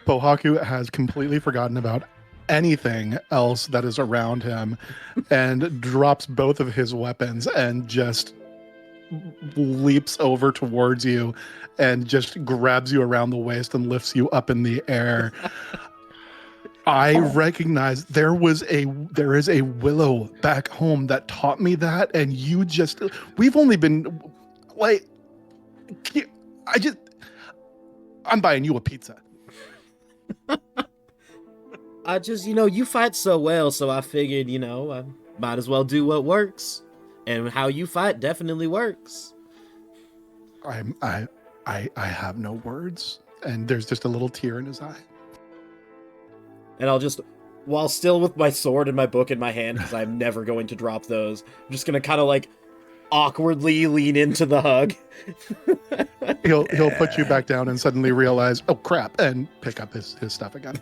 Pohaku has completely forgotten about anything else that is around him and drops both of his weapons and just leaps over towards you and just grabs you around the waist and lifts you up in the air. I recognize there is a Willow back home that taught me that, and we've only been like, I'm buying you a pizza. I just, you fight so well, so I figured, I might as well do what works. And how you fight definitely works. I have no words, and there's just a little tear in his eye. And I'll just, while still with my sword and my book in my hand, because I'm never going to drop those, I'm just going to kind of like awkwardly lean into the hug. He'll put you back down and suddenly realize, oh crap, and pick up his stuff again.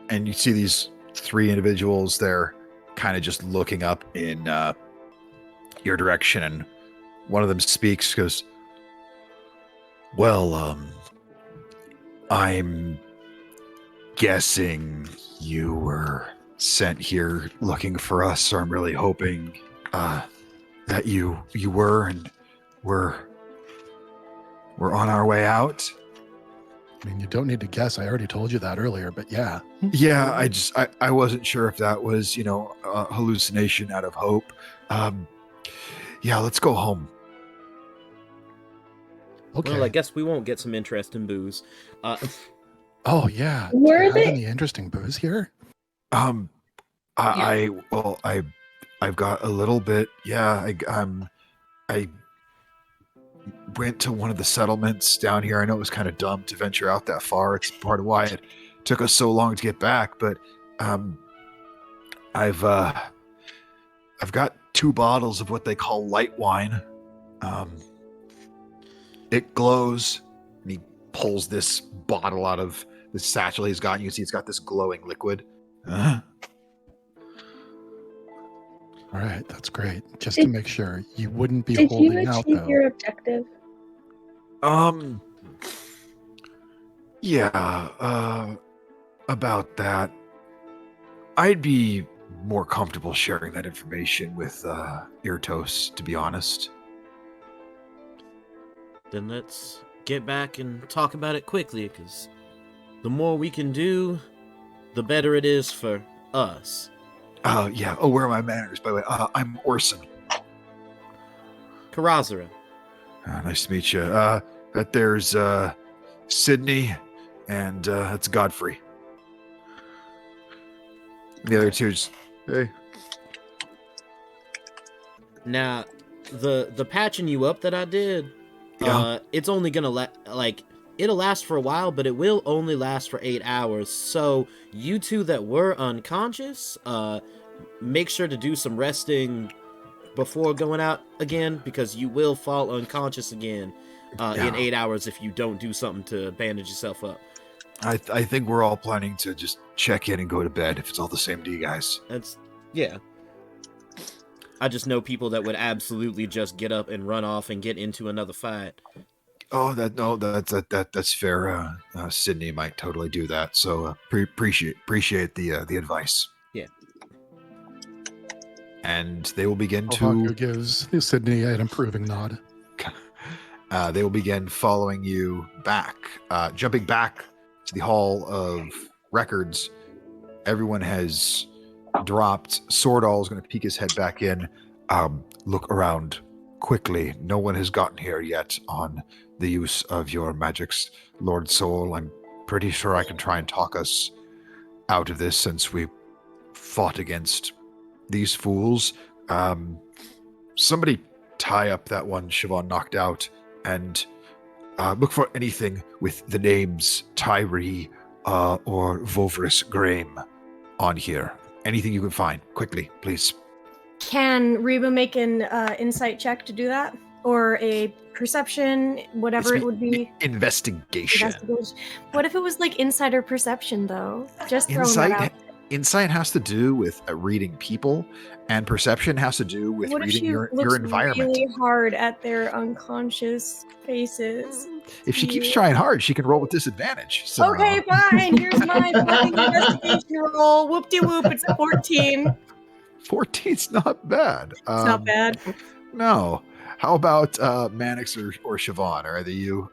And you see these three individuals, they're kind of just looking up in your direction, and one of them speaks, goes, well, I'm guessing you were sent here looking for us, so I'm really hoping that you were, and we're on our way out. I mean, you don't need to guess. I already told you that earlier, but yeah. Yeah, I wasn't sure if that was, a hallucination out of hope. Yeah, let's go home. Okay. Well, I guess we won't get some interest in booze. Oh yeah. Were Do you have they- any interesting booze here? I've got a little bit. Yeah, I went to one of the settlements down here. I know it was kind of dumb to venture out that far. It's part of why it took us so long to get back. But I've got 2 bottles of what they call light wine. It glows, and he pulls this bottle out of the satchel he's got. And you can see it's got this glowing liquid. All right, that's great. Just to make sure you wouldn't be Did you holding out, achieve though. your objective? Yeah, about that. I'd be more comfortable sharing that information with Irtos, to be honest. Then let's get back and talk about it quickly, because the more we can do, the better it is for us. Yeah. Oh, where are my manners, by the way? I'm Orson. Karazura. Nice to meet you. That there's Sydney, and that's Godfrey. The other two just, hey. Now, the patching you up that I did, Yeah. it's only gonna it'll last for a while, but it will only last for 8 hours. So you two that were unconscious, make sure to do some resting before going out again, because you will fall unconscious again in 8 hours if you don't do something to bandage yourself up. I think we're all planning to just check in and go to bed if it's all the same to you guys. Yeah. I just know people that would absolutely just get up and run off and get into another fight. Oh, that's fair. Sydney might totally do that. So appreciate the advice. Yeah. And they will begin Ohaku to. gives Sydney an approving nod. They will begin following you back, jumping back to the Hall of Records. Everyone has dropped. Swordall is going to peek his head back in. Look around quickly. No one has gotten here yet on the use of your magics, Lord Soul. I'm pretty sure I can try and talk us out of this since we fought against these fools. Somebody tie up that one Siobhan knocked out and look for anything with the names Tyree or Volverus Graham on here. Anything you can find. Quickly, please. Can Reba make an insight check to do that? Or a perception, whatever it would be? Investigation. What if it was like insider perception, though? Just throwing Insight. that out. Insight has to do with reading people, and perception has to do with What if reading she your looks environment. really hard at their unconscious faces? If she keeps trying hard, she can roll with disadvantage. So. Okay, fine. Here's my fucking investigation roll. Whoop-de-whoop. It's a 14. 14's not bad. It's not bad. No. How about Mannix or Siobhan? Are either you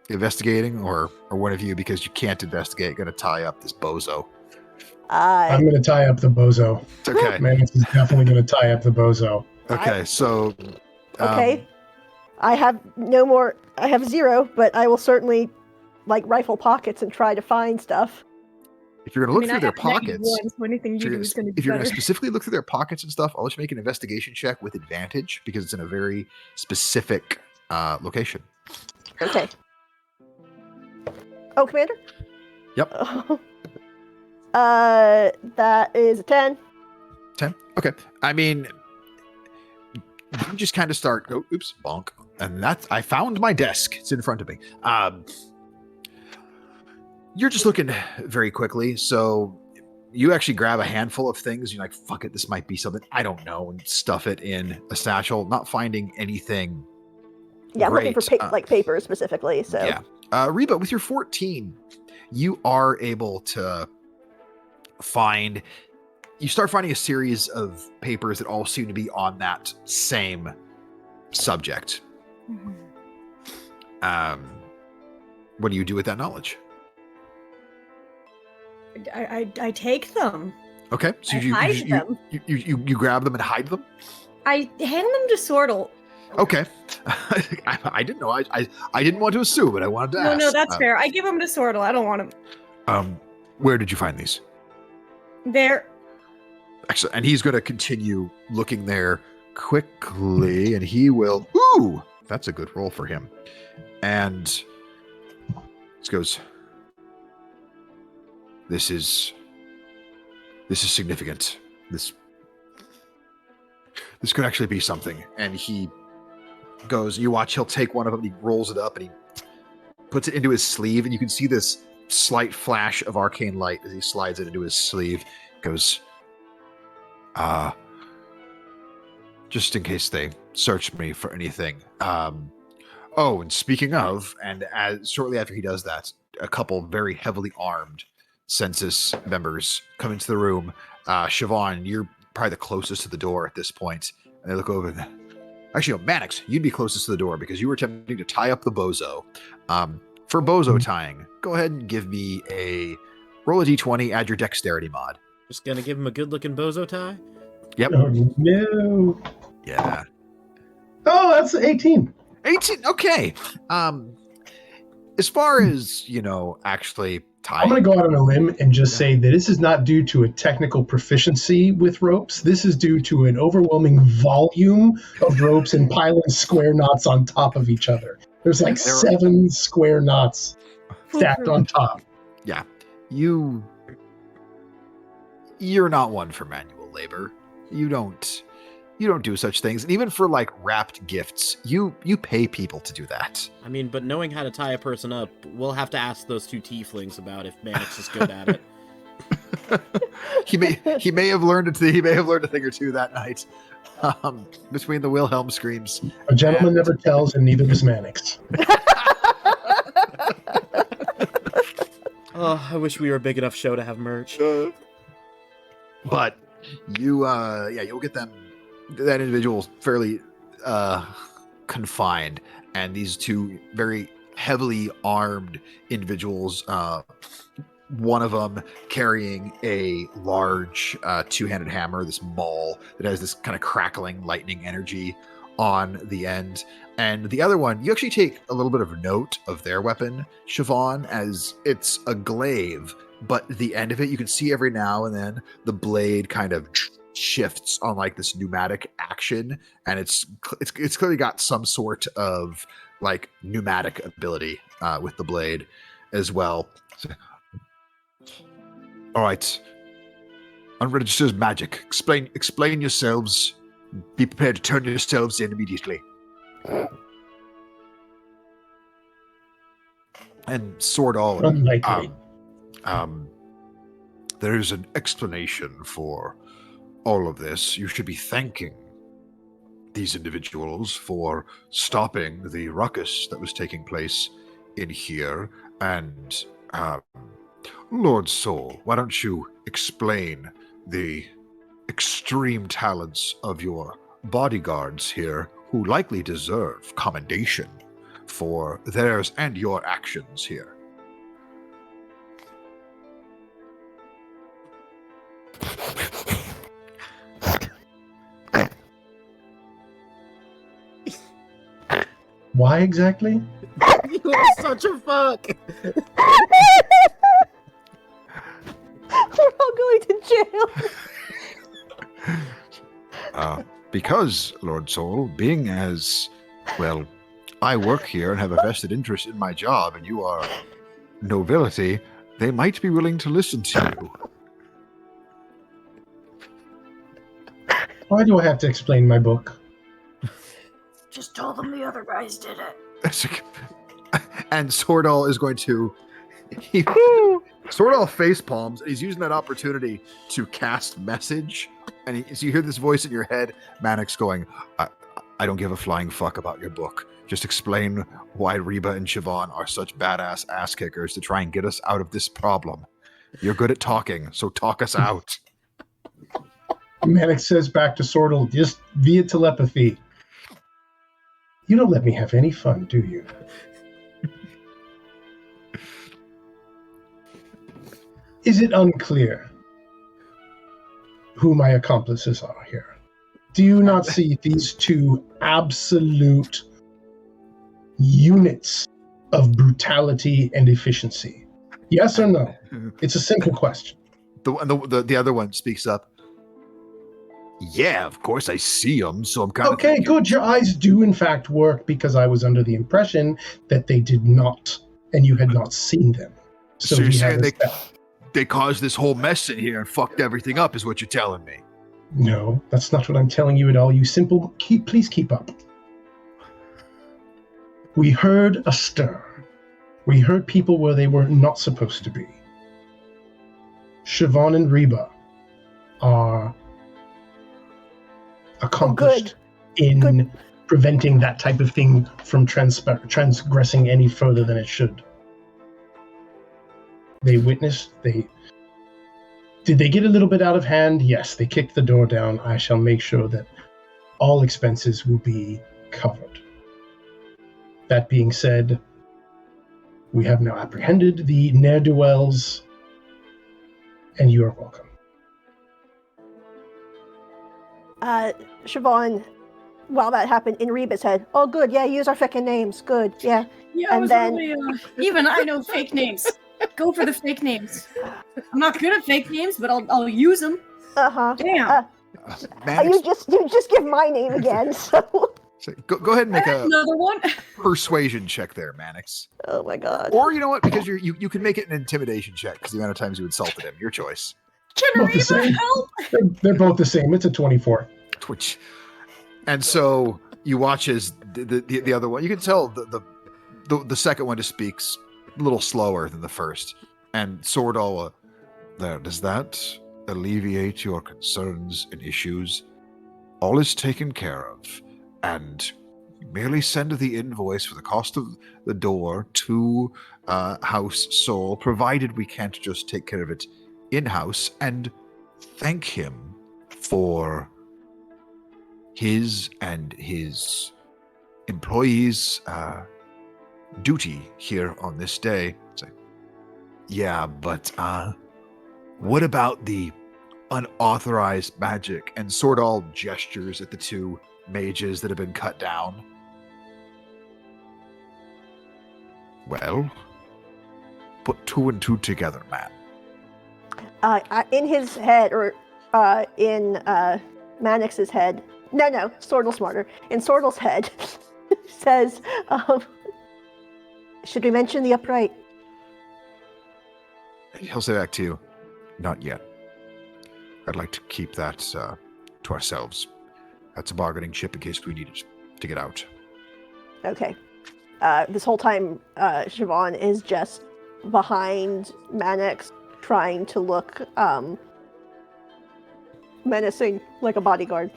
investigating or one of you, because you can't investigate, going to tie up this bozo? I'm going to tie up the bozo. It's okay. Manix is definitely going to tie up the bozo. Okay, so... Okay. I have no more. I have 0, but I will certainly rifle pockets and try to find stuff. If you're going to look through their pockets... So anything you do is going to be if you're going better. to specifically look through their pockets and stuff, I'll let you make an investigation check with advantage because it's in a very specific location. Okay. Oh, Commander? Yep. That is a 10. 10? Okay. I mean, you just kind of start, oops, bonk. And I found my desk. It's in front of me. You're just looking very quickly. So you actually grab a handful of things. You're like, fuck it, this might be something. I don't know. And stuff it in a satchel, not finding anything. Yeah, I'm looking great. for papers specifically. So yeah. Reba, with your 14, you are able to you start finding a series of papers that all seem to be on that same subject. What do you do with that knowledge? I take them. Okay, so you grab them and hide them? I hand them to Sortle. Okay. I didn't know. I didn't want to assume, but I wanted to ask. No, that's fair. I give them to Sortle. I don't want them. Where did you find these? There. Excellent. And he's going to continue looking there quickly, and he will. Ooh, that's a good roll for him. And this goes. This is significant. This could actually be something. And he goes. You watch. He'll take one of them. And he rolls it up and he puts it into his sleeve, and you can see this slight flash of arcane light as he slides it into his sleeve. Goes. Just in case they search me for anything. Oh, and speaking of, and as shortly after he does that, a couple very heavily armed census members come into the room. Siobhan, you're probably the closest to the door at this point. And they look over and actually, no, Mannix, you'd be closest to the door because you were attempting to tie up the bozo. For bozo tying, go ahead and give me a roll a d20, add your dexterity mod. Just gonna give him a good-looking bozo tie? Yep. Oh, no. Yeah. Oh, that's 18. 18, okay. As far as, actually tying. I'm going to go out on a limb and just say that this is not due to a technical proficiency with ropes. This is due to an overwhelming volume of ropes and piling square knots on top of each other. There's like 7 square knots stacked on top. Yeah. You're not one for manual labor. You don't do such things. And even for like wrapped gifts, you pay people to do that. I mean, but knowing how to tie a person up, we'll have to ask those 2 tieflings about if Mannix is good at it. he may have learned a thing or two that night. Between the Wilhelm screams. A gentleman never tells, and neither does Mannix. Oh, I wish we were a big enough show to have merch. But you'll get that individual fairly confined, and these 2 very heavily armed individuals, one of them carrying a large 2-handed hammer, this maul that has this kind of crackling lightning energy on the end. And the other one, you actually take a little bit of note of their weapon, Siobhan, as it's a glaive, but the end of it, you can see every now and then the blade kind of shifts on like this pneumatic action, and it's clearly got some sort of like pneumatic ability with the blade as well. So, all right, unregistered magic. Explain yourselves. Be prepared to turn yourselves in immediately. And Sortle, unlikely. There is an explanation for all of this. You should be thanking these individuals for stopping the ruckus that was taking place in here. And Lord Soul, why don't you explain the extreme talents of your bodyguards here, who likely deserve commendation for theirs and your actions here? Why exactly? You are such a fuck! We're all going to jail. Because, Lord Soul, being as, well, I work here and have a vested interest in my job, and you are nobility, they might be willing to listen to you. Why do I have to explain my book? Just told them the other guys did it. And Sortle is going to Sordal face palms, and he's using that opportunity to cast message. And so you hear this voice in your head, Mannix going, I don't give a flying fuck about your book. Just explain why Reba and Siobhan are such badass ass kickers to try and get us out of this problem. You're good at talking, so talk us out. Mannix says back to Sordal, just via telepathy, you don't let me have any fun, do you? Is it unclear who my accomplices are here? Do you not see these two absolute units of brutality and efficiency? Yes or no? It's a simple question. The other one speaks up. Yeah, of course I see them, so I'm kind of okay, good. Your eyes do in fact work, because I was under the impression that they did not, and you had not seen them. So you're saying they caused this whole mess in here and fucked everything up, is what you're telling me? No, that's not what I'm telling you at all. You simple, please keep up. We heard a stir. We heard people where they were not supposed to be. Siobhan and Reba are accomplished in preventing that type of thing from transgressing any further than it should. They witnessed, did they get a little bit out of hand? Yes, they kicked the door down. I shall make sure that all expenses will be covered. That being said, we have now apprehended the ne'er-do-wells, and you are welcome. Siobhan, while that happened in Reba's head, oh good, yeah, use our fucking names, good, yeah. Yeah, and then even I know fake names. Go for the fake names. I'm not good at fake names, but I'll use them. Damn. You just give my name again. So go ahead and make another one. Persuasion check there, Mannix. Oh my god. Or you know what? Because you can make it an intimidation check because the amount of times you insulted him. Your choice. Can Reba help? They're both the same. It's a 24. Twitch. And so you watch as the other one. You can tell the second one just speaks a little slower than the first. And Sordal, there. Does that alleviate your concerns and issues? All is taken care of, and you merely send the invoice for the cost of the door to House Soul, provided we can't just take care of it in-house, and thank him for his and his employees' duty here on this day. It's like, yeah, but what about the unauthorized magic? And Sordal gestures at the two mages that have been cut down. Well, put two and two together, man. In his head, or in Mannix's head, no, Sordal's smarter. In Sordal's head, says, should we mention the upright? He'll say back to you, not yet. I'd like to keep that to ourselves. That's a bargaining chip in case we need it to get out. Okay. This whole time, Siobhan is just behind Mannix, trying to look menacing, like a bodyguard.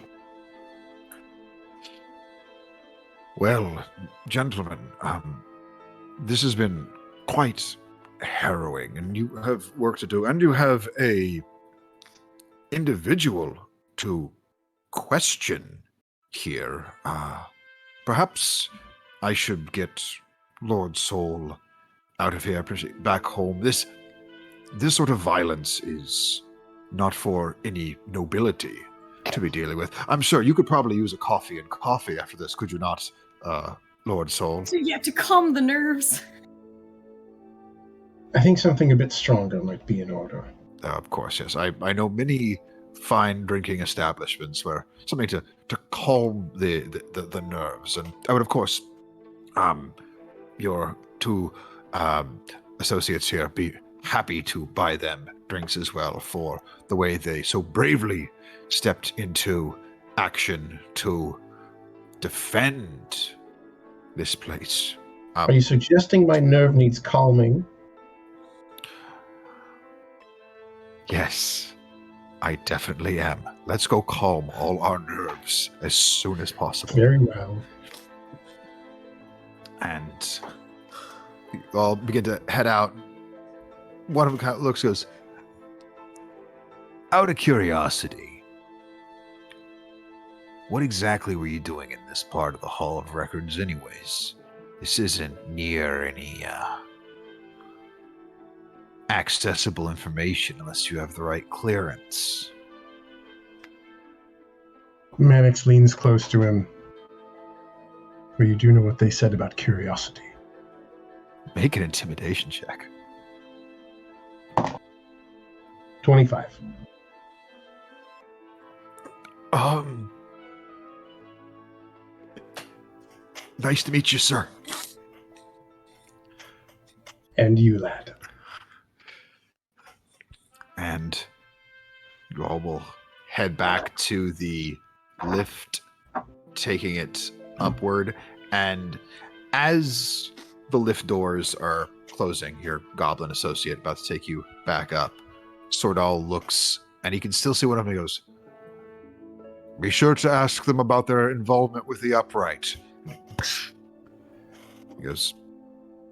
Well, gentlemen, this has been quite harrowing, and you have work to do, and you have a individual to question here. Perhaps I should get Lord Soul out of here, back home. This sort of violence is not for any nobility to be dealing with. I'm sure you could probably use a coffee after this, could you not, Lord Soul? To calm the nerves. I think something a bit stronger might be in order. Of course, yes. I know many fine drinking establishments where something to calm the nerves. And I would, of course, your two associates here be happy to buy them drinks as well for the way they so bravely stepped into action to defend this place. Are you suggesting my nerve needs calming? Yes, I definitely am. Let's go calm all our nerves as soon as possible. Very well. And we all begin to head out. One of them kind of looks, goes, out of curiosity, what exactly were you doing in this part of the Hall of Records anyways? This isn't near any accessible information unless you have the right clearance. Mannix leans close to him. Well, you do know what they said about curiosity. Make an intimidation check. 25. Nice to meet you, sir. And you, lad. And you all will head back to the lift, taking it upward. And as the lift doors are closing, your goblin associate about to take you back up, Sordal looks, and he can still see one of them. He goes, be sure to ask them about their involvement with the upright. He goes,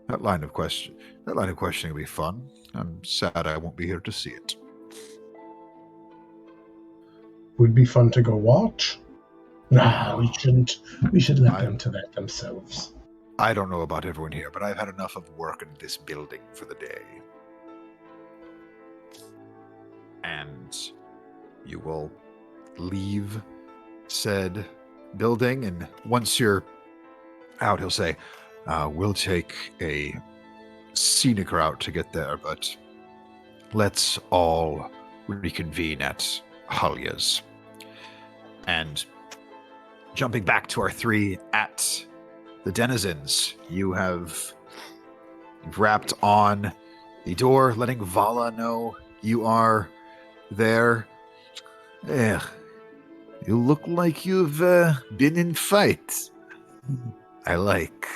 that line of questioning will be fun. I'm sad I won't be here to see it. Would be fun to go watch. Nah, we shouldn't. We should let them to that themselves. I don't know about everyone here, but I've had enough of work in this building for the day. And you will leave said building, and once you're out, he'll say, we'll take a scenic route to get there, but let's all reconvene at Halya's. And jumping back to our three at the denizens, you've wrapped on the door, letting Vala know you are there. You look like you've been in fight. I like.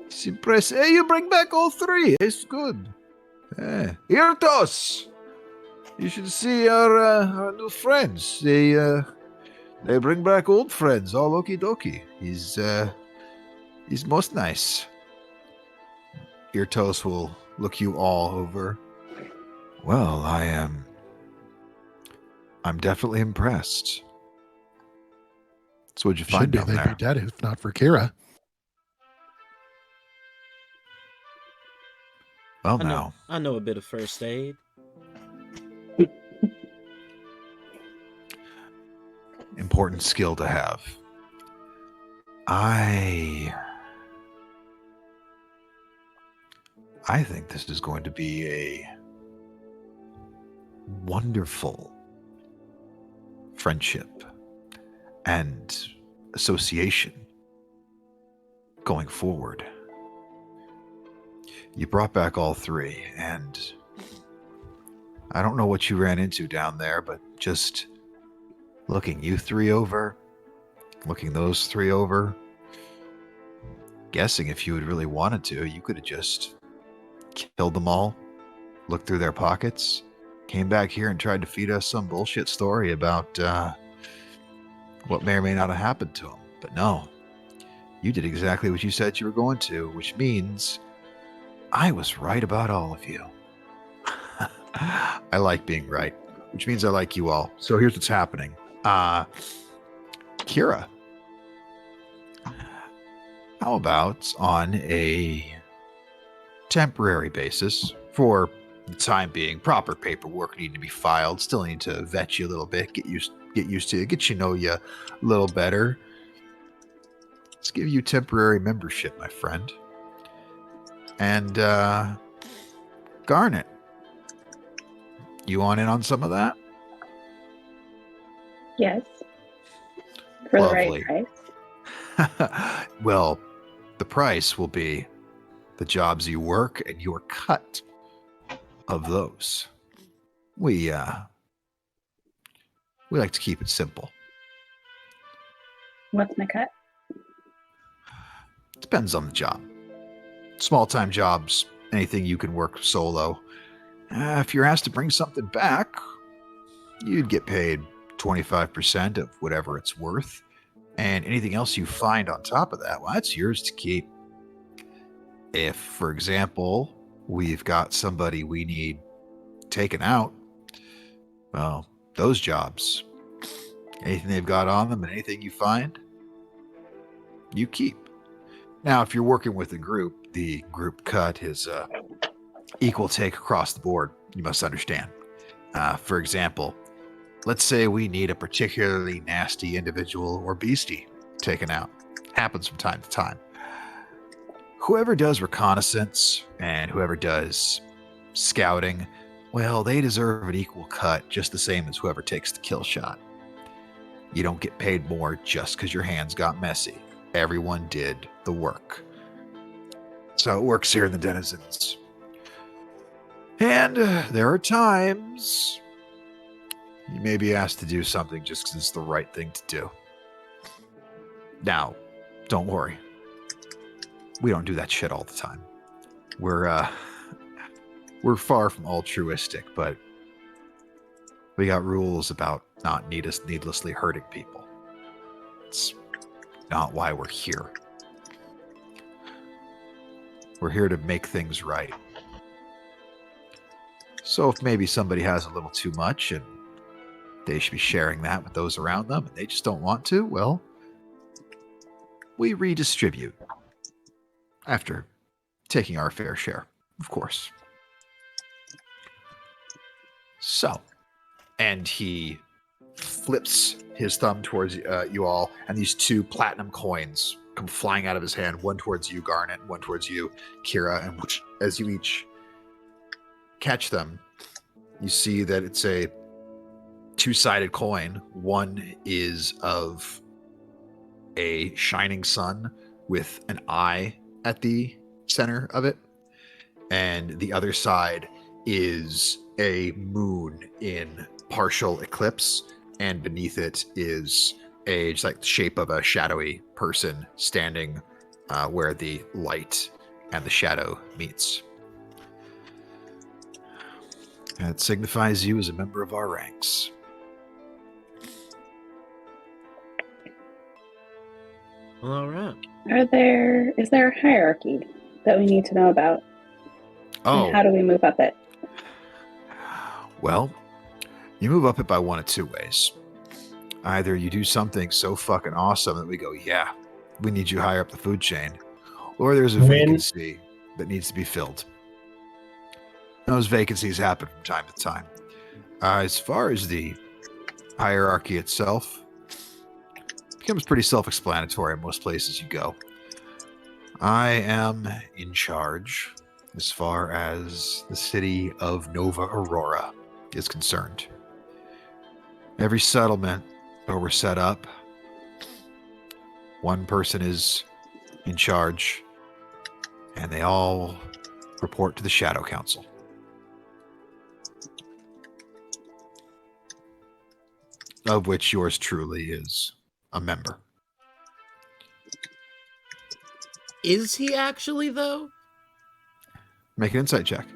It's impressive. Hey, you bring back all three. It's good. Irtos! You should see our new friends. They bring back old friends, all okie dokie. He's most nice. Irtos will look you all over. Well, I'm definitely impressed. So what'd you find down they'd there? be dead if not for Kira. Well, now. I know a bit of first aid. Important skill to have. I think this is going to be a wonderful friendship and association going forward. You brought back all three, and I don't know what you ran into down there, but just looking you three over, looking those three over, guessing if you had really wanted to, you could have just killed them all, looked through their pockets, came back here and tried to feed us some bullshit story about what may or may not have happened to them. But no, you did exactly what you said you were going to, which means I was right about all of you. I like being right, which means I like you all. So here's what's happening. Kira, how about on a temporary basis, for the time being, proper paperwork need to be filed, still need to vet you a little bit, get used to it, get you know you a little better. Let's give you temporary membership, my friend. And Garnet, you want in on some of that? Yes. For Lovely. the right price. Well, the price will be the jobs you work and your cut of those. We like to keep it simple. What's my cut? Depends on the job. Small time jobs, anything you can work solo. If you're asked to bring something back, you'd get paid 25% of whatever it's worth. And anything else you find on top of that, well, that's yours to keep. If, for example, we've got somebody we need taken out, well, those jobs, anything they've got on them and anything you find, you keep. Now, if you're working with a group, the group cut is equal take across the board, you must understand. For example, let's say we need a particularly nasty individual or beastie taken out. Happens from time to time. Whoever does reconnaissance and whoever does scouting, well, they deserve an equal cut just the same as whoever takes the kill shot. You don't get paid more just because your hands got messy. Everyone did the work. So it works here in the Denizens. And there are times you may be asked to do something just because it's the right thing to do. Now, don't worry. We don't do that shit all the time. We're far from altruistic, but we got rules about not needlessly hurting people. It's not why we're here. We're here to make things right. So if maybe somebody has a little too much and they should be sharing that with those around them and they just don't want to, well, we redistribute. After taking our fair share, of course. So, and he flips his thumb towards you all, and these 2 platinum coins come flying out of his hand, one towards you, Garnet, one towards you, Kira, and as you each catch them, you see that it's a 2-sided coin. One is of a shining sun with an eye at the center of it, and the other side is a moon in partial eclipse, and beneath it is just like the shape of a shadowy person standing where the light and the shadow meets. And it signifies you as a member of our ranks. All right. Is there a hierarchy that we need to know about? Oh. And how do we move up it? Well, you move up it by one of 2 ways. Either you do something so fucking awesome that we go, yeah, we need you higher up the food chain, or there's a vacancy that needs to be filled. Those vacancies happen from time to time. As far as the hierarchy itself, it becomes pretty self-explanatory in most places you go. I am in charge as far as the city of Nova Aurora is concerned. Every settlement where we're set up, one person is in charge, and they all report to the Shadow Council. Of which yours truly is a member. Is he actually, though? Make an insight check.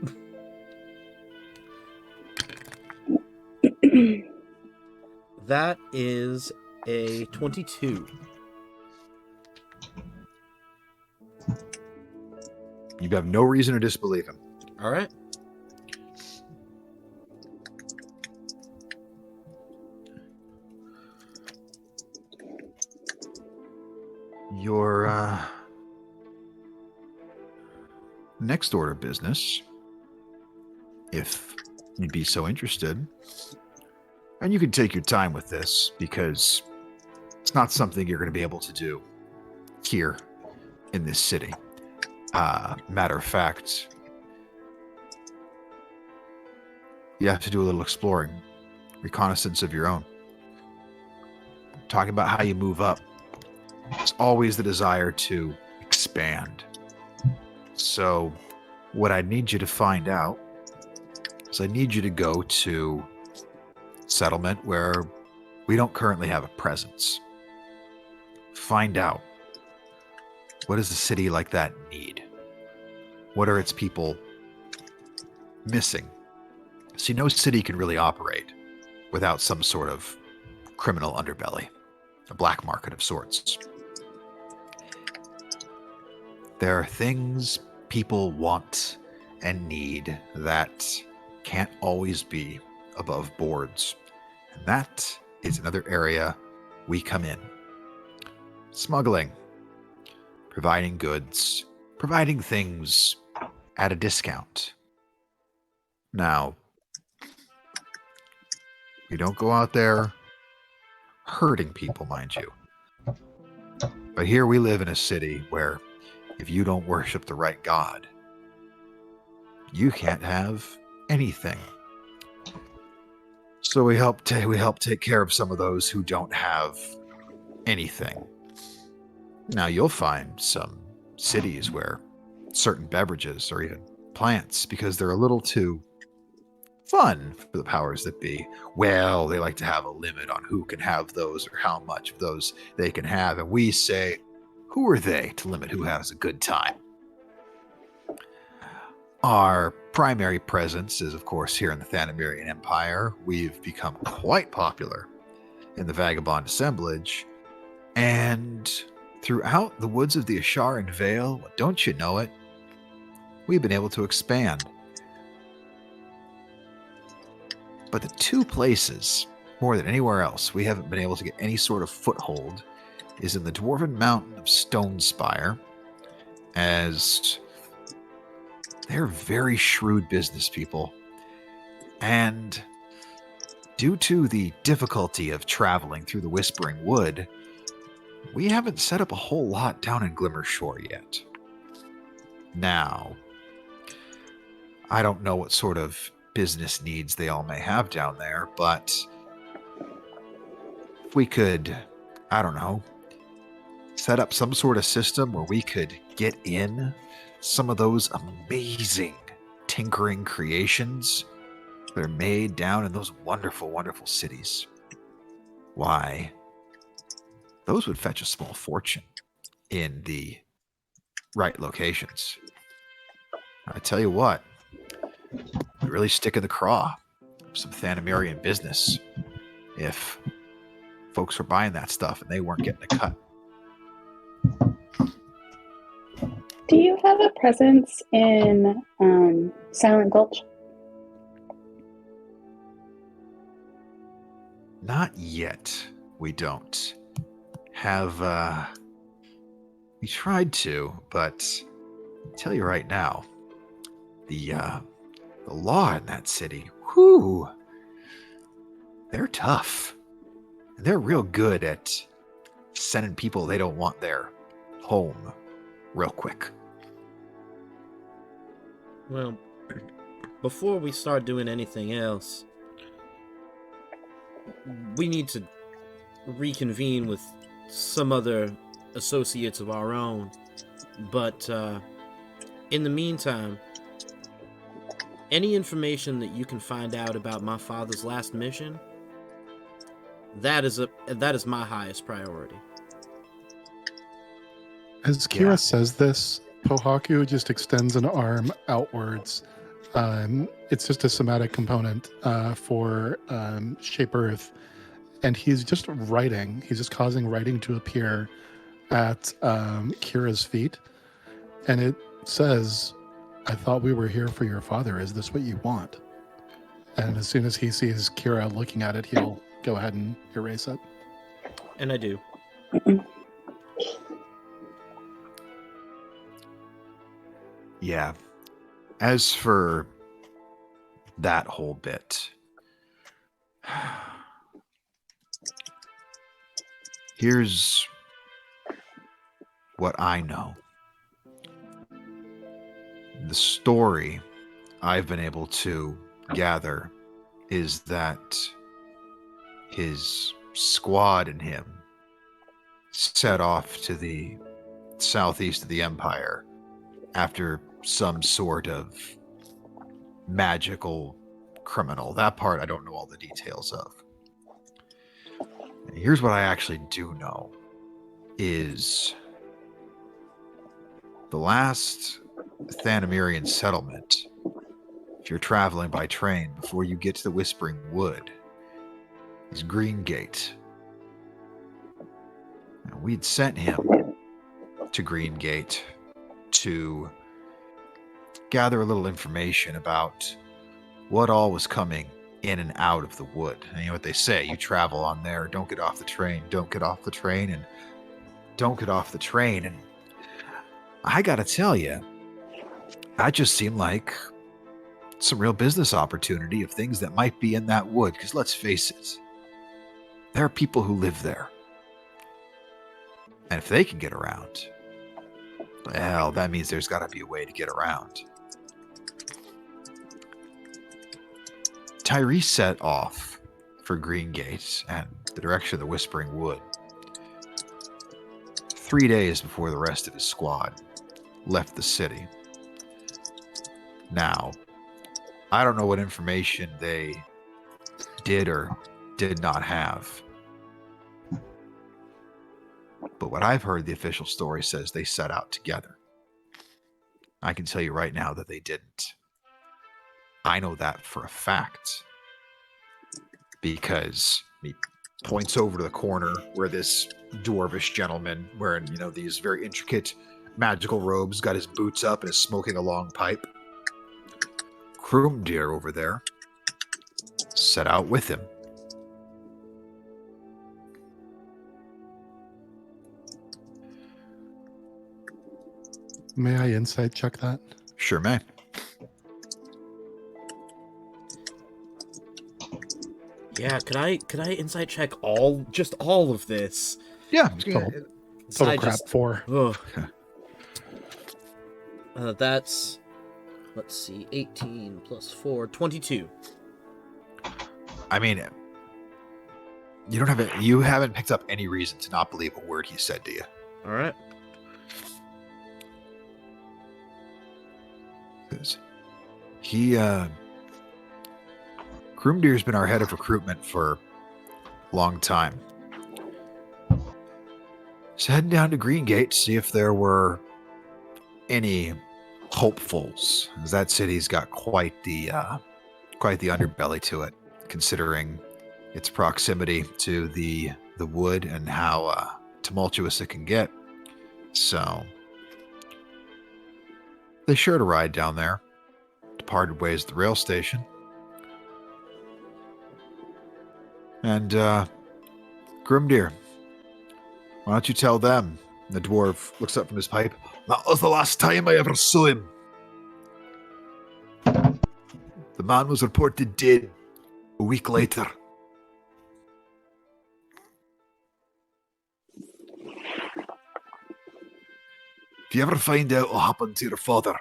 That is a 22. You have no reason to disbelieve him. All right. Your next order of business, if you'd be so interested, and you can take your time with this because it's not something you're going to be able to do here in this city. Matter of fact, you have to do a little exploring, reconnaissance of your own. Talking about how you move up. It's always the desire to expand. So what I need you to find out is I need you to go to settlement where we don't currently have a presence. Find out, what does a city like that need? What are its people missing See, no city can really operate without some sort of criminal underbelly, a black market of sorts. There are things people want and need that can't always be above boards. And that is another area we come in. Smuggling, providing goods, providing things at a discount. Now, we don't go out there hurting people, mind you. But here we live in a city where if you don't worship the right God, you can't have anything. So we help take care of some of those who don't have anything. Now you'll find some cities where certain beverages or even plants, because they're a little too fun for the powers that be, well, they like to have a limit on who can have those or how much of those they can have. And we say, who are they to limit who has a good time? Our primary presence is, of course, here in the Thanamirian Empire. We've become quite popular in the Vagabond Assemblage. And throughout the woods of the Asharan Vale, don't you know it, we've been able to expand. But the two places, more than anywhere else, we haven't been able to get any sort of foothold is in the Dwarven Mountain of Stonespire, as they're very shrewd business people. And due to the difficulty of traveling through the Whispering Wood, we haven't set up a whole lot down in Glimmershore yet. Now, I don't know what sort of business needs they all may have down there, but if we could, I don't know, set up some sort of system where we could get in some of those amazing tinkering creations that are made down in those wonderful, wonderful cities, why, those would fetch a small fortune in the right locations. I tell you what, we'd really stick in the craw of some Thanamirian business if folks were buying that stuff and they weren't getting a cut. Do you have a presence in Silent Gulch? Not yet. We don't have, we tried to, but I'll tell you right now, the law in that city, whew, they're tough. They're real good at sending people they don't want there home real quick. Well, before we start doing anything else, we need to reconvene with some other associates of our own. But in the meantime, any information that you can find out about my father's last mission, that is my highest priority. As Kira says this, Pohaku just extends an arm outwards. It's just a somatic component for Shape Earth. And he's just writing. He's just causing writing to appear at Kira's feet. And it says, I thought we were here for your father. Is this what you want? And as soon as he sees Kira looking at it, he'll go ahead and erase it. And I do. Yeah. As for that whole bit, here's what I know. The story I've been able to gather is that his squad and him set off to the southeast of the Empire after some sort of magical criminal. That part I don't know all the details of. And here's what I actually do know is the last Thanamirian settlement if you're traveling by train, before you get to the Whispering Wood, is Green Gate. And we'd sent him to Green Gate to gather a little information about what all was coming in and out of the wood. And you know what they say, you travel on there, don't get off the train, don't get off the train, and don't get off the train. And I gotta tell you, that just seemed like some real business opportunity of things that might be in that wood. Because let's face it, there are people who live there. And if they can get around, well, that means there's got to be a way to get around. Tyrese set off for Green Gate and the direction of the Whispering Wood 3 days before the rest of his squad left the city. Now, I don't know what information they did or did not have. But what I've heard, the official story says they set out together. I can tell you right now that they didn't. I know that for a fact. Because he points over to the corner where this dwarvish gentleman wearing, these very intricate magical robes, got his boots up and is smoking a long pipe. Kroomdir over there set out with him. May I insight check that? Sure may. Yeah, could I insight check all of this? Yeah. Total crap 4. Ugh. That's, let's see, 18 plus 4, 22. I mean, you haven't picked up any reason to not believe a word he said to you. All right. Kroomdir's been our head of recruitment for a long time. So heading down to Green Gate to see if there were any hopefuls, as that city's got quite the underbelly to it, considering its proximity to the wood and how tumultuous it can get. So they shared a ride down there, departed ways at the rail station. And, Grimdir, why don't you tell them? The dwarf looks up from his pipe. That was the last time I ever saw him. The man was reported dead a week later. If you ever find out what happened to your father,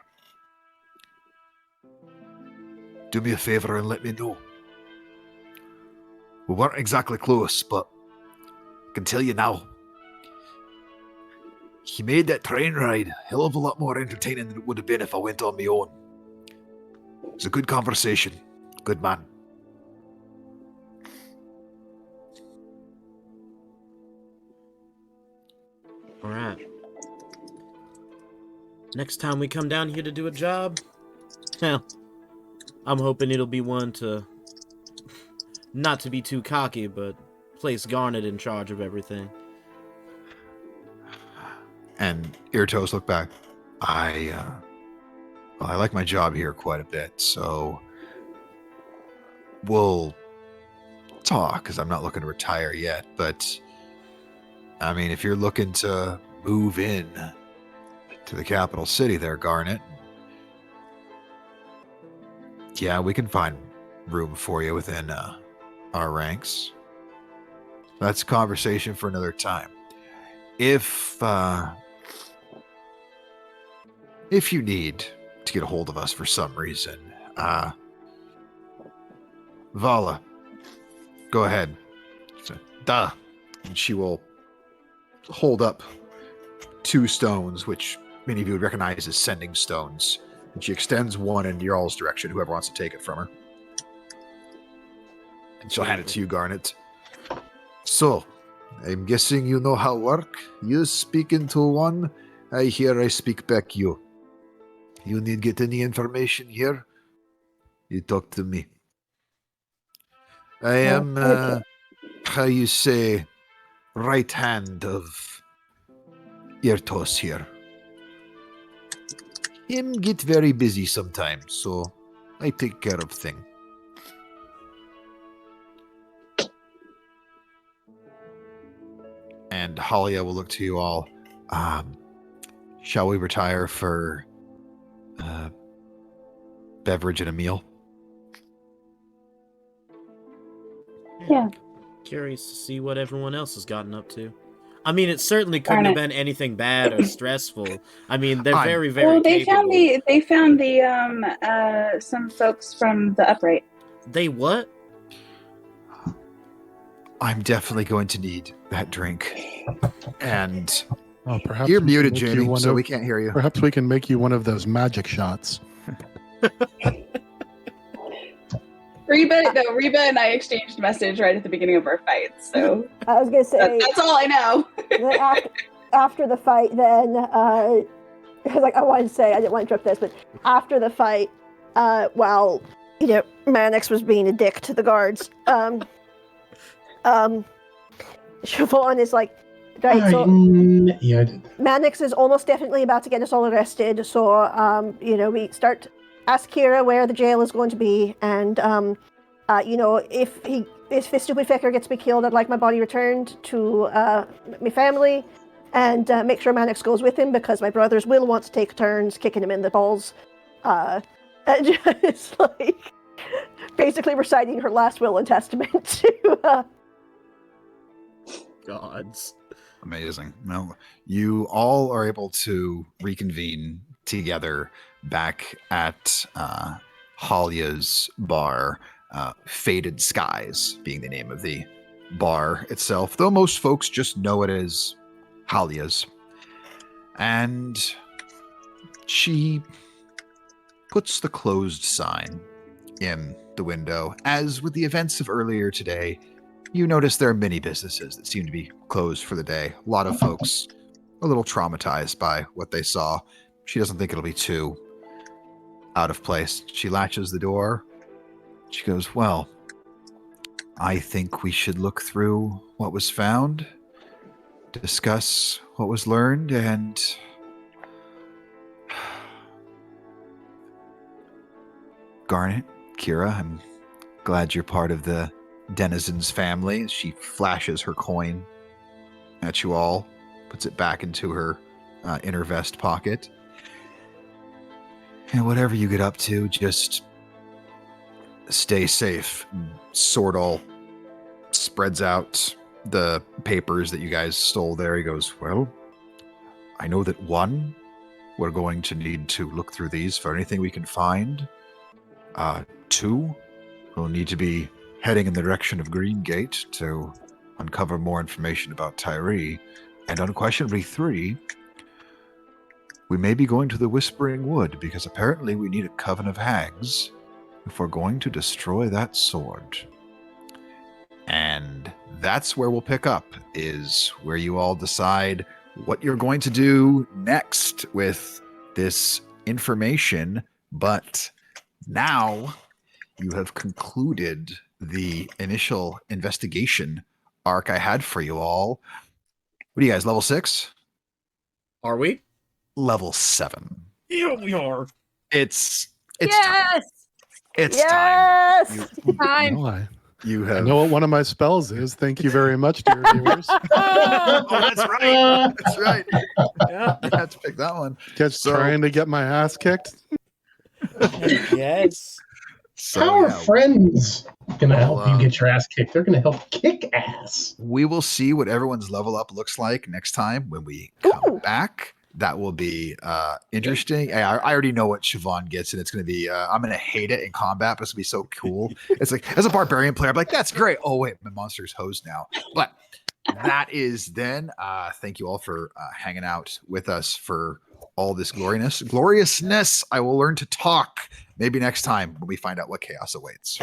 do me a favor and let me know. We weren't exactly close, but I can tell you now. He made that train ride a hell of a lot more entertaining than it would have been if I went on my own. It was a good conversation. Good man. All right. Next time we come down here to do a job, well, I'm hoping it'll be one to, not to be too cocky, but place Garnet in charge of everything. And Irtos looked back. I like my job here quite a bit, so we'll talk, because I'm not looking to retire yet, but I mean, if you're looking to move in to the capital city there, Garnet, yeah, we can find room for you within our ranks. That's a conversation for another time. If you need to get a hold of us for some reason, Vala, go ahead. So, duh. And she will hold up 2 stones, which many of you would recognize as sending stones. And she extends one in your all's direction, whoever wants to take it from her. And she'll hand it to you, Garnet. So, I'm guessing you know how it works. You speak into one, I hear I speak back you. You need get any information here? You talk to me. I am, okay. how you say, right hand of Irtos here. Him get very busy sometimes, so I take care of thing. And Halia will look to you all. Shall we retire for beverage and a meal? Yeah. Curious to see what everyone else has gotten up to. I mean, it certainly Darn couldn't have it. been anything bad or stressful. I mean, they're I'm- very, very Well, they capable. found the some folks from the upright. They what? I'm definitely going to need that drink. And Oh, perhaps you're we can muted, make you Jamie, one so of- we can't hear you. Perhaps we can make you one of those magic shots. Reba and I exchanged message right at the beginning of our fight, so I was gonna say that's all I know. then after the fight, then like I wanted to say, I didn't want to interrupt this, but after the fight, while Mannix was being a dick to the guards, Siobhan is like, right, so Yeah, I did. Mannix is almost definitely about to get us all arrested, so we start ask Kira where the jail is going to be, and if this stupid fecker gets me killed, I'd like my body returned to my family, and make sure Mannix goes with him because my brothers will want to take turns kicking him in the balls. And just like basically reciting her last will and testament to. Gods. Amazing. Well, you all are able to reconvene together back at Halia's bar, Faded Skies being the name of the bar itself, though most folks just know it as Halia's. And she puts the closed sign in the window. As with the events of earlier today, you notice there are many businesses that seem to be closed for the day. A lot of folks a little traumatized by what they saw. She doesn't think it'll be too out of place. She latches the door. She goes, well, I think we should look through what was found, discuss what was learned, and Garnet, Kira, I'm glad you're part of the Denizens family. She flashes her coin at you all, puts it back into her inner vest pocket. And whatever you get up to, just stay safe. Sordal spreads out the papers that you guys stole there. He goes, well, I know that one, we're going to need to look through these for anything we can find. Two, we'll need to be heading in the direction of Green Gate to uncover more information about Tyree. And unquestionably, three, we may be going to the Whispering Wood because apparently we need a coven of hags if we're going to destroy that sword. And that's where we'll pick up, is where you all decide what you're going to do next with this information. But now you have concluded the initial investigation arc I had for you all. What are you guys, level 6? Are we? Level 7. Yeah, we are. It's Yes! time. It's Yes! time. Time. You I have. know what one of my spells is. Thank you very much, dear viewers. Oh, that's right. That's right. Yeah. You had to pick that one. Just So- trying to get my ass kicked. Yes. So, How are yeah, friends gonna help Well, you get your ass kicked? They're gonna help kick ass. we will see what everyone's level up looks like next time when we come Ooh. back. That will be interesting. I already know what Siobhan gets, and it's going to be, I'm going to hate it in combat, but it's going to be so cool. It's like, as a barbarian player, I'm like, that's great. Oh, wait, my monster's hosed now. But that is then. Thank you all for hanging out with us for all this gloriousness. I will learn to talk maybe next time when we find out what chaos awaits.